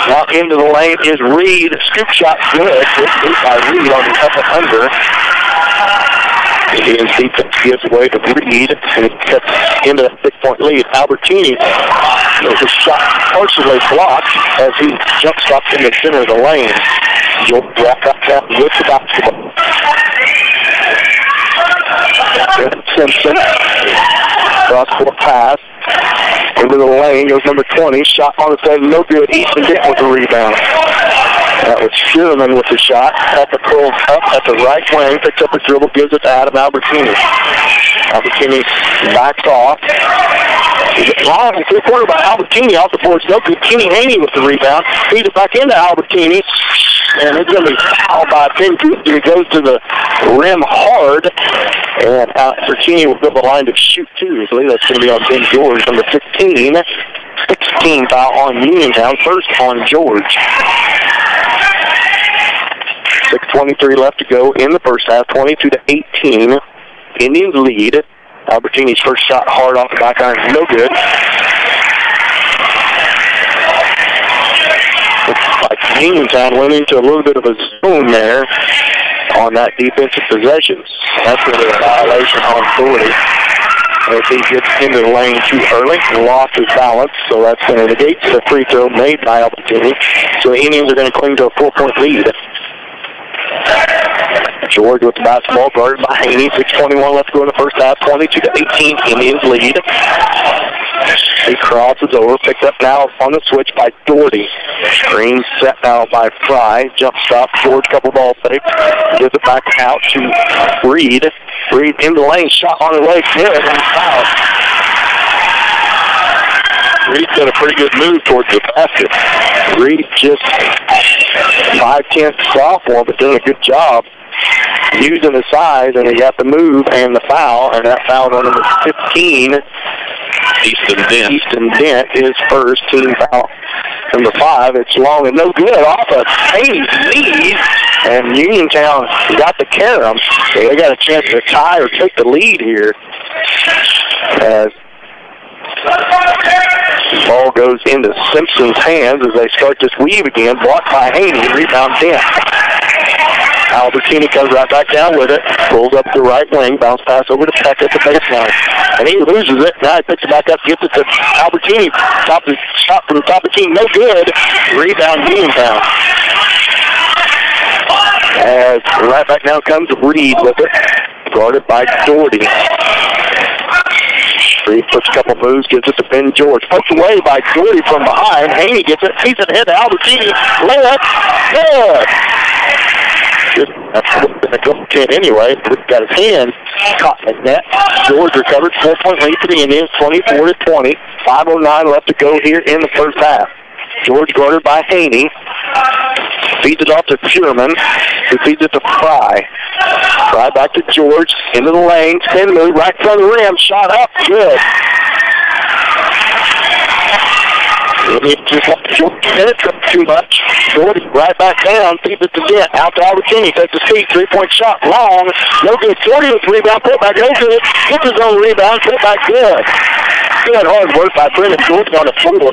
Now into the lane is Reed. Scoop shot good. Good by Reed on the up and under. Indians defense gives away to Reed, and it cuts into a 6-point lead. Albertini, there's a shot partially blocked as he jump stops in the center of the lane. George back up down with the basketball. Simpson, cross-court pass, into the lane, goes number 20, shot on the side, no good. Easton Dent with the rebound. That was Schumann with the shot. Pepper pulls up at the right wing, picks up his dribble, gives it to Adam Albertini. Albertini backs off. Long three-quarter by Albertini off the boards, no good. Kenny Haney with the rebound. Feeds it back into Albertini. And it's going to be fouled by Ben Cooper. He goes to the rim hard. And Albertini will go the line to shoot two. I believe that's going to be on Ben George, number 15. 16 foul on Uniontown, first on George. 6:23 left to go in the first half, 22-18. Indians lead. Albertini's first shot hard off the back iron, no good. Looks like Uniontown went into a little bit of a zone there on that defensive possession. That's going to be a violation on 40. As he gets into the lane too early, lost his balance, so that's going to negate the free throw made by Albertini. So the Indians are going to cling to a 4-point lead. George with the basketball, guarded by Haney. 6:21 left to go in the first half. 22-18, Indians lead. He crosses over, picked up now on the switch by Doherty. Screen set now by Fry. Jump stop, George couple ball fakes. Gives it back out to Reed. Reed in the lane, shot on the way, good, and foul. Reed's got a pretty good move towards the basket. Reed just 5'10" sophomore, but doing a good job using the size, and he got the move and the foul, and that foul on number 15. Easton Dent, his first team foul. Number 5, it's long and no good off of Haney's knees, and Uniontown got to carry them. So they got a chance to tie or take the lead here. As the ball goes into Simpson's hands as they start this weave again, blocked by Haney, rebound Dent. Albertini comes right back down with it, pulls up the right wing, bounce pass over to Peck at the baseline. And he loses it. Now he picks it back up, gets it to Albertini. Shot from the top of the team, no good. Rebound Uniontown. As right back now comes Reed with it, guarded by Doherty. Reed puts a couple moves, gives it to Ben George. Poked away by Doherty from behind. Haney gets it, feeds it ahead to Albertini. Layup, good. That's a good 10 anyway. He's got his hand caught in the net. George recovered, 4-point lead for the Indians, 24-20. 5:09 left to go here in the first half. George guarded by Haney. Feeds it off to Schumann, who feeds it to Fry. Fry back to George, into the lane, spin move, right in front of the rim, shot up, good. He just let George penetrate too much. George right back down, feeds it to Dent, out to Albertini, takes his feet, 3-point shot, long, no good. 40 with the rebound, put back, no good. Gets his own rebound, put back, good. Good hard work by Brendan George on the floor.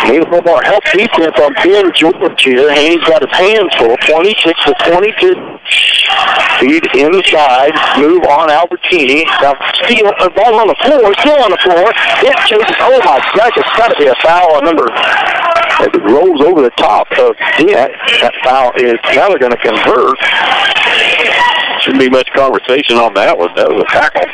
Need a little more help defense on Ben George here. Haney's got his hands full, 26-22. Feed inside, move on Albertini. Now, steal the ball on the floor, still on the floor. It chases, oh my gosh, it's got to be a foul on number. As it rolls over the top of Dent, that foul is now they're going to convert. Shouldn't be much conversation on that one. That was a tackle.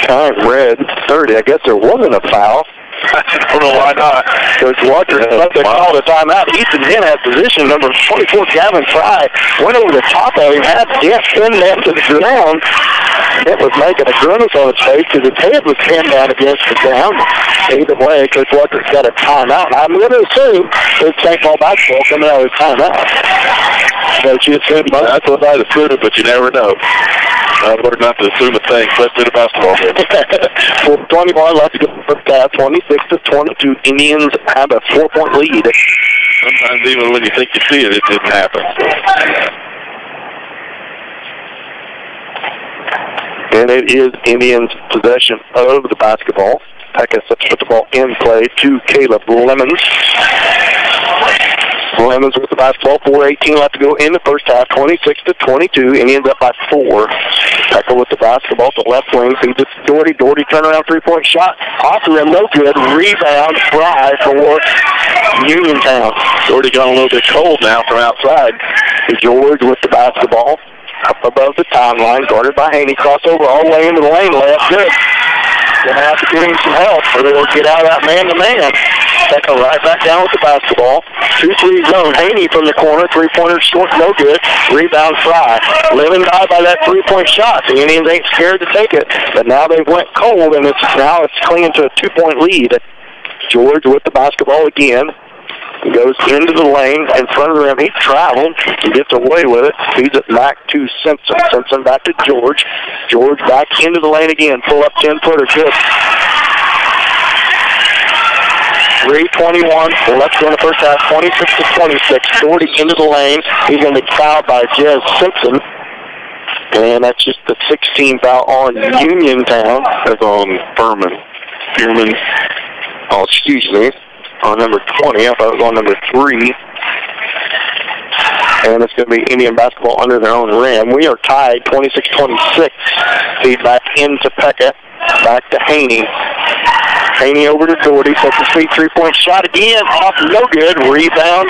Time red 30. I guess there wasn't a foul. I don't know why not. Coach Walker they called a timeout. Easton Dent had position. Number 24, Gavin Fry, went over the top of him, had Dent pinned down to the ground. Dent was making a grimace on his face because his head was pinned down against the ground. Either way, Coach Walker's got a timeout. I'm going to assume it's St. Paul basketball coming out of his timeout. That's what I'd assume, but you never know. I've learned not to assume a thing, especially in basketball. 4:21 left to go first half, 26-22. Indians have a 4-point lead. Sometimes even when you think you see it, it didn't happen. And it is Indians' possession of the basketball. Pecka sets the ball in play to Caleb Lemons. Lemons with the basketball, 4:18 left to go in the first half, 26-22. Indians up by 4. Pecka with the basketball to left wing, feeds it to Doherty. Doherty turnaround three-point shot. Off the rim, no good. Rebound, Fry for Uniontown. Doherty got a little bit cold now from outside. George with the basketball. Up above the timeline, guarded by Haney. Crossover all the way into the lane, left good. Gonna have to give him some help, or they'll get out of that man-to-man. Pecka right back down with the basketball. 2-3 zone. Haney from the corner. Three-pointer short, no good. Rebound Fry. Living by that three-point shot. The Indians ain't scared to take it, but now they've went cold, and it's clinging to a 2-point lead. George with the basketball again. He goes into the lane in front of the rim. He traveled. He gets away with it. Feeds it back to Simpson. Simpson back to George. George back into the lane again. Pull up 10-footer. Good. 3:21 left in the first half. 26-26. Doherty into the lane. He's going to be fouled by Jez Simpson. And that's just the 16th foul on Uniontown. That's on Furman. Oh, excuse me. On number 20. I thought it was on number 3. And it's going to be Indian basketball under their own rim. We are tied 26-26. Feed back into Pecka. Back to Haney. Haney over to Doherty. Sets his feet. Three-point shot again. Off, no good. Rebound.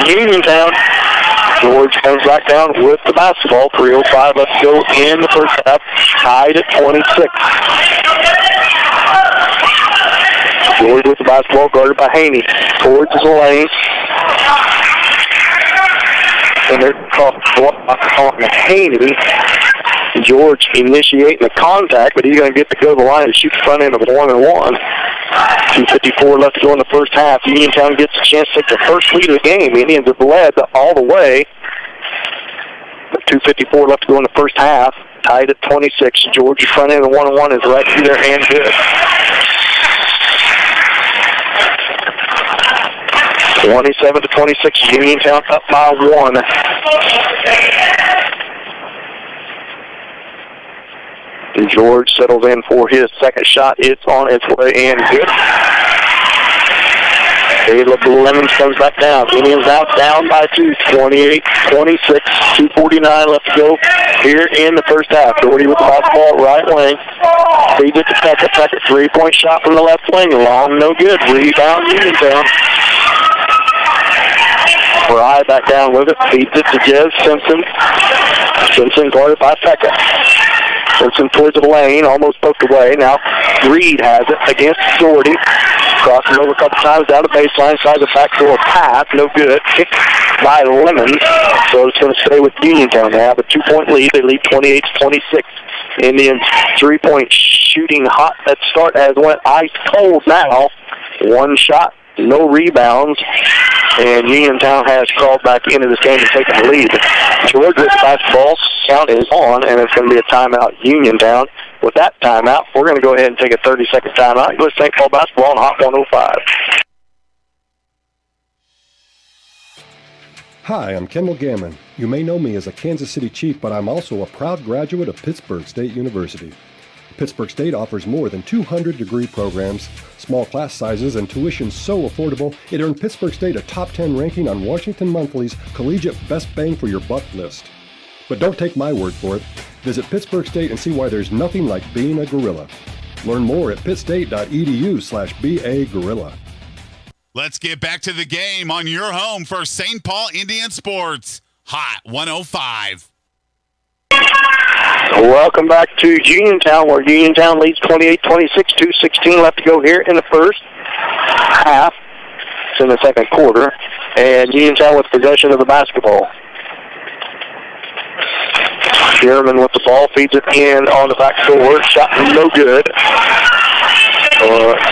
Uniontown. George comes back down with the basketball. 3:05 left to go in the first half. Tied at 26. George with the basketball, guarded by Haney. Towards the lane. And they're calling Haney. George initiating the contact, but he's going to get to go to the line and shoot the front end of a 1-and-1. 2:54 left to go in the first half. Uniontown gets a chance to take the first lead of the game. Indians have led all the way. 2:54 left to go in the first half. Tied at 26. George's front end of the 1-and-1 is right through there and good. 27-26, Uniontown up by 1. And George settles in for his second shot. It's on its way and good. Caleb Lemons comes back down. Indians out down by 2, 28-26, 2:49 left to go here in the first half. Doherty with the basketball right wing. Feeds it to Pecka. Pecka, three-point shot from the left wing. Long, no good. Rebound, Uniontown. Fry back down with it. Feeds it to Jez Simpson. Simpson guarded by Pecka. Simpson towards the lane, almost poked away. Now Reed has it against Doherty. Crosses over a couple times down the baseline, side the back door pass, no good. Kicked by Lemons, so it's going to stay with Uniontown. They have a 2-point lead. They lead 28-26. Indians 3-point shooting hot at start has went ice cold now. One shot, no rebounds, and Uniontown has crawled back into this game and taken the lead. George with the basketball, count is on, and it's going to be a timeout, Uniontown. With that timeout, we're going to go ahead and take a 30-second timeout. It goes St. Paul basketball on Hot 105. Hi, I'm Kendall Gammon. You may know me as a Kansas City Chief, but I'm also a proud graduate of Pittsburg State University. Pittsburg State offers more than 200 degree programs, small class sizes, and tuition so affordable, it earned Pittsburg State a top 10 ranking on Washington Monthly's Collegiate Best Bang for Your Buck list. But don't take my word for it. Visit Pittsburg State and see why there's nothing like being a gorilla. Learn more at pittstate.edu/BA-gorilla. Let's get back to the game on your home for St. Paul Indian Sports. Hot 105. Welcome back to Uniontown, where Uniontown leads 28-26, 2:16 left to go here in the first half. It's in the second quarter, and Uniontown with possession of the basketball. Sherman with the ball, feeds it in on the back door, shot no good.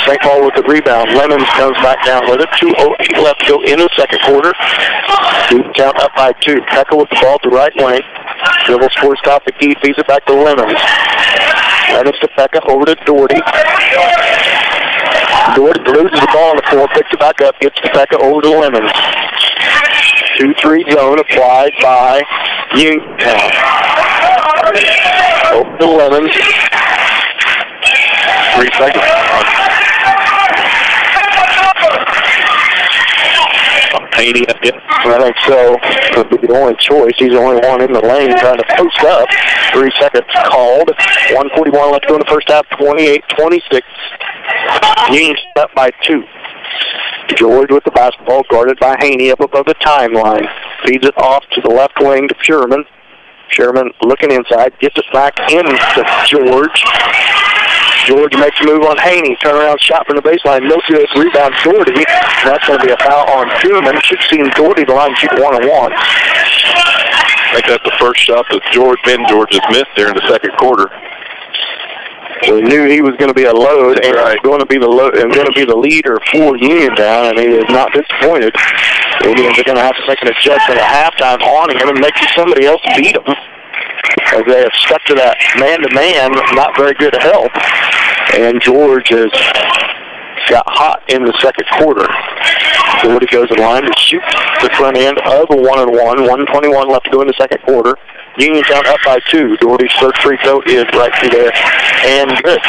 St. Paul with the rebound. Lemons comes back down with it. 2:08 left to go into the second quarter. Uniontown up by 2. Pekka with the ball at the right wing. Dribbles towards top the key, feeds it back to Lemons. Lemons to Pekka, over to Doherty. Doherty loses the ball on the floor, picks it back up, gets to Pekka, over to Lemons. 2-3 zone applied by Uniontown. Over to Lemons. 3 seconds. Haney, I think so. Could be the only choice. He's the only one in the lane trying to post up. 3 seconds called. 1:41 left to go in the first half. 28-26. Union's up by 2. George with the basketball, guarded by Haney up above the timeline. Feeds it off to the left wing to Sherman. Sherman looking inside, gets it back into George. George makes a move on Haney. Turnaround shot from the baseline. No good. Rebound Doherty. That's going to be a foul on Sherman. Should see Doherty the line shoot 1-on-1. I think that's the first shot that Ben George has missed there in the second quarter. So he knew he was going to be a load and going to be the leader for Uniontown, and he is not disappointed. The Indians are going to have to make an adjustment at halftime on him and make somebody else beat him, as they have stuck to that man-to-man, not very good help. And George has got hot in the second quarter. Doherty goes to the line to shoot the front end of a 1-on-1. 1:21 left to go in the second quarter. Uniontown up by 2. Doherty's first free throw is right through there and good.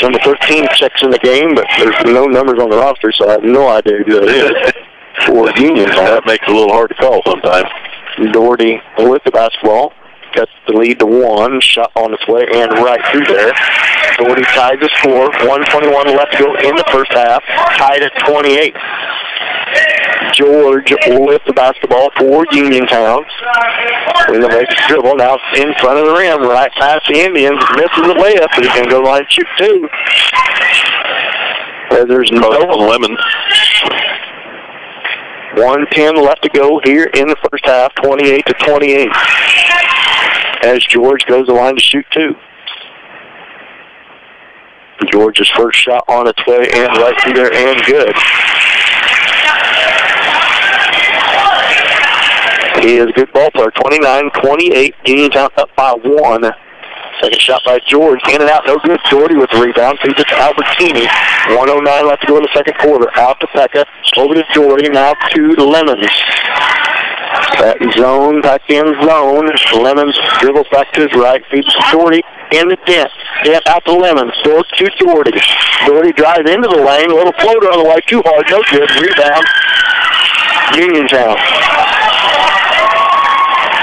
Number 13 checks in the game, but there's no numbers on the roster, so I have no idea who that is for Uniontown. That makes it a little hard to call sometimes. Doherty with the basketball. Got the lead to 1. Shot on its way and right through there. Doherty ties the score. 1:21 left to go in the first half. Tied at 28. George with the basketball for Uniontown. With a nice dribble now in front of the rim, right past the Indians. Misses the layup, but he can go line and shoot 2. There's no Lemons. 1:10 left to go here in the first half. 28-28. As George goes the line to shoot 2. George's first shot on its way and right through there and good. He is a good ball player. 29-28. Uniontown up by 1. Second shot by George. In and out, no good. Doherty with the rebound. Feeds it to Albertini. 1:09 left to go in the second quarter. Out to Pekka. Over to Doherty. Now to Lemons. Back in zone. Back in zone. Lemons dribbles back to his right. Feeds to Doherty. In the Dent. Dent out to Lemons. Doherty to Doherty. Doherty drives into the lane. A little floater on the way. Too hard. No good. Rebound. Uniontown.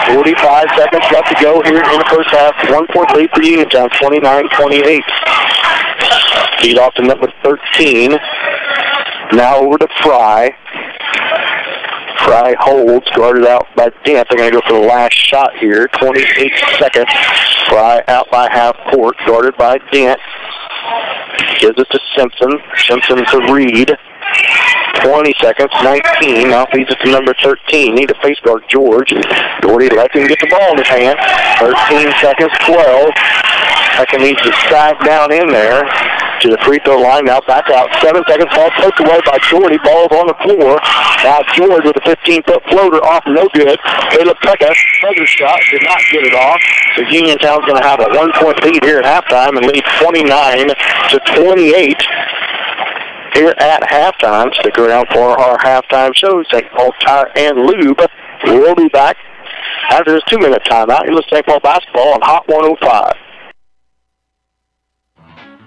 45 seconds left to go here in the first half. 1-point lead for Uniontown, 29-28. Feed off to number 13. Now over to Fry. Fry holds, guarded out by Dent. They're going to go for the last shot here. 28 seconds. Fry out by half court, guarded by Dent. Gives it to Simpson. Simpson to Reed. 20 seconds, 19. Now feeds it to number 13. Need to face guard George. Doherty lets him get the ball in his hand. 13 seconds, 12. Pekka needs to sag down in there to the free throw line. Now back out. 7 seconds, ball poked away by Doherty. Ball's on the floor. Now George with a 15-foot floater off, no good. Caleb Pekka, another shot, did not get it off. So Uniontown's going to have a 1-point lead here at halftime and lead 29-28. Here at halftime. Stick around for our halftime show. St. Paul Tire and Lube. We'll be back after this 2-minute timeout. You're listening to St. Paul basketball on Hot 105.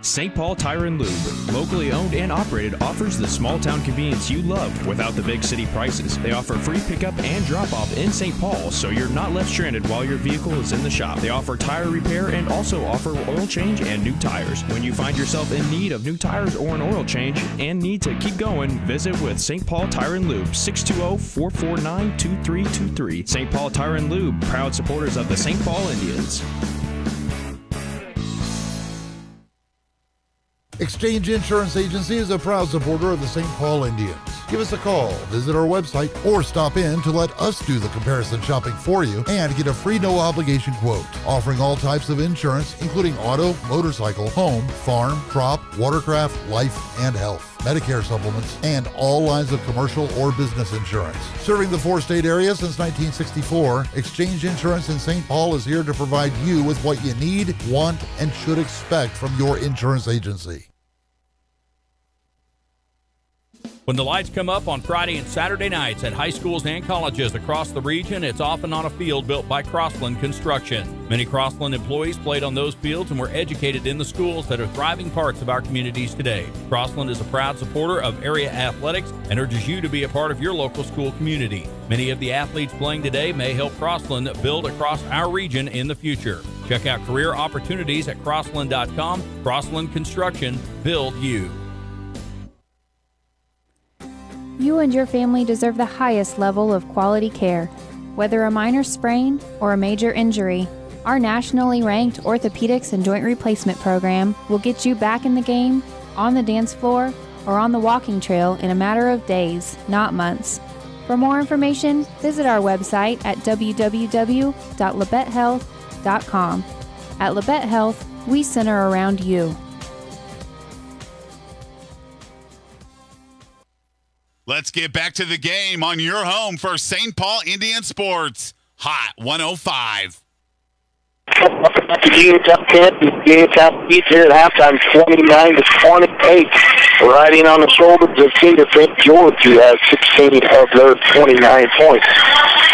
St. Paul Tire and Lube, locally owned and operated, offers the small town convenience you love without the big city prices. They offer free pickup and drop off in St. Paul, so you're not left stranded while your vehicle is in the shop. They offer tire repair and also offer oil change and new tires. When you find yourself in need of new tires or an oil change and need to keep going, visit with St. Paul Tire and Lube, 620-449-2323. St. Paul Tire and Lube, proud supporters of the St. Paul Indians. Exchange Insurance Agency is a proud supporter of the St. Paul Indians. Give us a call, visit our website, or stop in to let us do the comparison shopping for you and get a free no-obligation quote. Offering all types of insurance, including auto, motorcycle, home, farm, crop, watercraft, life, and health, Medicare supplements, and all lines of commercial or business insurance. Serving the four-state area since 1964, Exchange Insurance in St. Paul is here to provide you with what you need, want, and should expect from your insurance agency. When the lights come up on Friday and Saturday nights at high schools and colleges across the region, it's often on a field built by Crossland Construction. Many Crossland employees played on those fields and were educated in the schools that are thriving parts of our communities today. Crossland is a proud supporter of area athletics and urges you to be a part of your local school community. Many of the athletes playing today may help Crossland build across our region in the future. Check out career opportunities at crossland.com. Crossland Construction, build you. You and your family deserve the highest level of quality care. Whether a minor sprain or a major injury, our nationally ranked orthopedics and joint replacement program will get you back in the game, on the dance floor, or on the walking trail in a matter of days, not months. For more information, visit our website at www.labettehealth.com. At Labette Health, we center around you. Let's get back to the game on your home for St. Paul Indian Sports. Hot 105. Welcome back to Uniontown Campus. Uniontown leads here at halftime 29-28. Riding on the shoulders of Senior St. George, who has 16 of their 29 points.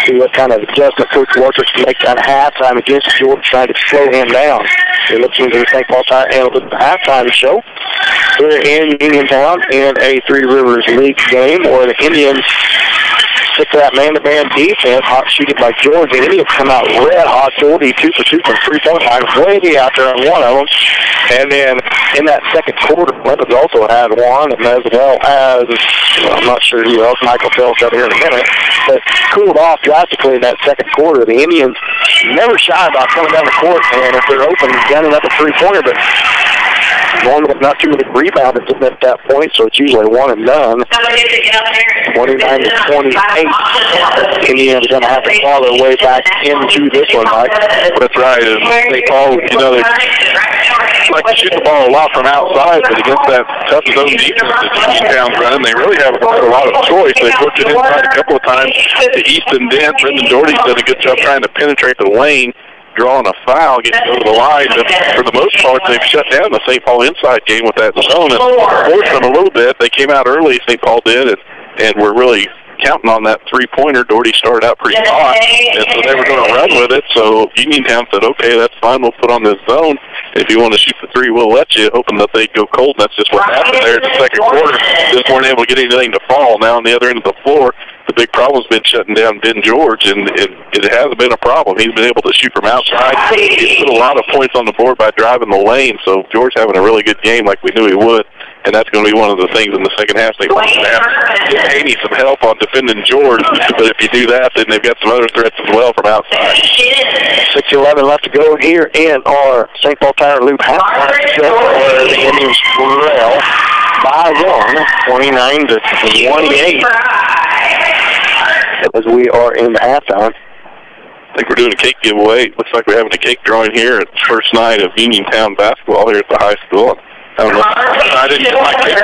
See what kind of adjustment Coach Walters can make at halftime against George, trying to slow him down. You're listening to the St. Paul Tire Analytics halftime show here in Uniontown in a Three Rivers League game where the Indians stick to that man-to-man defense, hot shooting by George. The Indians come out red hot, 42 for 2 from three-point line, way out there on one of them. And then in that second quarter, Clemens also had one, and as well as, I'm not sure who else, Michael Phelps out here in a minute, but cooled off drastically in that second quarter. The Indians never shy about coming down the court, and if they're open, gunning up a three-pointer, but normally not too many rebounds at that point, so it's usually one and done. 29-28. Indians going to have to claw their way back into this one, Mike. That's right. And St. Paul, you know, they like to shoot the ball a lot from outside, but against that tough zone defense that Uniontown's running, they really haven't got a lot of choice. They pushed it inside a couple of times to Easton Dent. Brendan Doherty's done a good job trying to penetrate the lane, drawing a foul, getting over the line. But for the most part, they've shut down the St. Paul inside game with that zone and forced them a little bit. They came out early, St. Paul did, and were really counting on that three-pointer. Doherty started out pretty hot, and so they were going to run with it. So Uniontown said, okay, that's fine, we'll put on this zone. If you want to shoot the three, we'll let you, hoping that they'd go cold. And that's just what happened there in the second quarter. Just weren't able to get anything to fall. Now on the other end of the floor, the big problem's been shutting down Ben George, and it hasn't been a problem. He's been able to shoot from outside. He's put a lot of points on the board by driving the lane, so George having a really good game like we knew he would, and that's going to be one of the things in the second half. They're going to have Haney some help on defending George, but if you do that, then they've got some other threats as well from outside. 6:11 left to go here in our St. Paul Tire Loop halftime show, where the Indians trail by 29-28. As we are in the halftime. I think we're doing a cake giveaway. It looks like we're having a cake drawing here at the first night of Uniontown basketball here at the high school. I don't know. I didn't get my cake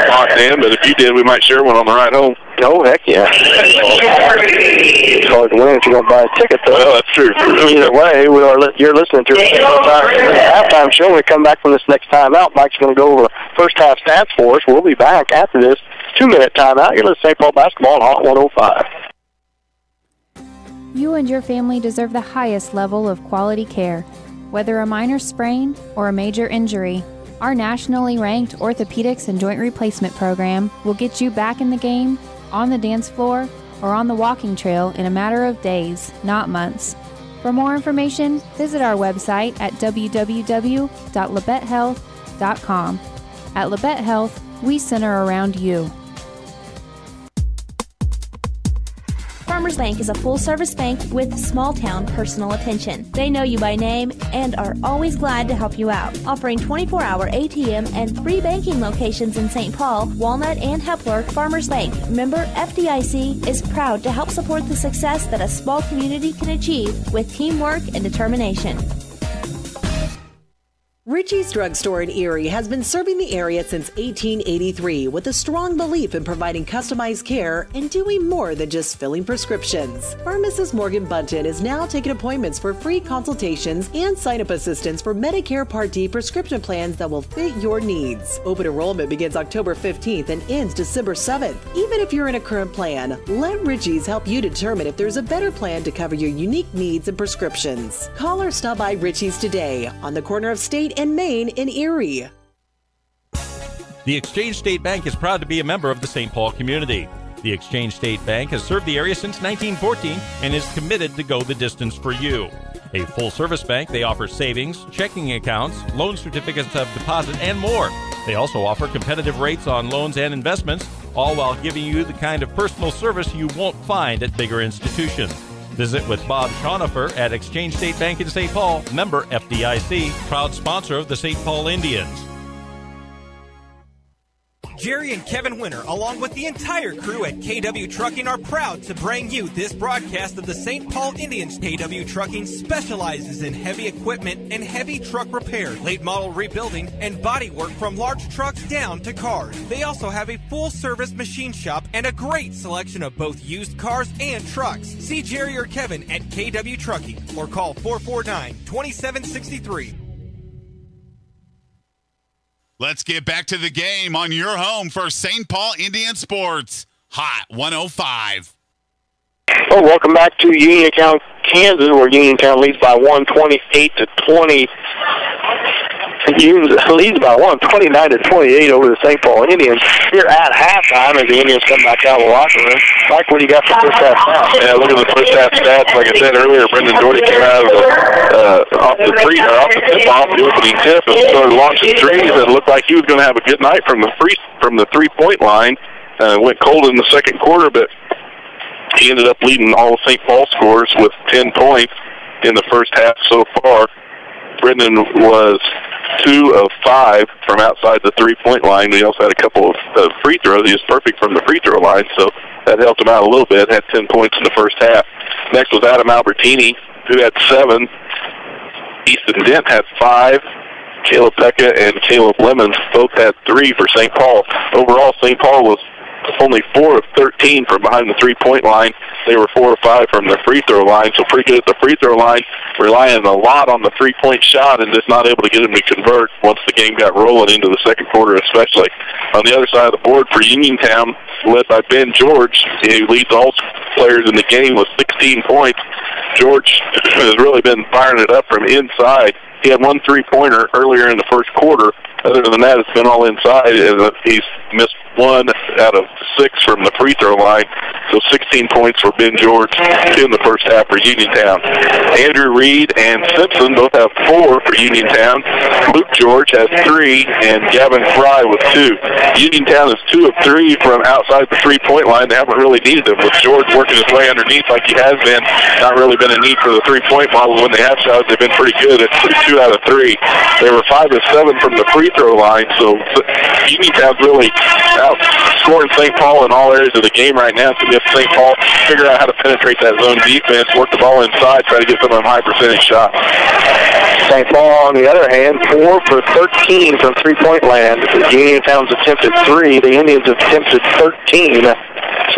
locked in, but if you did, we might share one on the ride home. Oh, heck yeah. It's hard to win if you don't buy a ticket, though. Well, that's true. Either way, you're listening to the halftime show. When we come back from this next timeout, Mike's going to go over first half stats for us. We'll be back after this 2-minute timeout. You're listening to St. Paul basketball on Hot 105. You and your family deserve the highest level of quality care. Whether a minor sprain or a major injury, our nationally ranked orthopedics and joint replacement program will get you back in the game, on the dance floor, or on the walking trail in a matter of days, not months. For more information, visit our website at www.labettehealth.com. At Labette Health, we center around you. Farmers Bank is a full-service bank with small-town personal attention. They know you by name and are always glad to help you out. Offering 24-hour ATM and 3 banking locations in St. Paul, Walnut, and Hepler, Farmers Bank, member FDIC, is proud to help support the success that a small community can achieve with teamwork and determination. Richie's Drugstore in Erie has been serving the area since 1883 with a strong belief in providing customized care and doing more than just filling prescriptions. Pharmacist Morgan Bunton is now taking appointments for free consultations and sign-up assistance for Medicare Part D prescription plans that will fit your needs. Open enrollment begins October 15th and ends December 7th. Even if you're in a current plan, let Richie's help you determine if there's a better plan to cover your unique needs and prescriptions. Call or stop by Richie's today on the corner of State and Main in Erie. The Exchange State Bank is proud to be a member of the St. Paul community. The Exchange State Bank has served the area since 1914 and is committed to go the distance for you. A full-service bank, they offer savings, checking accounts, loan certificates of deposit, and more. They also offer competitive rates on loans and investments, all while giving you the kind of personal service you won't find at bigger institutions. Visit with Bob Schonifer at Exchange State Bank in St. Paul, member FDIC, proud sponsor of the St. Paul Indians. Jerry and Kevin Winter, along with the entire crew at KW Trucking, are proud to bring you this broadcast of the St. Paul Indians. KW Trucking specializes in heavy equipment and heavy truck repair, late model rebuilding, and body work from large trucks down to cars. They also have a full-service machine shop and a great selection of both used cars and trucks. See Jerry or Kevin at KW Trucking or call 449-2763. Let's get back to the game on your home for St. Paul Indian Sports. Hot 105. Well, welcome back to Uniontown, Kansas, where Uniontown leads by 28-20. Union leads by 29-28 over the St. Paul Indians. Here at halftime as the Indians come back out of the locker room. Mike, what do you got for first half now? Yeah, look at the first half stats. Like I said earlier, Brendan Doherty came out of off the tip-off, the opening tip, and started launching threes, and it looked like he was going to have a good night from the three-point line. Went cold in the second quarter, but he ended up leading all of St. Paul scores with 10 points in the first half so far. Brendan was 2 of 5 from outside the three-point line. He also had a couple of free throws. He was perfect from the free throw line, so that helped him out a little bit. Had 10 points in the first half. Next was Adam Albertini, who had 7. Easton Dent had 5. Caleb Pekka and Caleb Lemons both had 3 for St. Paul. Overall, St. Paul was only 4 of 13 from behind the three-point line. They were 4 of 5 from the free throw line, so pretty good at the free throw line, relying a lot on the three-point shot and just not able to get them to convert once the game got rolling into the second quarter especially. On the other side of the board for Uniontown, led by Ben George, who leads all players in the game with 16 points. George has really been firing it up from inside. He had 1 three-pointer earlier in the first quarter. Other than that, it's been all inside, and he's missed 1 out of 6 from the free throw line. So 16 points for Ben George in the first half for Uniontown. Andrew Reed and Simpson both have 4 for Uniontown. Luke George has 3, and Gavin Fry with 2. Uniontown is 2 of 3 from outside the three-point line. They haven't really needed them, with George working his way underneath like he has been. Not really been a need for the three-point model. When they have shots, they've been pretty good. It's 2 out of 3. They were 5 of 7 from the free throw line, so Uniontown's really out scoring St. Paul in all areas of the game right now. It's going to be up to St. Paul figure out how to penetrate that zone defense, work the ball inside, try to get some of them high percentage shots. St. Paul, on the other hand, 4 for 13 from three-point land. Uniontown's attempted 3. The Indians have attempted 13.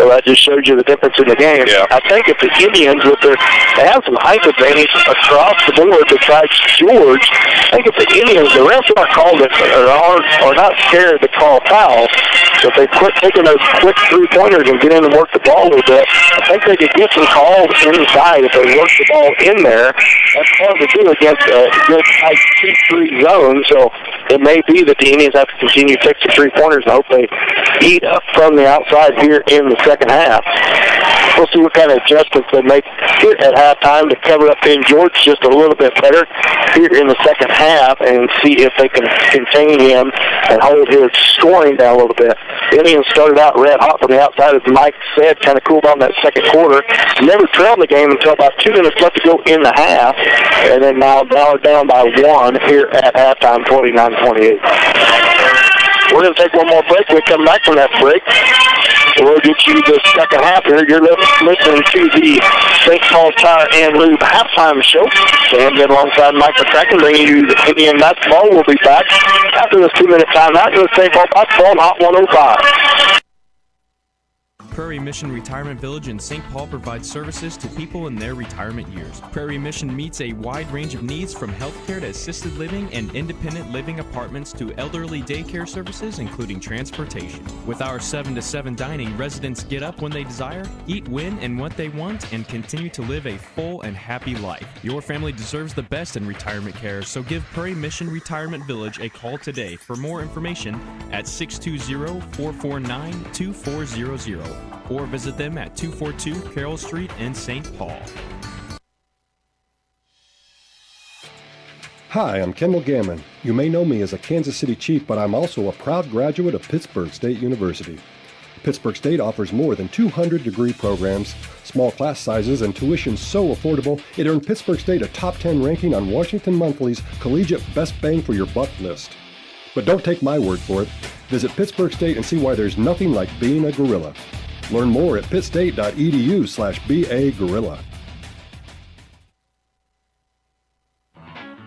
So that just shows you the difference in the game. Yeah. I think if the Indians, they have some height advantage across the board besides George. I think if the Indians, the refs are not scared to call fouls. So if they quit taking those quick three-pointers and get in and work the ball a little bit, I think they could get some calls inside if they work the ball in there. That's hard to do against a good tight 2-3 zone. So it may be that the Indians have to continue to take some three-pointers and hope they eat up from the outside here in the second half. we'll see what kind of adjustments they make here at halftime to cover up Ben George just a little bit better here in the second half and see if they can contain him and hold his scoring down a little bit. Indians started out red hot from the outside, as Mike said, kind of cooled on that second quarter. Never trailed the game until about 2 minutes left to go in the half, and then now they're down by 1 here at halftime, 29-28. We're going to take one more break. When we come back from that break, we'll get you the second half here. You're listening to the St. Paul Tire and Lube halftime show. Sam get alongside Mike McCracken, bringing you the Indian basketball. We'll be back after this 2-minute timeout to the St. Paul basketball on Hot 105. Prairie Mission Retirement Village in St. Paul provides services to people in their retirement years. Prairie Mission meets a wide range of needs from healthcare to assisted living and independent living apartments to elderly daycare services, including transportation. With our 7 to 7 dining, residents get up when they desire, eat when and what they want, and continue to live a full and happy life. Your family deserves the best in retirement care, so give Prairie Mission Retirement Village a call today for more information at 620-449-2400. Or visit them at 242 Carroll Street in St. Paul. Hi, I'm Kendall Gammon. You may know me as a Kansas City Chief, but I'm also a proud graduate of Pittsburg State University. Pittsburg State offers more than 200 degree programs, small class sizes, and tuition so affordable it earned Pittsburg State a top 10 ranking on Washington Monthly's Collegiate Best Bang for Your Buck list. But don't take my word for it. Visit Pittsburg State and see why there's nothing like being a gorilla. Learn more at pittstate.edu/BA-Gorilla.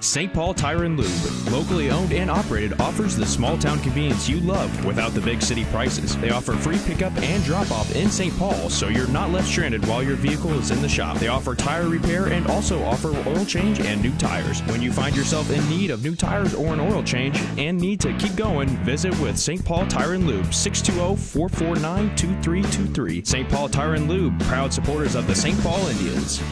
St. Paul Tire and Lube, locally owned and operated, offers the small town convenience you love without the big city prices. They offer free pickup and drop off in St. Paul, so you're not left stranded while your vehicle is in the shop. They offer tire repair and also offer oil change and new tires. When you find yourself in need of new tires or an oil change and need to keep going, visit with St. Paul Tire and Lube, 620-449-2323. St. Paul Tire and Lube, proud supporters of the St. Paul Indians.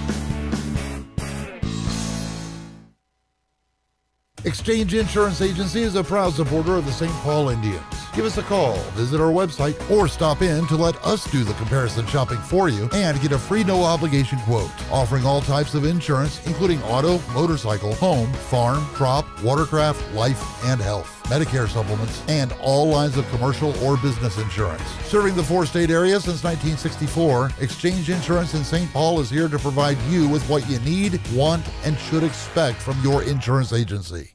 Exchange Insurance Agency is a proud supporter of the St. Paul Indians. Give us a call, visit our website, or stop in to let us do the comparison shopping for you and get a free no-obligation quote. Offering all types of insurance, including auto, motorcycle, home, farm, crop, watercraft, life, and health, Medicare supplements, and all lines of commercial or business insurance. Serving the 4-state area since 1964, Exchange Insurance in St. Paul is here to provide you with what you need, want, and should expect from your insurance agency.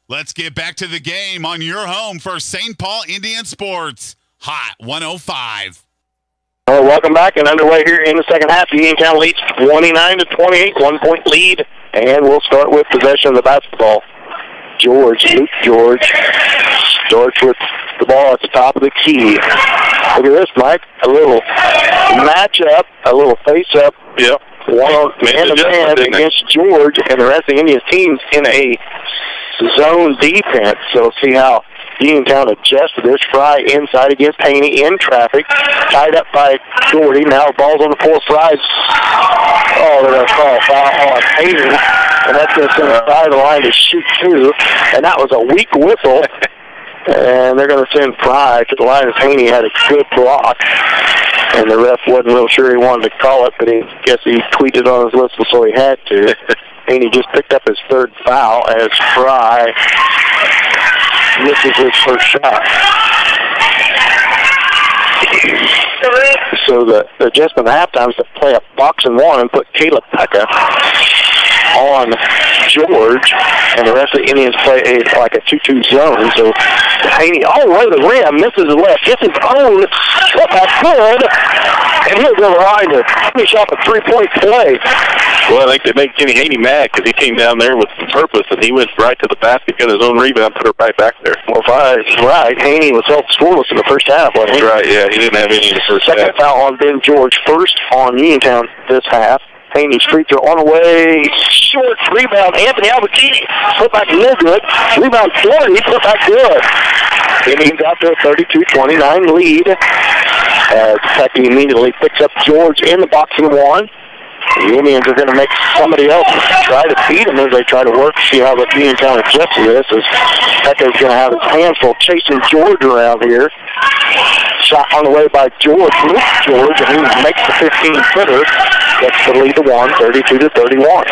Let's get back to the game on your home for St. Paul Indian Sports. Hot 105. Well, welcome back and underway here in the second half. Uniontown leads 29-28, 1-point lead, and we'll start with possession of the basketball. Luke George starts with the ball at the top of the key. Look at this, Mike. A little matchup, a little face-up. Yep. One on man-to-man against George, and the rest of the Indians teams in a zone defense. So see how Uniontown adjusts to this. Fry inside against Haney in traffic. Tied up by Doherty. Now the ball's on the fourth side. Oh, they're going to call a foul on Haney. And that's going to send the side of the line to shoot two. And that was a weak whistle. And they're going to send Fry to the line as Haney had a good block. And the ref wasn't real sure he wanted to call it, but I guess he tweeted on his whistle, so he had to. And he just picked up his third foul as Fry misses his first shot. So the adjustment at halftime is to play a box and one and put Caleb Pekka on George, and the rest of the Indians play like a 2-2 zone. So Haney all the way to the rim, misses the left, hits his own, putback good, and he'll go right to finish off a 3-point play. Well, I think they made Kenny Haney mad because he came down there with some purpose, and he went right to the basket, got his own rebound, put her right back there. Well, if I was right, Haney was scoreless in the first half, wasn't he? Right, yeah, he didn't have any in the first half. Second foul on Ben George, first on Uniontown this half. Haney's free throw on the way. Short rebound. Anthony Albertini. Put back no good. Rebound 40. Put back good. Indians out to a 32-29 lead. As Pecky immediately picks up George in the box and one. The Indians are going to make somebody else try to beat him as they try to work. See how the Uniontown adjusts to this. As Pecca's going to have his hands full chasing George around here. Shot on the way by George, Luke George, and he makes the 15-footer. Gets the lead to 32-31.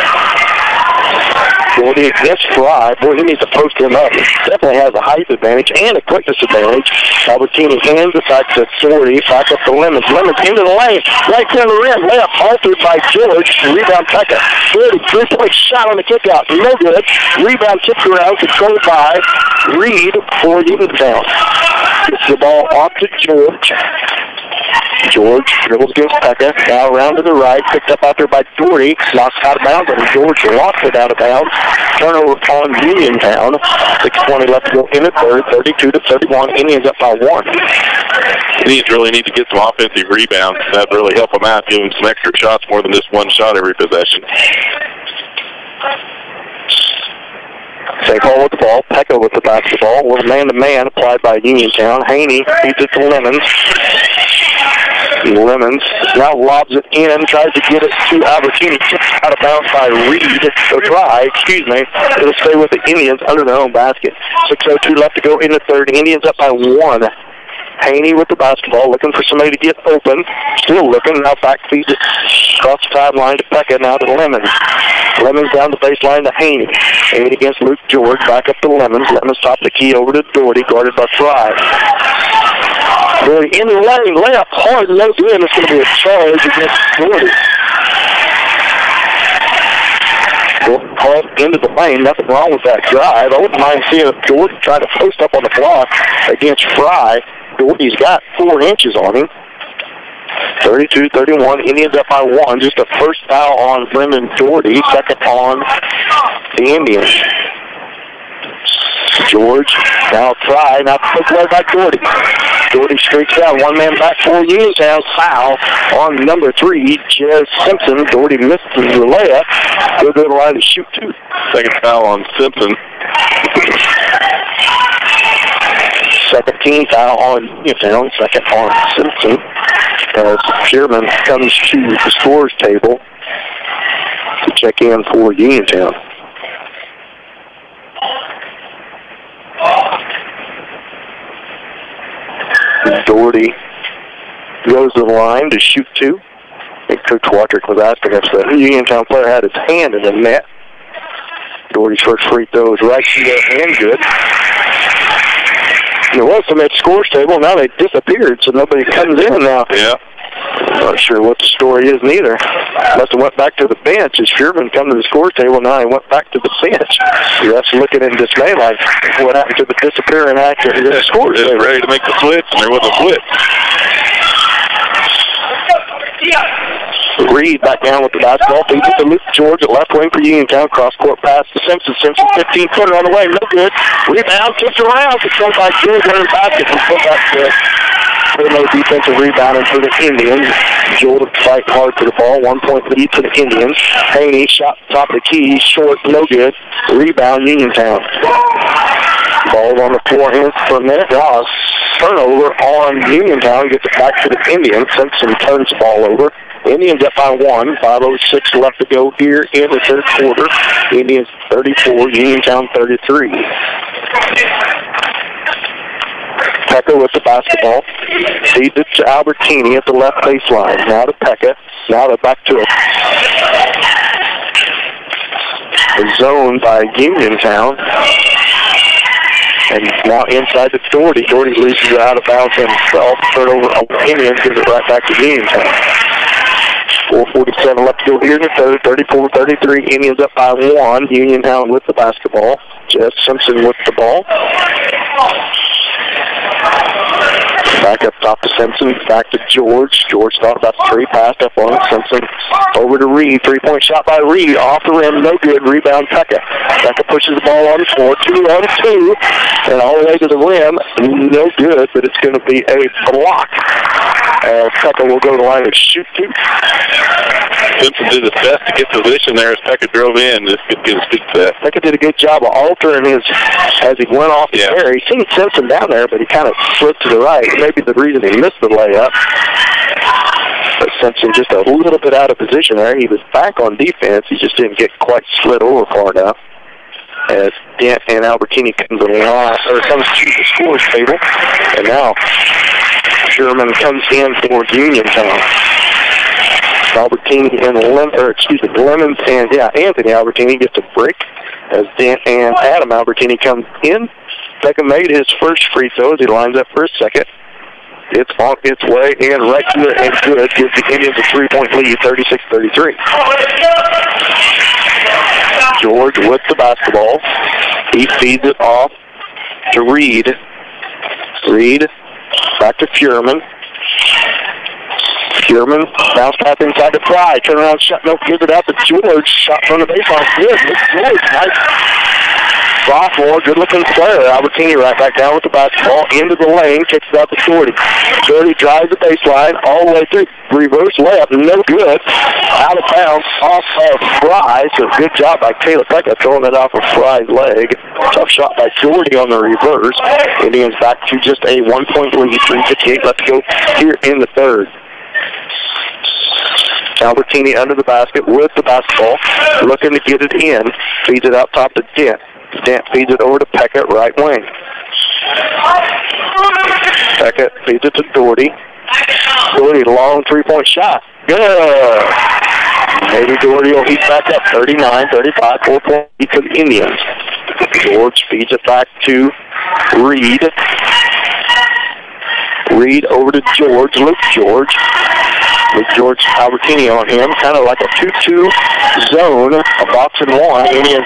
Doherty against Fry. Boy, he needs to post him up. He definitely has a height advantage and a quickness advantage. Albertini hands it back to Doherty, back up to Lemons. Lemons into the lane, right center of the rim. Layup altered by George. Rebound Pekka. Doherty, three-point shot on the kickout. No good. Rebound tipped around, controlled by Reed for Uniontown. Gets the ball off to George. George dribbles against Pekka. Now around to the right. Picked up out there by Doherty. Knocks out of bounds, and George lost it out of bounds. Turnover on Uniontown. 6:20 left to go in the third. 32-31. Indians up by 1. Indians really need to get some offensive rebounds. That'd really help them out, give them some extra shots, more than just one shot every possession. St. Paul with the ball. Pekka with the basketball. With man-to-man applied by Uniontown. Haney feeds it to Lemons. Lemons now lobs it in, tries to get it to Albertini. Out of bounds by Reed. It'll stay with the Indians under their own basket. 6:02 left to go in the third. Indians up by 1. Haney with the basketball, looking for somebody to get open. Still looking. Now back feeds it across the sideline to Pekka. Now to Lemons. Lemons down the baseline to Haney. Haney against Luke George. Back up to Lemons. Lemons top the key over to Doherty, guarded by Fry. Doherty in the lane. Layup hard, no good. It's going to be a charge against Doherty. Hard into the lane. Nothing wrong with that drive. I wouldn't mind seeing Doherty try to post up on the block against Fry. Doherty's got 4 inches on him. 32-31. Indians up by 1. Just a first foul on Brendan Doherty. Second on the Indians. George now Fry. Now put away by Doherty. Doherty streaks out. One man back for Uniontown. Foul on number 3, Jez Simpson. Doherty missed the layup. He'll go to the line to shoot 2. Second foul on Simpson. Second team foul on Uniontown. Second on Simpson. As Sherman comes to the scores table to check in for Uniontown. Doherty goes to the line to shoot 2. And Coach Watrick was asking if the Uniontown player had his hand in the net. Doherty's first free throw is right there and good. There was some at the scores table. Now they disappeared, so nobody comes in now. Yeah. Not sure what the story is neither. Must have went back to the bench. As Sherman come to the scores table, now he went back to the bench. That's looking in dismay like what happened to the disappearing actor at the scores table. Ready to make the switch, and there was a switch. Reed back down with the basketball. Feeds it to Luke George at left wing for Uniontown. Cross-court pass to Simpson. Simpson, 15-footer on the way. No good. Rebound, tipped around. Controlled by George under the basket. And put back to no defensive rebounding for the Indians. George fight hard for the ball. 1-point lead for the Indians. Haney shot top of the key. Short, no good. Rebound, Uniontown. Ball on the floor here for a minute. Now turnover on Uniontown. Gets it back to the Indians. Simpson turns the ball over. Indians up by 1. 5:06 left to go here in the third quarter. Indians 34, Uniontown 33. Pekka with the basketball. Feeds it to Albertini at the left baseline. Now to Pekka. Now they're back to a zone by Uniontown. And now inside to Doherty. Doherty leaves it out of bounds himself. Turnover on the Indians. Gives it right back to Uniontown. 4:47 left to go here in the third. 34-33. Indians up by 1. Uniontown with the basketball. Jess Simpson with the ball. Back up top to Simpson. Back to George. George thought about the 3. Passed up on it. Simpson over to Reed. 3-point shot by Reed. Off the rim. No good. Rebound Pekka. Pekka pushes the ball on the floor. 2-on-2. And all the way to the rim. No good, but it's going to be a block. Pekka will go to the line and shoot 2. Simpson did his best to get position there as Pekka drove in. Just get his feet set. Pekka did a good job of altering his as he went off the air. He seen Simpson down there, but he kind of slipped to the right. Maybe the reason he missed the layup. But Simpson just a little bit out of position there. He was back on defense. He just didn't get quite slid over far enough. As Dent and Albertini comes to the scores table. And now Sherman comes in for Uniontown. Albertini and Lemons and Anthony Albertini gets a break as Dan and Adam Albertini comes in. Pekka made his first free throw as he lines up for a second. It's on its way and right to it and good. Gives the Indians a 3-point lead, 36-33. George with the basketball. He feeds it off to Reed. Reed back to Furman. Furman bounce pass inside to Fry. Turn around shot, no, gives it out to George. Shot from the baseline. Good. George, nice. Sophomore, good-looking player. Albertini right back down with the basketball into the lane, kicks it out to Doherty. Doherty drives the baseline all the way through. Reverse layup, no good. Out of bounds, off of Fry. So good job by Caleb Pekka throwing it off of Fry's leg. Tough shot by Doherty on the reverse. Indians back to just a 1-point lead. 3:58 left to go here in the third. Albertini under the basket with the basketball, looking to get it in. Feeds it out top to Dent. Dent feeds it over to Pekka, right wing. Pekka feeds it to Doherty. Doherty, long 3-point shot. Good. Maybe Doherty will heat back up 39-35, 4-point lead for the Indians. George feeds it back to Reed. Reed over to George. Luke George. With George Albertini on him, kind of like a 2-2 zone, a box and one. Indians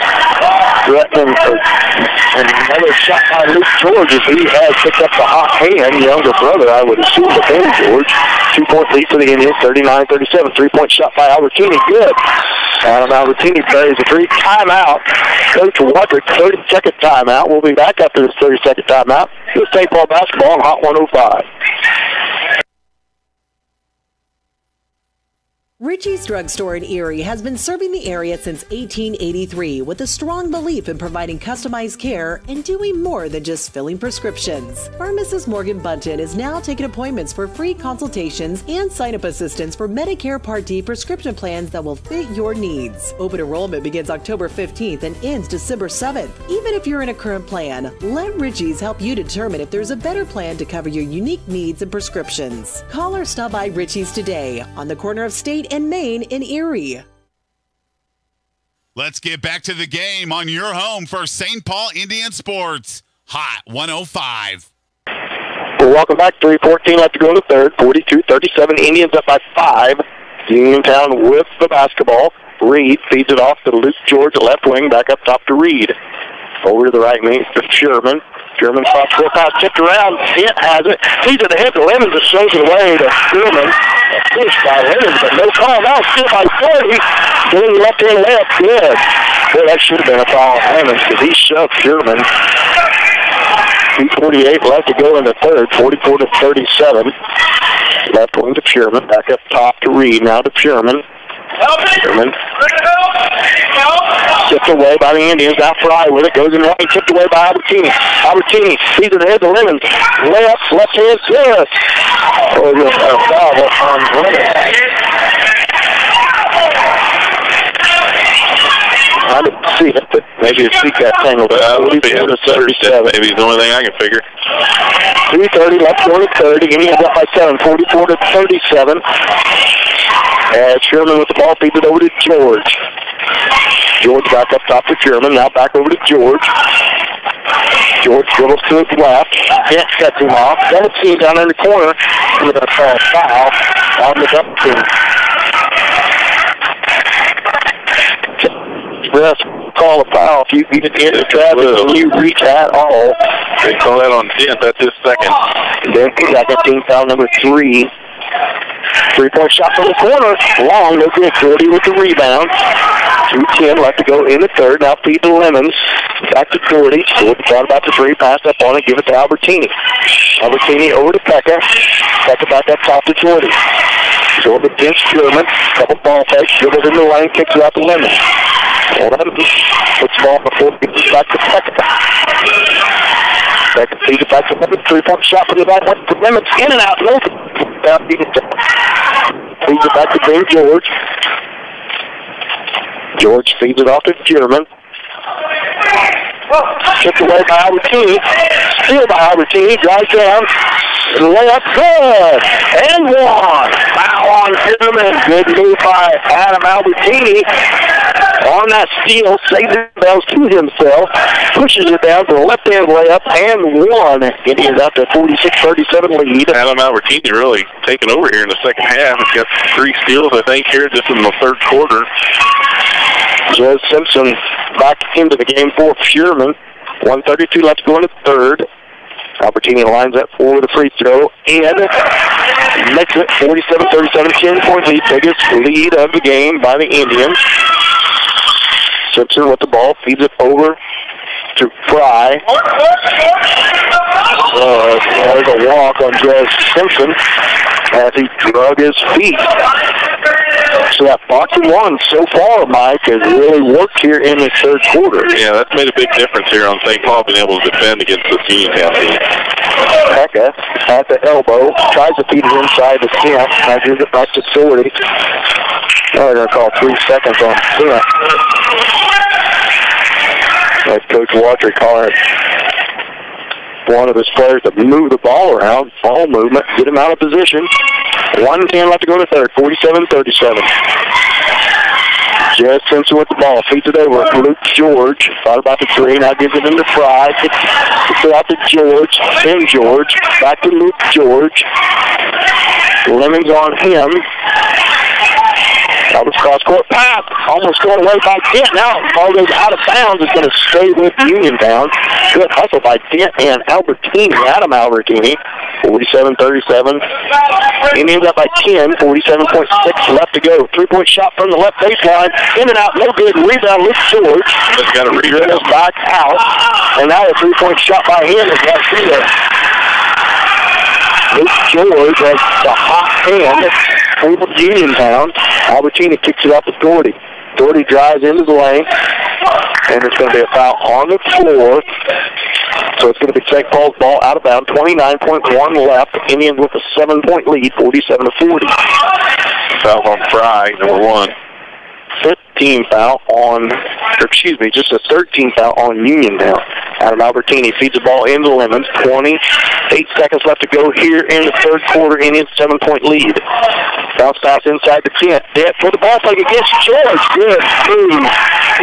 threatening another shot by Luke George as he has picked up the hot hand, younger brother, I would assume, but then George. 2-point lead for the Indians, 39-37. 3-point shot by Albertini, good. Adam Albertini plays a 3. Timeout. Coach Wadrick, 30-second timeout. We'll be back after this 30-second timeout. This St. Paul basketball on Hot 105. Richie's Drugstore in Erie has been serving the area since 1883 with a strong belief in providing customized care and doing more than just filling prescriptions. Pharmacist Morgan Bunton is now taking appointments for free consultations and sign-up assistance for Medicare Part D prescription plans that will fit your needs. Open enrollment begins October 15th and ends December 7th. Even if you're in a current plan, let Richie's help you determine if there's a better plan to cover your unique needs and prescriptions. Call or stop by Richie's today on the corner of State and Main in Erie. Let's get back to the game on your home for St. Paul Indian Sports. Hot 105. Well, welcome back. 3:14 left to go in the third. 42-37. Indians up by 5. Uniontown with the basketball. Reed feeds it off to Luke George, left wing, back up top to Reed. Over to the right wing to Sherman. Sherman cross court pass, tipped around. Dent has it. Feeds it ahead to Lemons. It shows it away to Sherman. A push by Lemons, but no call. Now still by 40. Getting left-hand layup. Good. Boy, that should have been a foul on Lemons because he shoved Sherman. 2:48 left to go in the third. 44-37. Left wing to Sherman. Back up top to Reed. Now to Sherman. Sherman. Tipped away by the Indians. Now Fry with it. Goes in right. Tipped away by Albertini. Albertini feeds it ahead to Lemons. Layup. Left hand. Good. Oh, a foul on Lemons. I didn't see it, but maybe his feet got tangled. That would be 37. Maybe it's the only thing I can figure. 3:30 left going to 30. Indians up by 7. 44-37. As Sherman with the ball feeds it over to George. George back up top to Sherman. Now back over to George. George dribbles to his left. Can't cut him off. Double team down in the corner. With a foul on the double team. Yes, call a foul if you get into traffic and you reach at all. They call that on 10th. That's his second. Then got that team foul number 3. 3-point shot from the corner. Long, no good. Doherty with the rebound. 2:10 left to go in the third. Now feed to Lemons. Back to Doherty. Doherty thought about the 3. Pass up on it. Give it to Albertini. Albertini over to Pekka. Pekka back up top to Doherty. Doherty against Sherman. Couple ball fakes. Dribbles in the lane. Kicks it out to Lemons. Lemons puts the ball before he gets back to Pekka. Pekka feeds it back to Lemons. 3-point shot for the back. To Lemons. In and out. No. Feeds it back to Ben George. George feeds it off to Sherman. Tipped away by Albertini. Steal by Albertini. Drives down. layup, good. And one. Foul on Zimmerman. Good move by Adam Albertini. On that steal, saves the bells to himself. Pushes it down for a left-hand layup and one. Indians out to 46-37 lead. Adam Albertini really taking over here in the second half. He's got 3 steals, I think, here just in the third quarter. Joe Simpson back into the game for Furman. 1:32 left to go in the third. Albertini lines up for the free throw and makes it 47-37, 10-point lead. Biggest lead of the game by the Indians. Simpson with the ball, feeds it over to Fry. There's a walk on Joe Simpson as he drug his feet. So that box and one so far, Mike, has really worked here in the third quarter. Yeah, that's made a big difference here on St. Paul being able to defend against this Uniontown team. Pekka at the elbow, tries to feed it inside the 10. Now gives it back to Doherty. They're going to call 3 seconds on 10. That's Coach Watry calling one of his players to move the ball around. Ball movement, get him out of position. 1:10 left to go in the third, 47-37. Jed Simpson with the ball, feeds it over to Luke George. Thought about the three, now gives it into Fry. Gets it out to George, then George. Back to Luke George. Lemons on him. That was cross-court pass. Almost going away by Dent. Now ball goes out of bounds. It's going to stay with Uniontown. Good hustle by Dent and Albertini, Adam Albertini. 47-37. Indians up by 10. 47.6 left to go. 3-point shot from the left baseline. In and out, no good. Rebound, Luke George. Just got to dribbles back out. And now a 3-point shot by him is right here. Luke George has the hot hand for Uniontown. Albertini kicks it out to Doherty. Doherty drives into the lane, and it's going to be a foul on the floor. So it's going to be St. Paul's ball out of bounds. 29.1 left. Indians with a 7-point lead, 47-40. Foul on Fry, number 1. 15 foul on, just a 13 foul on Uniontown. Adam Albertini feeds the ball into Lemons. 28 seconds left to go here in the third quarter. Indians 7-point lead. Bounce pass inside the 10. Dent for the ball fake against George. Good move.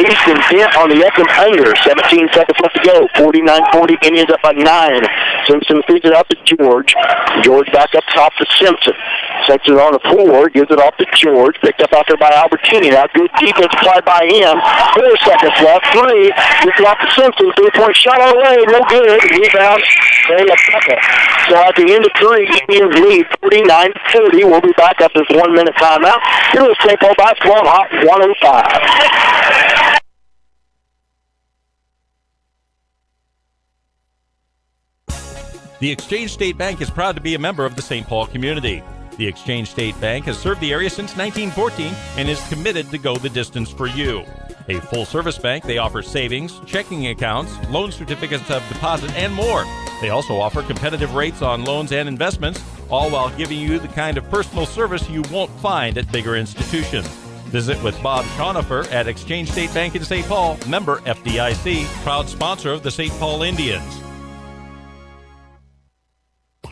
Easton Dent on the up and under. 17 seconds left to go. 49-40. Indians up by 9. Simpson feeds it out to George. George back up top to Simpson. Simpson on the floor. Gives it off to George. Picked up out there by Albertini. Now good defense applied by him. 4 seconds left. 3. Gives it off to Simpson. 3-point shot on the way. No good. Rebound. So at the end of 3, Indians lead 49-40. We'll be back up this 1-minute timeout. Here is St. Paul basketball Hot 105. The Exchange State Bank is proud to be a member of the St. Paul community. The Exchange State Bank has served the area since 1914 and is committed to go the distance for you. A full-service bank, they offer savings, checking accounts, loan certificates of deposit, and more. They also offer competitive rates on loans and investments, all while giving you the kind of personal service you won't find at bigger institutions. Visit with Bob Schonifer at Exchange State Bank in St. Paul, member FDIC, proud sponsor of the St. Paul Indians.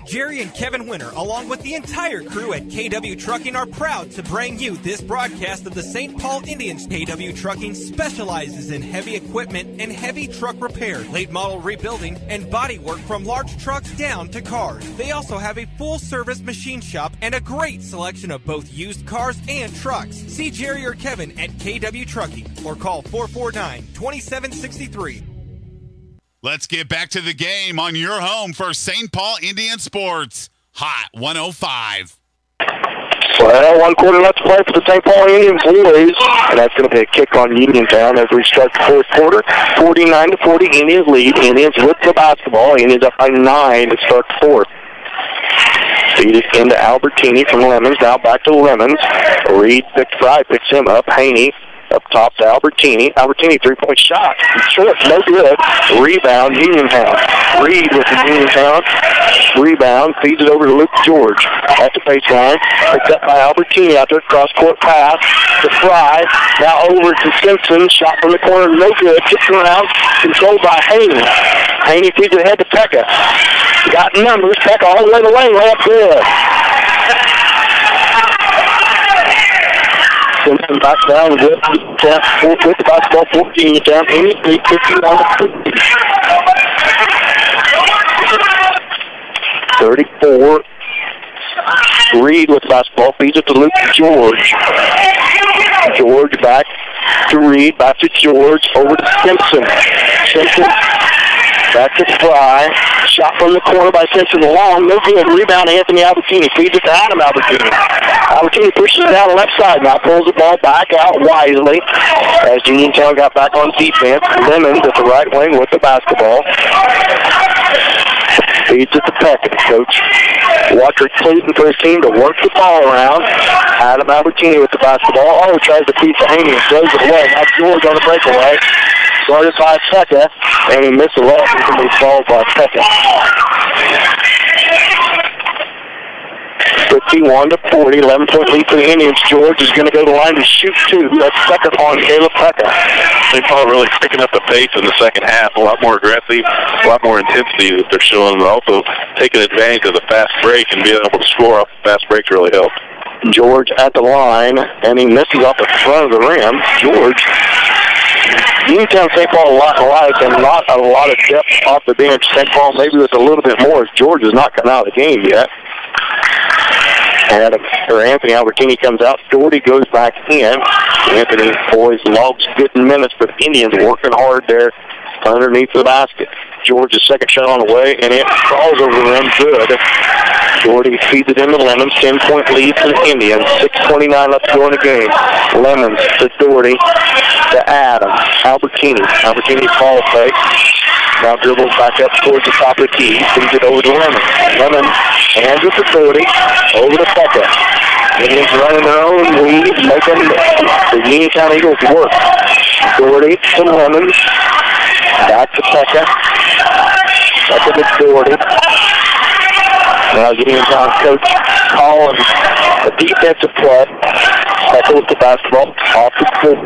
Jerry and Kevin Winter, along with the entire crew at KW Trucking, are proud to bring you this broadcast of the St. Paul Indians. KW Trucking specializes in heavy equipment and heavy truck repair, late model rebuilding, and body work from large trucks down to cars. They also have a full-service machine shop and a great selection of both used cars and trucks. See Jerry or Kevin at KW Trucking or call 449-2763. Let's get back to the game on your home for St. Paul Indian Sports. Hot 105. Well, 1 quarter left to play for the St. Paul Indians boys, and that's going to be a kick on Uniontown as we start the fourth quarter. 49-40 Indians lead. Indians with the basketball. Indians up by 9 to start the fourth. Feed it into Albertini from Lemons. Now back to Lemons. Reed Fry picks him up. Haney up top to Albertini. Albertini 3-point shot. Short, no good. Rebound, Uniontown. Reed with the Uniontown. Rebound, feeds it over to Luke George. At the baseline. Picked up by Albertini out there. Cross-court pass to Fry. Now over to Simpson. Shot from the corner, no good. Kicks around. Controlled by Haney. Haney feeds it ahead to Pekka. Got numbers. Pekka all the way to the lane. Layup good. Simpson back down with the basketball. 14 down. Haney 51-50. 34. Reed with the basketball, feeds it to Luke George. George back to Reed, back to George, over to Simpson. Simpson back to Fry. Shot from the corner by Simpson, long, no good. Rebound, Anthony Albertini, feeds it to Adam Albertini. Albertini pushes it down the left side now, pulls the ball back out wisely as Uniontown got back on defense. Lemons at the right wing with the basketball. Feeds it to Pekka. Coach Wattrick Clayton for his team to work the ball around. Adam Albertini with the basketball. Oh, tries to feed to Haney and throws it away. Now George on the breakaway. Started by Pekka, and he missed the layup and can be fouled by Pekka. 51-40, 11-point lead for the Indians. George is going to go to the line to shoot two. That's second on Caleb Pekka. St. Paul really picking up the pace in the second half. A lot more aggressive, a lot more intensity that they're showing, and also taking advantage of the fast break and being able to score off the fast breaks really helped. George at the line, and he misses off the front of the rim. George, Uniontown St. Paul a lot alike and not a lot of depth off the bench. St. Paul maybe with a little bit more. George is not come out of the game yet. Anthony Albertini comes out. Doherty goes back in. Anthony boys logs good minutes, but Indians working hard there underneath the basket. George's second shot on the way, and it crawls over the rim good. Doherty feeds it into Lemons. 10-point lead for the Indians. 6:29 left to go in the game. Lemons to Doherty to Adam. Albertini. Albertini ball fake. Now dribbles back up towards the top of the key. Feeds it over to Lemons. Lemons hands it to Doherty. Over to Pekka. Indians running their own lead, making the Uniontown Eagles work. Doherty to Lemons. Back to Pekka. Pekka to Doherty. Now Uniontown coach calling a defensive play. Pekka with the basketball. Off the court.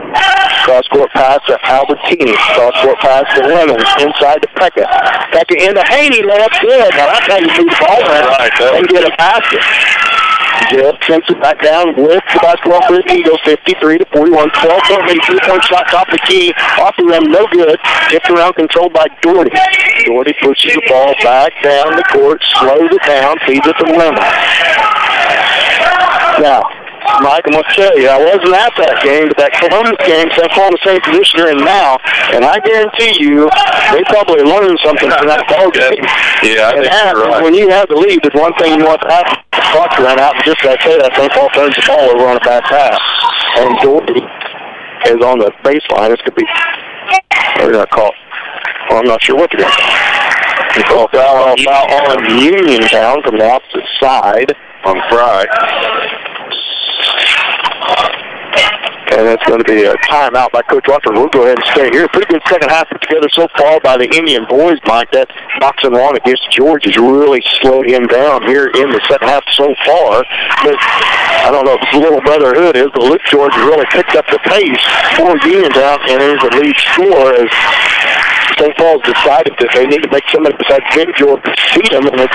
Cross-court pass to Albertini. Cross-court pass to Lemons. Inside to Pekka. Pekka into Haney. Layup good. Now that's how you move the ball and get a basket. Jill Simpson back down with the basketball for the Eagles. 53-41. 12-point lead. 3-point shot top of the key. Off the rim. No good. Tipped around, controlled by Doherty. Doherty pushes the ball back down the court. Slows it down. Feeds it to Lemons. Now, Mike, I'm going to tell you, I wasn't at that game, but that Columbus game, St. Paul in the same position they're in now, and I guarantee you, they probably learned something from that ball game. Yeah, I think you're right. When you have the lead, there's one thing you want to have the clock to run out, and just like I say that, St. Paul turns the ball over on a bad pass. And Doherty is on the baseline. It's going to be, they're going to call, well, I'm not sure what they're going to call. They call foul on Uniontown from the opposite side on Fry. And it's going to be a timeout by Coach Watford. We'll go ahead and stay here. Pretty good second half put together so far by the Indian boys, Mike. That boxing one against George has really slowed him down here in the second half so far. But I don't know if it's a little brotherhood is, but Luke George has really picked up the pace for Uniontown and is the lead scorer as St. Paul's decided that they need to make somebody besides Ben George beat him, and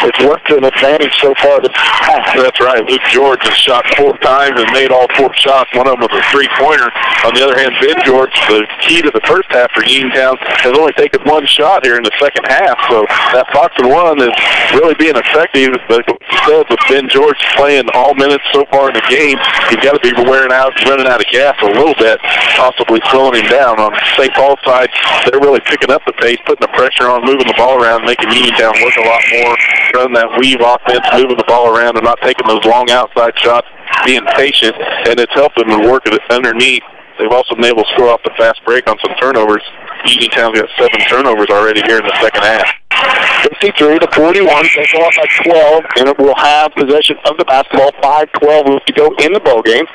it's worked to an advantage so far. That's right. Luke George has shot 4 times and made all 4 shots. One of them was a 3-pointer. On the other hand, Ben George, the key to the first half for Uniontown, has only taken 1 shot here in the second half. So that boxing one is really being effective. But instead, with Ben George playing all minutes so far in the game, he's got to be running out of gas a little bit, possibly slowing him down. On St. Paul's side, they're really picking up the pace, putting the pressure on, moving the ball around, making Uniontown work a lot more, running that weave offense, moving the ball around, and not taking those long outside shots, being patient, and it's helping them work it underneath. They've also been able to score off the fast break on some turnovers. Uniontown's got 7 turnovers already here in the second half. 53-41, St. Paul by 12, and it will have possession of the basketball. 5:12 to go in the ball game.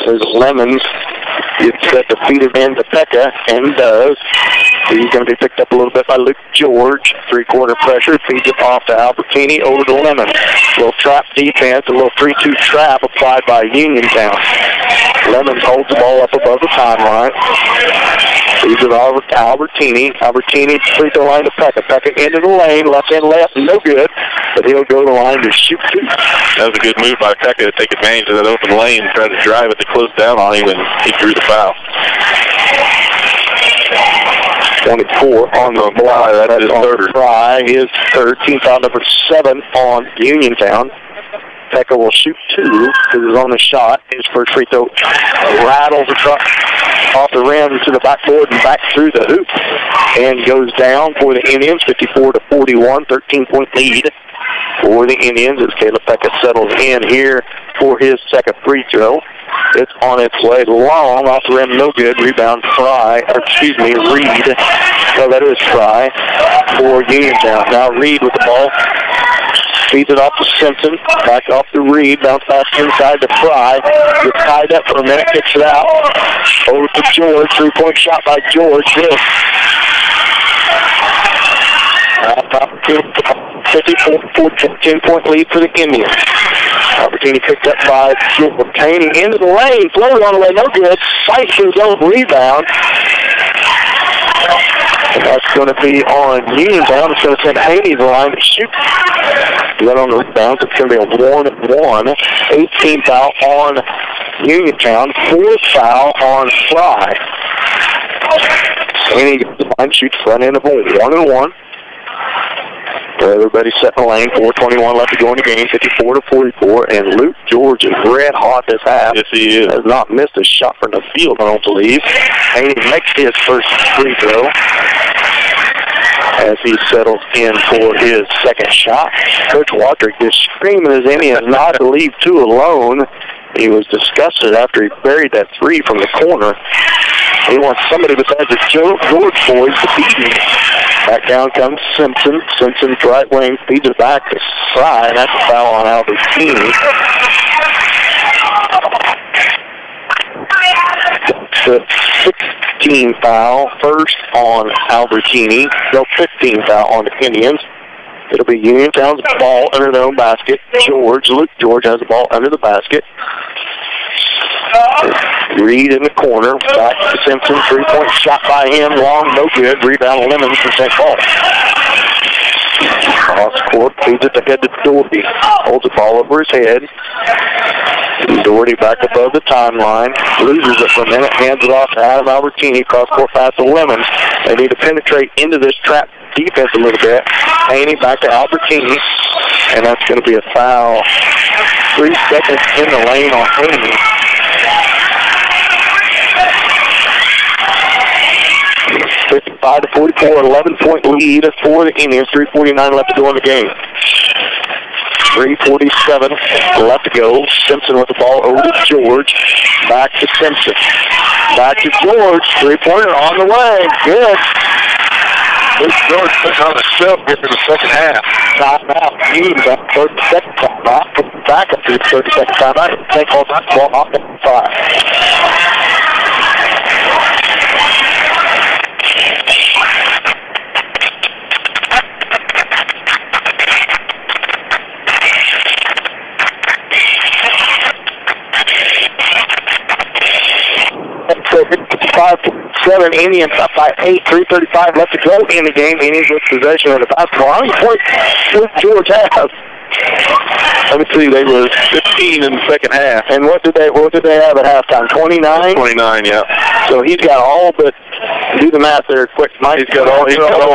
There's Lemons Gets set to feed it in to Pekka, and does. He's going to be picked up a little bit by Luke George. Three-quarter pressure, feeds it off to Albertini, over to Lemon. A little trap defense, a little 3-2 trap applied by Uniontown. Lemon holds the ball up above the timeline. Feeds it over to Albertini. Albertini, free throw line to Pekka. Pekka into the lane, left and left, no good. But he'll go to the line to shoot two. That was a good move by Pekka to take advantage of that open lane and try to drive it to close down on him, and he drew the foul. 24 on the block. That's his third. Fry, his third. Team foul number 7 on Uniontown. Pekka will shoot 2 because he's on the shot. His first free throw rattles across off the rim to the backboard and back through the hoop and goes down for the Indians. 54-41, 13-point lead for the Indians as Caleb Pekka settles in here for his second free throw. It's on its way long, off the rim, no good. Rebound Reed. No, that is Fry for Uniontown. Now Reed with the ball. Feeds it off to Simpson. Back off to Reed. Bounce pass inside to Fry. Gets tied up for a minute. Kicks it out. Over to George. Three-point shot by George. This. 10-point lead for the Indians. Opportunity picked up by George. Haney into the lane. Floater on the way. No good. Fights his own rebound. And that's going to be on Uniontown. It's going to send Haney the line to shoot. Then on the rebound, it's going to be a 1-1. 18 foul on Uniontown. 4th foul on Fry. Haney gets the line, shoots front end of a 1-1. Everybody's set in the lane. 4:21 left to go in the game. 54-44. And Luke George is red hot this half. Yes, he is. Has not missed a shot from the field, I don't believe. Haney makes his first free throw as he settles in for his second shot. Coach Wadrick is screaming as Indians not to leave 2 alone. He was disgusted after he buried that 3 from the corner. He wants somebody besides the George boys to beat him. Back down comes Simpson. Simpson's right wing feeds it back to Fry. That's a foul on Albertini. The 16 foul, first on Albertini. No, 15 foul on the Indians. It'll be Uniontown's ball under their own basket. Luke George has the ball under the basket. Reed in the corner. Back to Simpson. 3-point shot by him. Long, no good. Rebound Lemon for St. Paul. Cross court. Feeds it ahead to Doherty. Holds the ball over his head. Doherty back above the timeline. Loses it for a minute. Hands it off to Adam Albertini. Cross court pass to Lemon. They need to penetrate into this trap defense a little bit. Haney back to Albertini. And that's going to be a foul. 3 seconds in the lane on Haney. 55-44, 11-point lead for the Indians. 3:49 left to go in the game. 3:47 left to go. Simpson with the ball over to George. Back to Simpson. Back to George. 3-pointer on the way. Good. Luke George puts on a shove here for the second half. Timeout. Needs that 30-second timeout. Put the back up to the 30-second timeout. Take all that ball off the 5. So 55-7, Indians up by 8, 3:35 left to go in the game. Indians with possession of the basketball. How many points did George have? Let me see, they were 15 in the second half. And what did they have at halftime? 29? 29, yeah. So he's got all but, do the math there quick, Mike. He's got all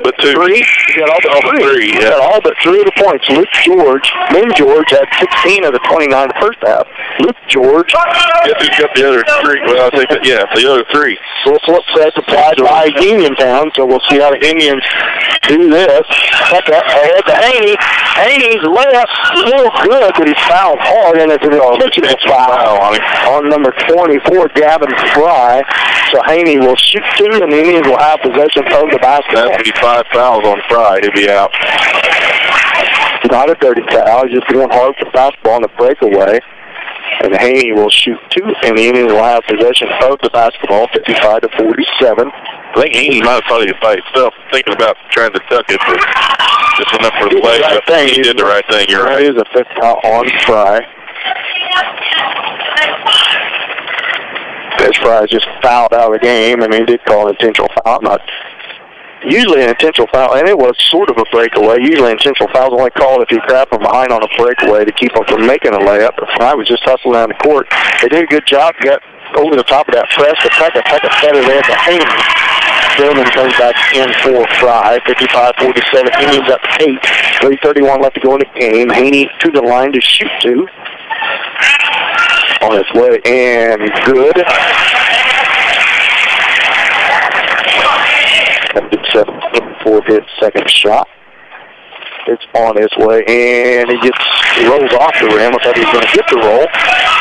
but 2. 3? He's got all but 3. Yeah. He's got all but 3 of the points. Luke George, George had 16 of the 29 in the first half. Luke George. Guess who's got the other 3? Well, I think that, yeah, the other 3. So flip set applied by Uniontown, so we'll see how the Indians do this. Back up ahead to Haney. Haney's left, still good, but he's fouled hard, and it's an intentional foul on number 24, Gavin Fry. So Haney will shoot 2, and the Indians will have possession of the basketball. That'd be 5 fouls on Fry. He'll be out. Not a dirty foul. He's just going hard for the basketball on the breakaway. And Haney will shoot 2, and the Indians will have possession of the basketball, 55-47. I think Haney might have thought he by himself, thinking about trying to duck it, but just went up for the play. He did the right thing. You're right. It is a 5th foul on Fry. As Fry just fouled out of the game. I mean, he did call an intentional foul. Not usually an intentional foul, and it was sort of a breakaway. Usually intentional fouls only called if you grab from behind on a breakaway to keep them from making a layup. But Fry was just hustling down the court. They did a good job. Got over the top of that press. The Pekka fed it there to Haney. Stillman comes back in for Fry. 55-47. Indians up 8. 3:31 left to go in the game. Haney to the line to shoot 2. On its way, and good. 17 for his second shot. It's on its way, and he rolls off the rim. I thought he was going to get the roll.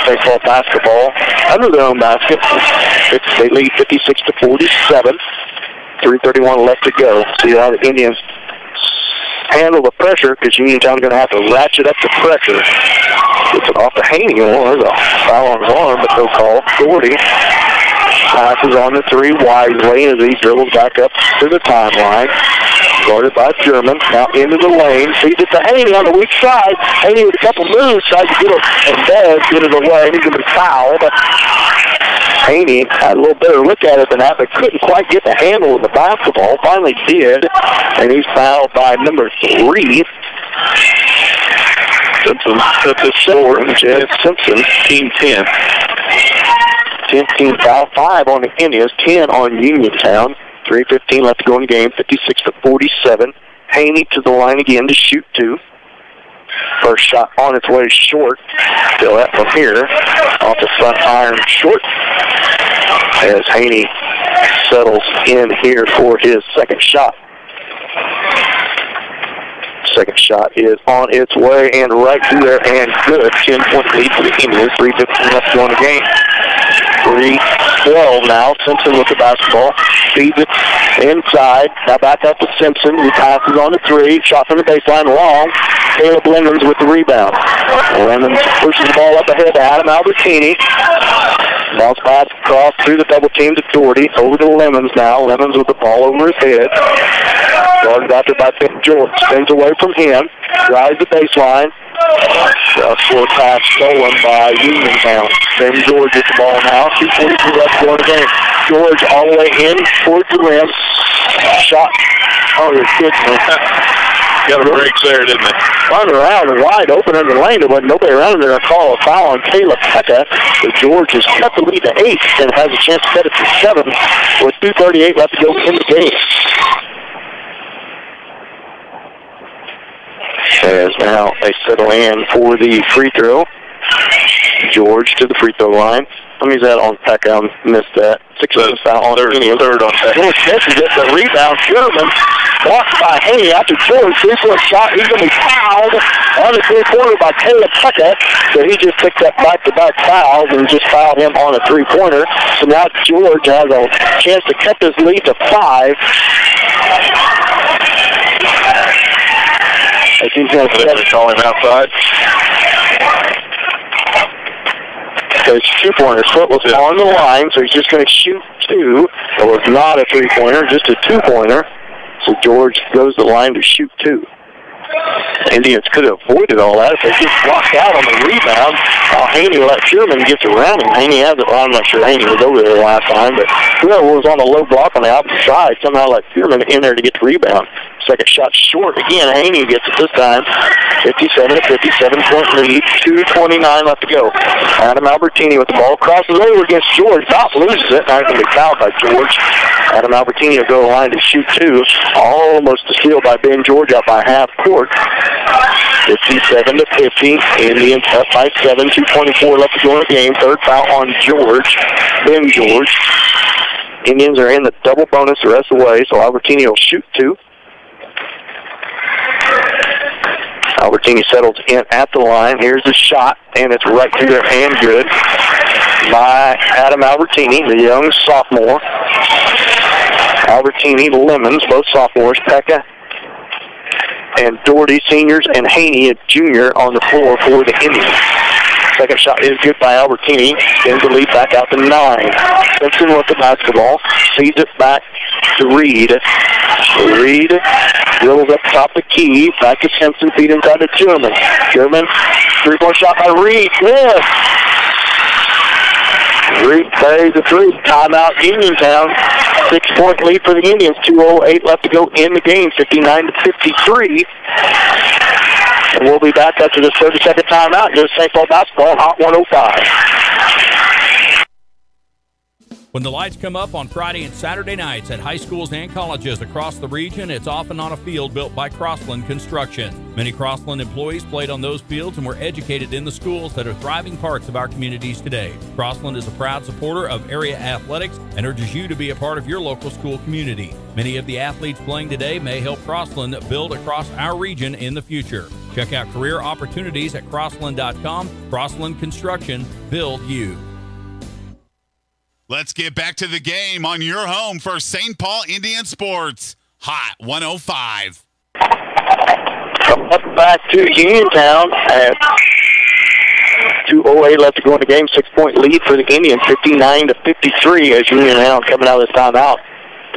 They call basketball under their own basket. They lead 56-47. 3:31 left to go. See how the Indians handle the pressure, because Uniontown's going to have to ratchet up the pressure. Gets it off to Haney. Oh, there's a foul on his arm, but no call. Doherty passes on the 3 wisely as he dribbles back up to the timeline. Guarded by German. Now into the lane. Feeds it to Haney on the weak side. Haney with a couple moves. Tries to get it and does get it away. He's going to be fouled. Haney had a little better look at it than that, but couldn't quite get the handle of the basketball. Finally did. And he's fouled by number 3. Simpson took the score. Jeff Simpson, team 10. 10 foul, 5 on the Indians, 10 on Uniontown. 3:15 left to go in the game, 56-47. Haney to the line again to shoot 2. First shot on its way short. Still that from here. Off the front iron short. As Haney settles in here for his second shot. Second shot is on its way and right through there and good. 10-point lead for the Indians. 3:15 left to go in the game. 3-12 now. Simpson with the basketball. Feeds it inside. Now back up to Simpson, who passes on the 3. Shot from the baseline long. Caleb Lemons with the rebound. Lemons pushes the ball up ahead to Adam Albertini. Bounce pass across through the double team to Doherty. Over to Lemons now. Lemons with the ball over his head. Guarded out there by Ben George. Spins away from him. Drives the baseline. Short pass stolen by Uniontown. Ben George gets the ball now. 2:42 left to go in the game. George all the way in towards the rim. Shot. Oh, you're kidding me. Got a break there, didn't they? Run around and wide open in the lane. There wasn't nobody around there to call a foul on Caleb Pekka. But George has cut the lead to 8 and has a chance to cut it to 7 with 2:38 left to go in the game. As now they settle in for the free throw. George to the free throw line. How many's that on Pekka? I missed that. 6 foul on third on Pekka. George misses it. The rebound. Sherman blocked by Haney after George. 3-point shot. He's going to be fouled on the 3-pointer by Caleb Pekka. So he just picked up back-to-back fouls and just fouled him on a 3-pointer. So now George has a chance to cut this lead to 5. I think he's going to call him outside. So it's 2-pointer. Foot was on the line, so he's just going to shoot 2. It was not a 3-pointer, just a 2-pointer. So George goes to the line to shoot 2. Indians could have avoided all that if they just blocked out on the rebound. Haney let Sherman get around him. Haney has it. Well, I'm not sure Haney was over there last time, but whoever was on the low block on the opposite side somehow let Sherman in there to get the rebound. Second shot short. Again, Haney gets it this time. 57-point lead. 2:29 left to go. Adam Albertini with the ball. Crosses over against George. Top loses it. Now going to be fouled by George. Adam Albertini will go to the line to shoot 2. Almost a steal by Ben George out by half court. 57-50. Indians up by 7. 2:24 left to go in the game. Third foul on George. Ben George. Indians are in the double bonus the rest of the way, so Albertini will shoot 2. Albertini settles in at the line. Here's the shot, and it's right through their hand good by Adam Albertini, the young sophomore. Albertini, Lemons, both sophomores. Pekka and Doherty, seniors, and Haney, a junior, on the floor for the Indians. Second shot is good by Albertini. Sends the lead back out to 9. Simpson with the basketball. Feeds it back to Reed. Reed dribbles up top the key. Back to Simpson. Feed inside to German. German. 3-point shot by Reed. Yes. Reed plays the three. Timeout Uniontown. 6-point lead for the Indians. 2:08 left to go in the game. 59-53. And we'll be back after this 30-second timeout. Here's St. Paul basketball, Hot 105. When the lights come up on Friday and Saturday nights at high schools and colleges across the region, it's often on a field built by Crossland Construction. Many Crossland employees played on those fields and were educated in the schools that are thriving parts of our communities today. Crossland is a proud supporter of area athletics and urges you to be a part of your local school community. Many of the athletes playing today may help Crossland build across our region in the future. Check out career opportunities at Crossland.com. Crossland Construction, build you. Let's get back to the game on your home for St. Paul Indian Sports. Hot 105. Up back to Uniontown at 2:08 left to go in the game. 6-point lead for the Indians, 59-53 as Uniontown coming out of this timeout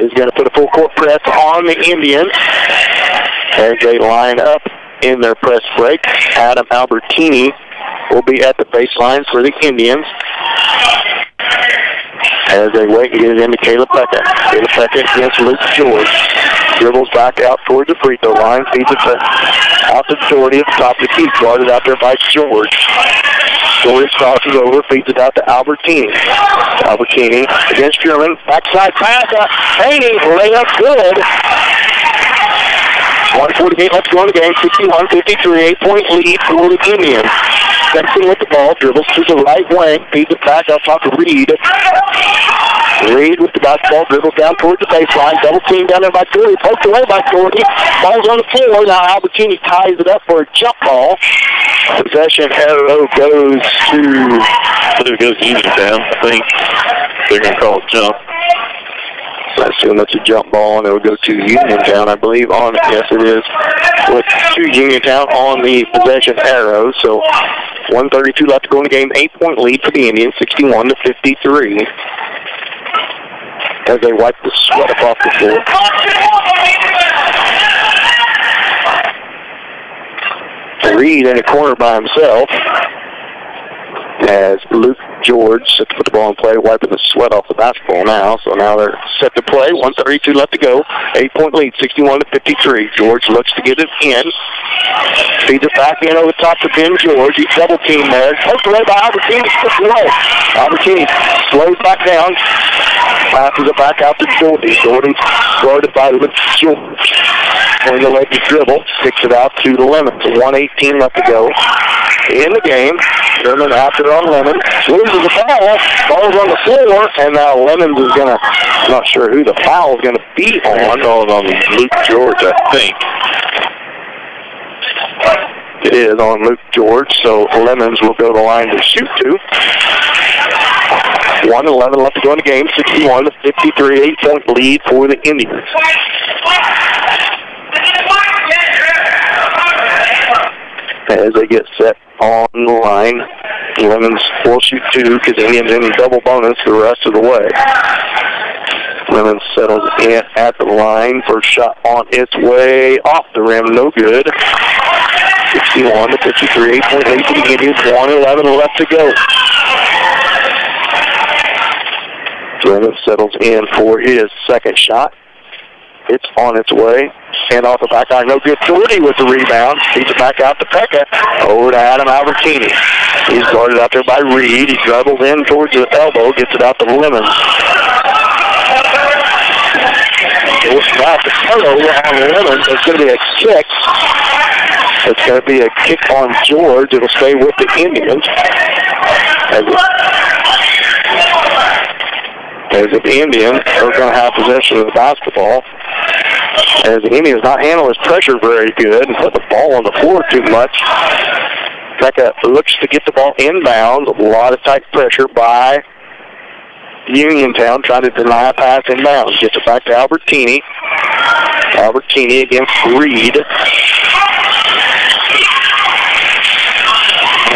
is going to put a full court press on the Indians as they line up in their press break. Adam Albertini will be at the baseline for the Indians as they wait to get it into Caleb Beckett. Caleb Beckett against Luke George. Dribbles back out towards the free throw line. Feeds it out to Doherty at the top of the key. Guarded out there by George. George crosses over. Feeds it out to Albertini. Albertini against Sherman. Backside pass. Haney. Layup good. 1:48 left to go in the game. 61-53. 8-point lead for the Indians. Simpson with the ball, dribbles to the right wing, feeds it back out top to Reed. Reed with the basketball, dribbles down towards the baseline, double team down there by Doherty, poked away by Doherty. Ball's on the floor, now Albertini ties it up for a jump ball. Possession arrow goes to Uniontown. I think they're going to call it jump. I assume that's a jump ball, and it will go to Uniontown, I believe. Yes, it is. With to Uniontown on the possession arrow. So 1:32 left to go in the game. 8-point lead for the Indians, 61-53. As they wipe the sweat up off the floor. Reed in the corner by himself. As Luke George set to put the ball in play, wiping the sweat off the basketball now. So now they're set to play. 1:32 left to go. 8-point lead, 61-53. George looks to get it in. Feeds it back in over the top to Ben George. He's double teamed there. Poked away by Albertini. Albertini slows back down. Passes it back out to Doherty. Doherty guarded by Luke George. On the leg to dribble. Kicks it out to Lemons. 1:18 left to go in the game. Sherman after on Lemons. Loses the ball. Ball's on the floor. And now Lemons is going to, I'm not sure who the foul is going to be on. On Luke George, I think. It is on Luke George. So Lemons will go to the line to shoot to. 1:11 left to go in the game. 61-53. 8-point lead for the Indians. As they get set on the line, Lemons will shoot two because Indians in double bonus the rest of the way. Lemons settles in at the line. First shot on its way off the rim, no good. 61-53, 8-point lead for the Indians. 1:11 left to go. Lemons settles in for his second shot. It's on its way. And off the back line, no good. Doherty with the rebound. Feeds it back out to Pekka. Over to Adam Albertini. He's guarded out there by Reed. He dribbles in towards the elbow. Gets it out to Lemons. Now the turnover on Lemons. It's going to be a kick. It's going to be a kick on George. It'll stay with the Indians. As the Indians are going to have possession of the basketball. As the Indians not handle his pressure very good and put the ball on the floor too much. Pekka looks to get the ball inbound. A lot of tight pressure by Uniontown trying to deny a pass inbound. Gets it back to Albertini. Albertini against Reed.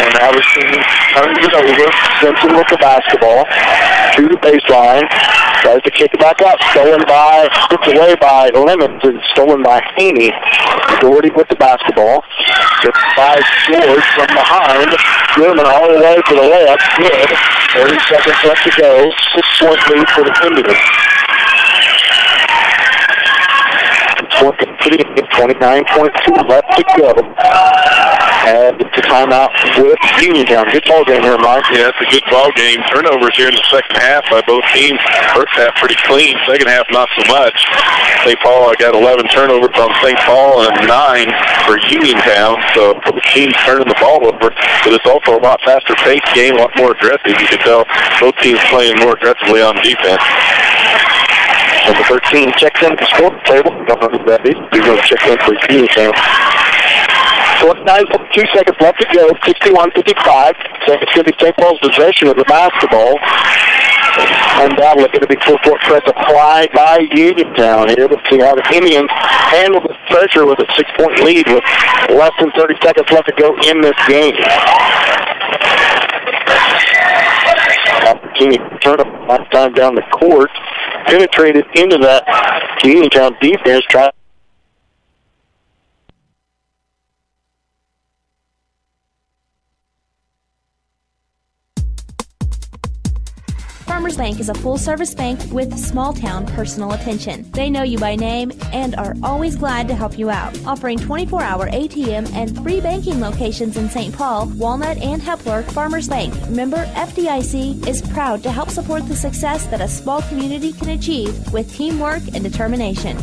And Albertini turns it over. Simpson with the basketball to the baseline. Tries to kick it back up. Stripped away by Lemons and stolen by Haney. Doherty with the basketball. Just by George from behind. Goodman all the way for the layup. Good. 30 seconds left to go. 6-point lead for the Indians. 29.2 left to go. And it's a timeout with Uniontown. Good ball game here, Mike. Yeah, it's a good ball game. Turnovers here in the second half by both teams. First half pretty clean. Second half not so much. St. Paul got 11 turnovers on St. Paul and 9 for Uniontown. So the teams turning the ball over. But it's also a lot faster paced game, a lot more aggressive. You can tell both teams playing more aggressively on defense. Number 13 checks in to score the table. Don't know who that is. He's going to check in for Uniontown. So it's 9.2 seconds left to go. 61-55. So it's going to be St. Paul's possession of the basketball. Undoubtedly going to be full-court press applied by Uniontown here. Let's see how the Indians handle the pressure with a 6-point lead with less than 30 seconds left to go in this game. Opportunity to turn up last time down the court. Penetrated into that Uniontown defense. Farmers Bank is a full-service bank with small-town personal attention. They know you by name and are always glad to help you out. Offering 24-hour ATM and 3 banking locations in St. Paul, Walnut, and Hepler, Farmers Bank, member FDIC, is proud to help support the success that a small community can achieve with teamwork and determination.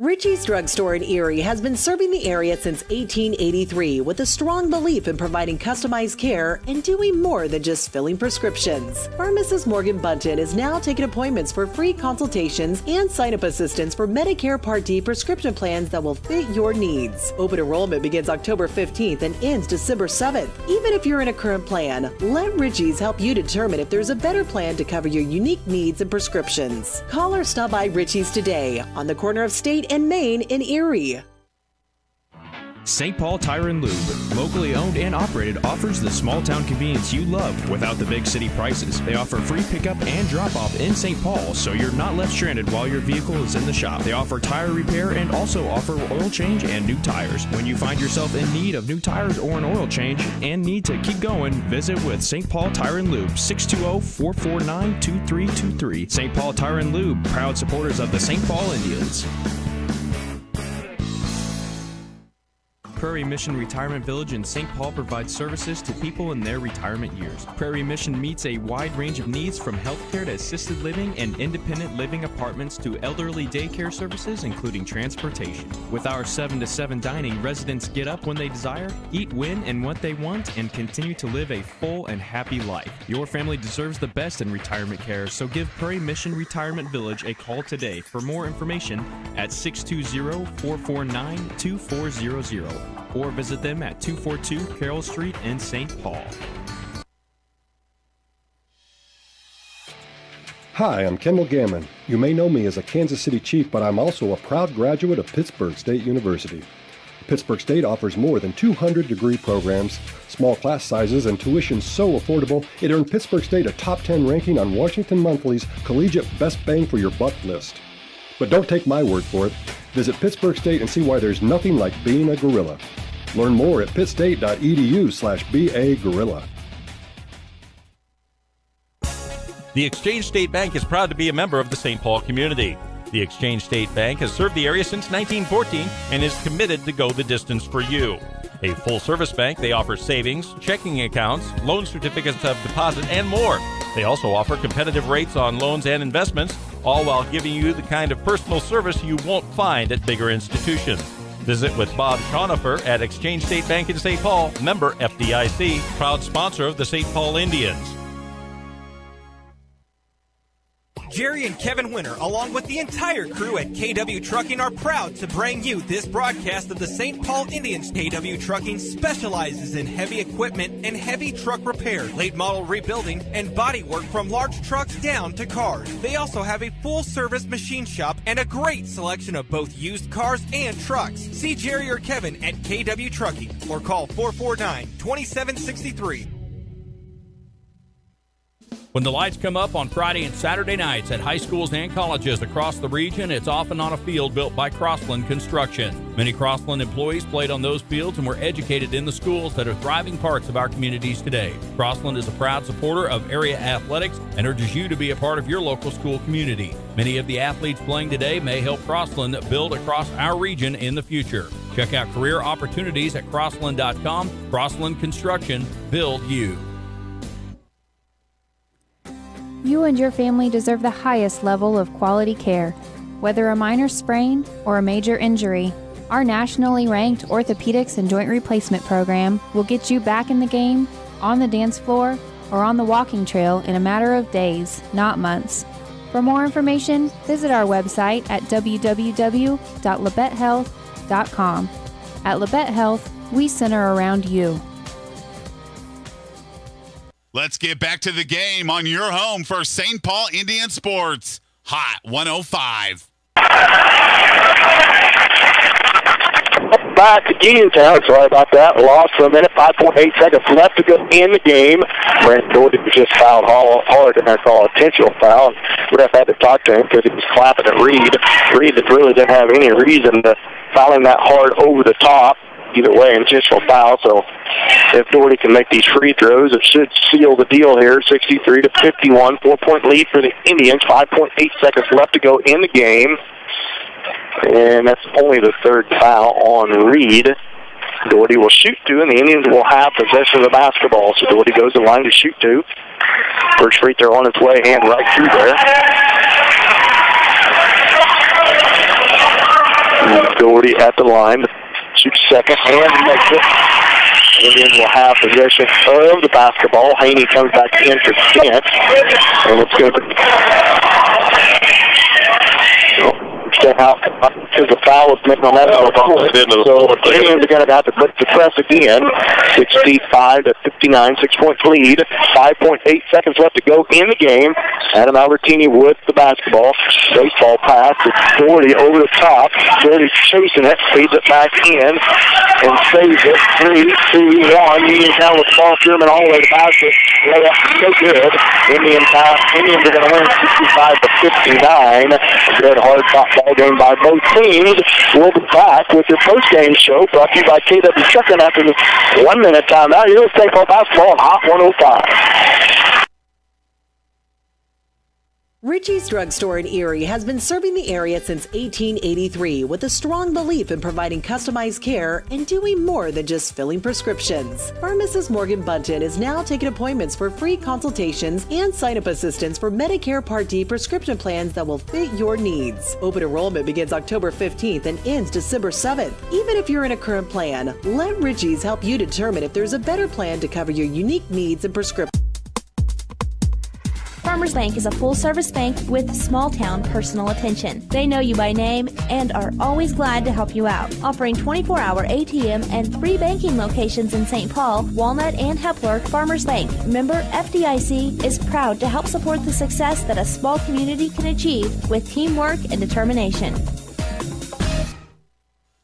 Richie's Drugstore in Erie has been serving the area since 1883 with a strong belief in providing customized care and doing more than just filling prescriptions. Pharmacist Morgan Bunton is now taking appointments for free consultations and sign-up assistance for Medicare Part D prescription plans that will fit your needs. Open enrollment begins October 15th and ends December 7th. Even if you're in a current plan, let Richie's help you determine if there's a better plan to cover your unique needs and prescriptions. Call or stop by Richie's today on the corner of State and Main in Erie. St. Paul Tire and Lube, locally owned and operated, offers the small town convenience you love without the big city prices. They offer free pickup and drop off in St. Paul, so you're not left stranded while your vehicle is in the shop. They offer tire repair and also offer oil change and new tires. When you find yourself in need of new tires or an oil change and need to keep going, visit with St. Paul Tire and Lube, 620-449-2323. St. Paul Tire and Lube, proud supporters of the St. Paul Indians. Prairie Mission Retirement Village in St. Paul provides services to people in their retirement years. Prairie Mission meets a wide range of needs from healthcare to assisted living and independent living apartments to elderly daycare services, including transportation. With our 7 to 7 dining, residents get up when they desire, eat when and what they want, and continue to live a full and happy life. Your family deserves the best in retirement care, so give Prairie Mission Retirement Village a call today for more information at 620-449-2400. Or visit them at 242 Carroll Street in St. Paul. Hi, I'm Kendall Gammon. You may know me as a Kansas City Chief, but I'm also a proud graduate of Pittsburg State University. Pittsburg State offers more than 200 degree programs, small class sizes, and tuition so affordable it earned Pittsburg State a top 10 ranking on Washington Monthly's Collegiate Best Bang for Your Buck list. But don't take my word for it. Visit Pittsburg State and see why there's nothing like being a gorilla. Learn more at pittstate.edu/BA-gorilla. The Exchange State Bank is proud to be a member of the St. Paul community. The Exchange State Bank has served the area since 1914 and is committed to go the distance for you. A full-service bank, they offer savings, checking accounts, loan certificates of deposit, and more. They also offer competitive rates on loans and investments, all while giving you the kind of personal service you won't find at bigger institutions. Visit with Bob Schonifer at Exchange State Bank in St. Paul, member FDIC, proud sponsor of the St. Paul Indians. Jerry and Kevin Winter, along with the entire crew at KW Trucking, are proud to bring you this broadcast of the St. Paul Indians. KW Trucking specializes in heavy equipment and heavy truck repair, late model rebuilding, and body work from large trucks down to cars. They also have a full-service machine shop and a great selection of both used cars and trucks. See Jerry or Kevin at KW Trucking or call 449-2763. When the lights come up on Friday and Saturday nights at high schools and colleges across the region, it's often on a field built by Crossland Construction. Many Crossland employees played on those fields and were educated in the schools that are thriving parts of our communities today. Crossland is a proud supporter of area athletics and urges you to be a part of your local school community. Many of the athletes playing today may help Crossland build across our region in the future. Check out career opportunities at crossland.com. Crossland Construction, build you. You and your family deserve the highest level of quality care. Whether a minor sprain or a major injury, our nationally ranked orthopedics and joint replacement program will get you back in the game, on the dance floor, or on the walking trail in a matter of days, not months. For more information, visit our website at www.labettehealth.com. At Labette Health, we center around you. Let's get back to the game on your home for St. Paul Indian Sports. Hot 105. Back to Uniontown. Sorry about that. Lost for a minute. 5.8 seconds left to go in the game. Brent Doherty was just fouled hard, and I call intentional foul. Ref had to talk to him because he was clapping at Reed. Reed really didn't have any reason to foul him that hard over the top. Either way, intentional foul. So if Doherty can make these free throws, it should seal the deal here. 63-51, 4-point lead for the Indians. 5.8 seconds left to go in the game. And that's only the third foul on Reed. Doherty will shoot two, and the Indians will have possession of the basketball. So Doherty goes to the line to shoot two. First free throw on its way, and right through there. And Doherty at the line. Shoots second and makes it. Indians will have possession of the basketball. Haney comes back in for Kent, and it's going to be out because the foul was made on that. So the Indians are going to have to put the press again. 65-59, 6-point lead. 5.8 seconds left to go in the game. Adam Albertini with the basketball. Baseball pass. It's 40 over the top. 40 chasing it. Feeds it back in and saves it. 3-2-1. Indians down with the ball. Sherman all the way to the basket. Layup so good. Indians are going to win 65-59. A good hard fought ball game by both teams. We'll be back with your post-game show brought to you by KW Trucking after this 1-minute timeout. You'll St. Paul basketball on Hot 105. Richie's Drugstore in Erie has been serving the area since 1883 with a strong belief in providing customized care and doing more than just filling prescriptions. Pharmacist Morgan Bunton is now taking appointments for free consultations and sign-up assistance for Medicare Part D prescription plans that will fit your needs. Open enrollment begins October 15th and ends December 7th. Even if you're in a current plan, let Richie's help you determine if there's a better plan to cover your unique needs and prescriptions. Farmers Bank is a full-service bank with small-town personal attention. They know you by name and are always glad to help you out. Offering 24-hour ATM and 3 banking locations in St. Paul, Walnut, and Hepler, Farmers Bank, member FDIC, is proud to help support the success that a small community can achieve with teamwork and determination.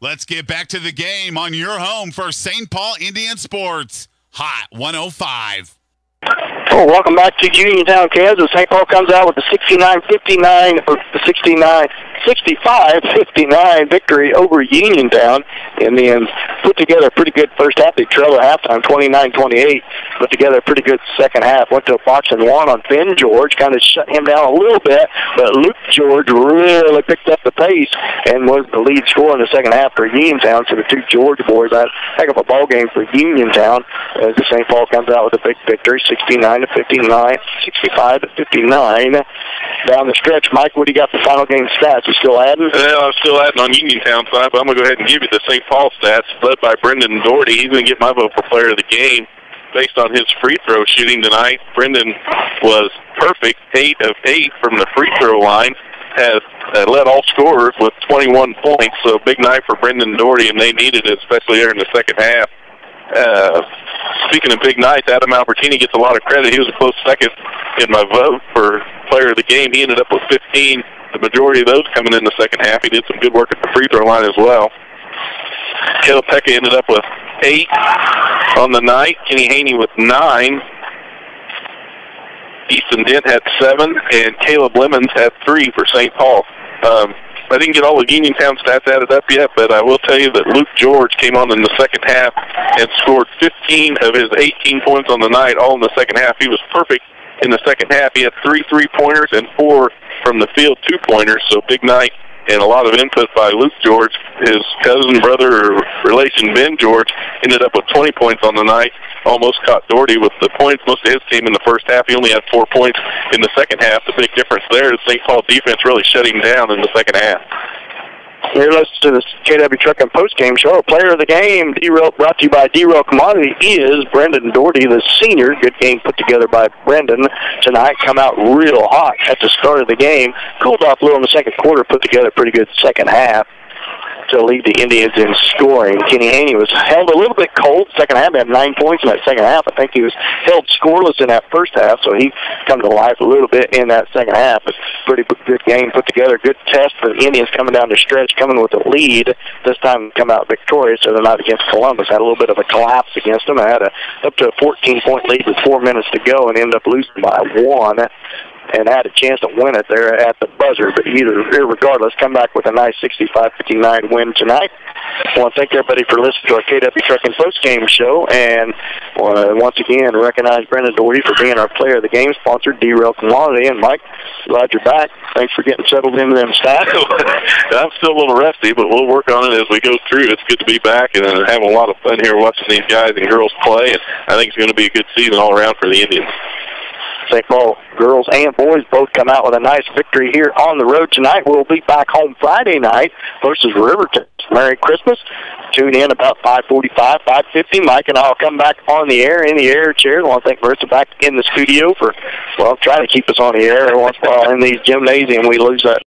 Let's get back to the game on your home for St. Paul Indian Sports. Hot 105. Oh, welcome back to Uniontown, Kansas. St. Paul comes out with a 65-59 victory over Uniontown. Indians put together a pretty good first half. They trailed at halftime 29-28. Put together a pretty good second half. Went to a box and one on Finn George. Kind of shut him down a little bit. But Luke George really picked up the pace and was the lead scorer in the second half for Uniontown. So the two George boys had a heck of a ball game for Uniontown as the St. Paul comes out with a big victory, 65-59. Down the stretch, Mike, what do you got for final game stats? You still adding? Yeah, I'm still adding on Uniontown side, but I'm going to go ahead and give you the St. Paul stats led by Brendan Doherty. He's going to get my vote for player of the game. based on his free throw shooting tonight. Brendan was perfect, 8 of 8 from the free throw line. Has led all scorers with 21 points, so big night for Brendan Doherty, and they needed it, especially there in the second half. Speaking of big nights, Adam Albertini gets a lot of credit. He was a close second in my vote for player of the game. He ended up with 15, the majority of those coming in the second half. He did some good work at the free throw line as well. Caleb Pekka ended up with 8 on the night. Kenny Haney with 9. Easton Dent had 7, and Caleb Lemons had 3 for St. Paul. I didn't get all the Uniontown stats added up yet, but I will tell you that Luke George came on in the second half and scored 15 of his 18 points on the night, all in the second half. He was perfect in the second half. He had 3 3-pointers and 4 from the field 2-pointers, so big night and a lot of input by Luke George. His cousin, brother, or relation, Ben George, ended up with 20 points on the night. Almost caught Doherty with the points. Most of his team in the first half, he only had 4 points in the second half. The big difference there is St. Paul defense really shut him down in the second half. You're listening to the KW Trucking Postgame Show. Player of the game, brought to you by D-Rail Commodity, is Brendan Doherty, the senior. Good game put together by Brendan tonight. Come out real hot at the start of the game. Cooled off a little in the second quarter, put together a pretty good second half to lead the Indians in scoring. Kenny Haney was held a little bit cold second half. He had 9 points in that second half. I think he was held scoreless in that first half, so he come to life a little bit in that second half. But pretty good game put together. Good test for the Indians coming down the stretch, coming with a lead. This time come out victorious, so they're not against Columbus. Had a little bit of a collapse against them. Had up to a 14-point lead with 4 minutes to go and ended up losing by 1. And had a chance to win it there at the buzzer. But regardless, come back with a nice 65-59 win tonight. I want to thank everybody for listening to our KW Trucking Postgame Show. And once again, recognize Brendan Doherty for being our player of the game, sponsored D-Rail Commodity. And Mike, glad you're back. Thanks for getting settled into them stats. I'm still a little rusty, but we'll work on it as we go through. It's good to be back and having a lot of fun here watching these guys and girls play. And I think it's going to be a good season all around for the Indians. St. Paul girls and boys both come out with a nice victory here on the road tonight. We'll be back home Friday night versus Riverton. Merry Christmas. Tune in about 5:45, 5:50. Mike and I will come back on the air in the air chair. I want to thank Marissa back in the studio for, trying to keep us on the air. Once in a while in these gymnasium, we lose that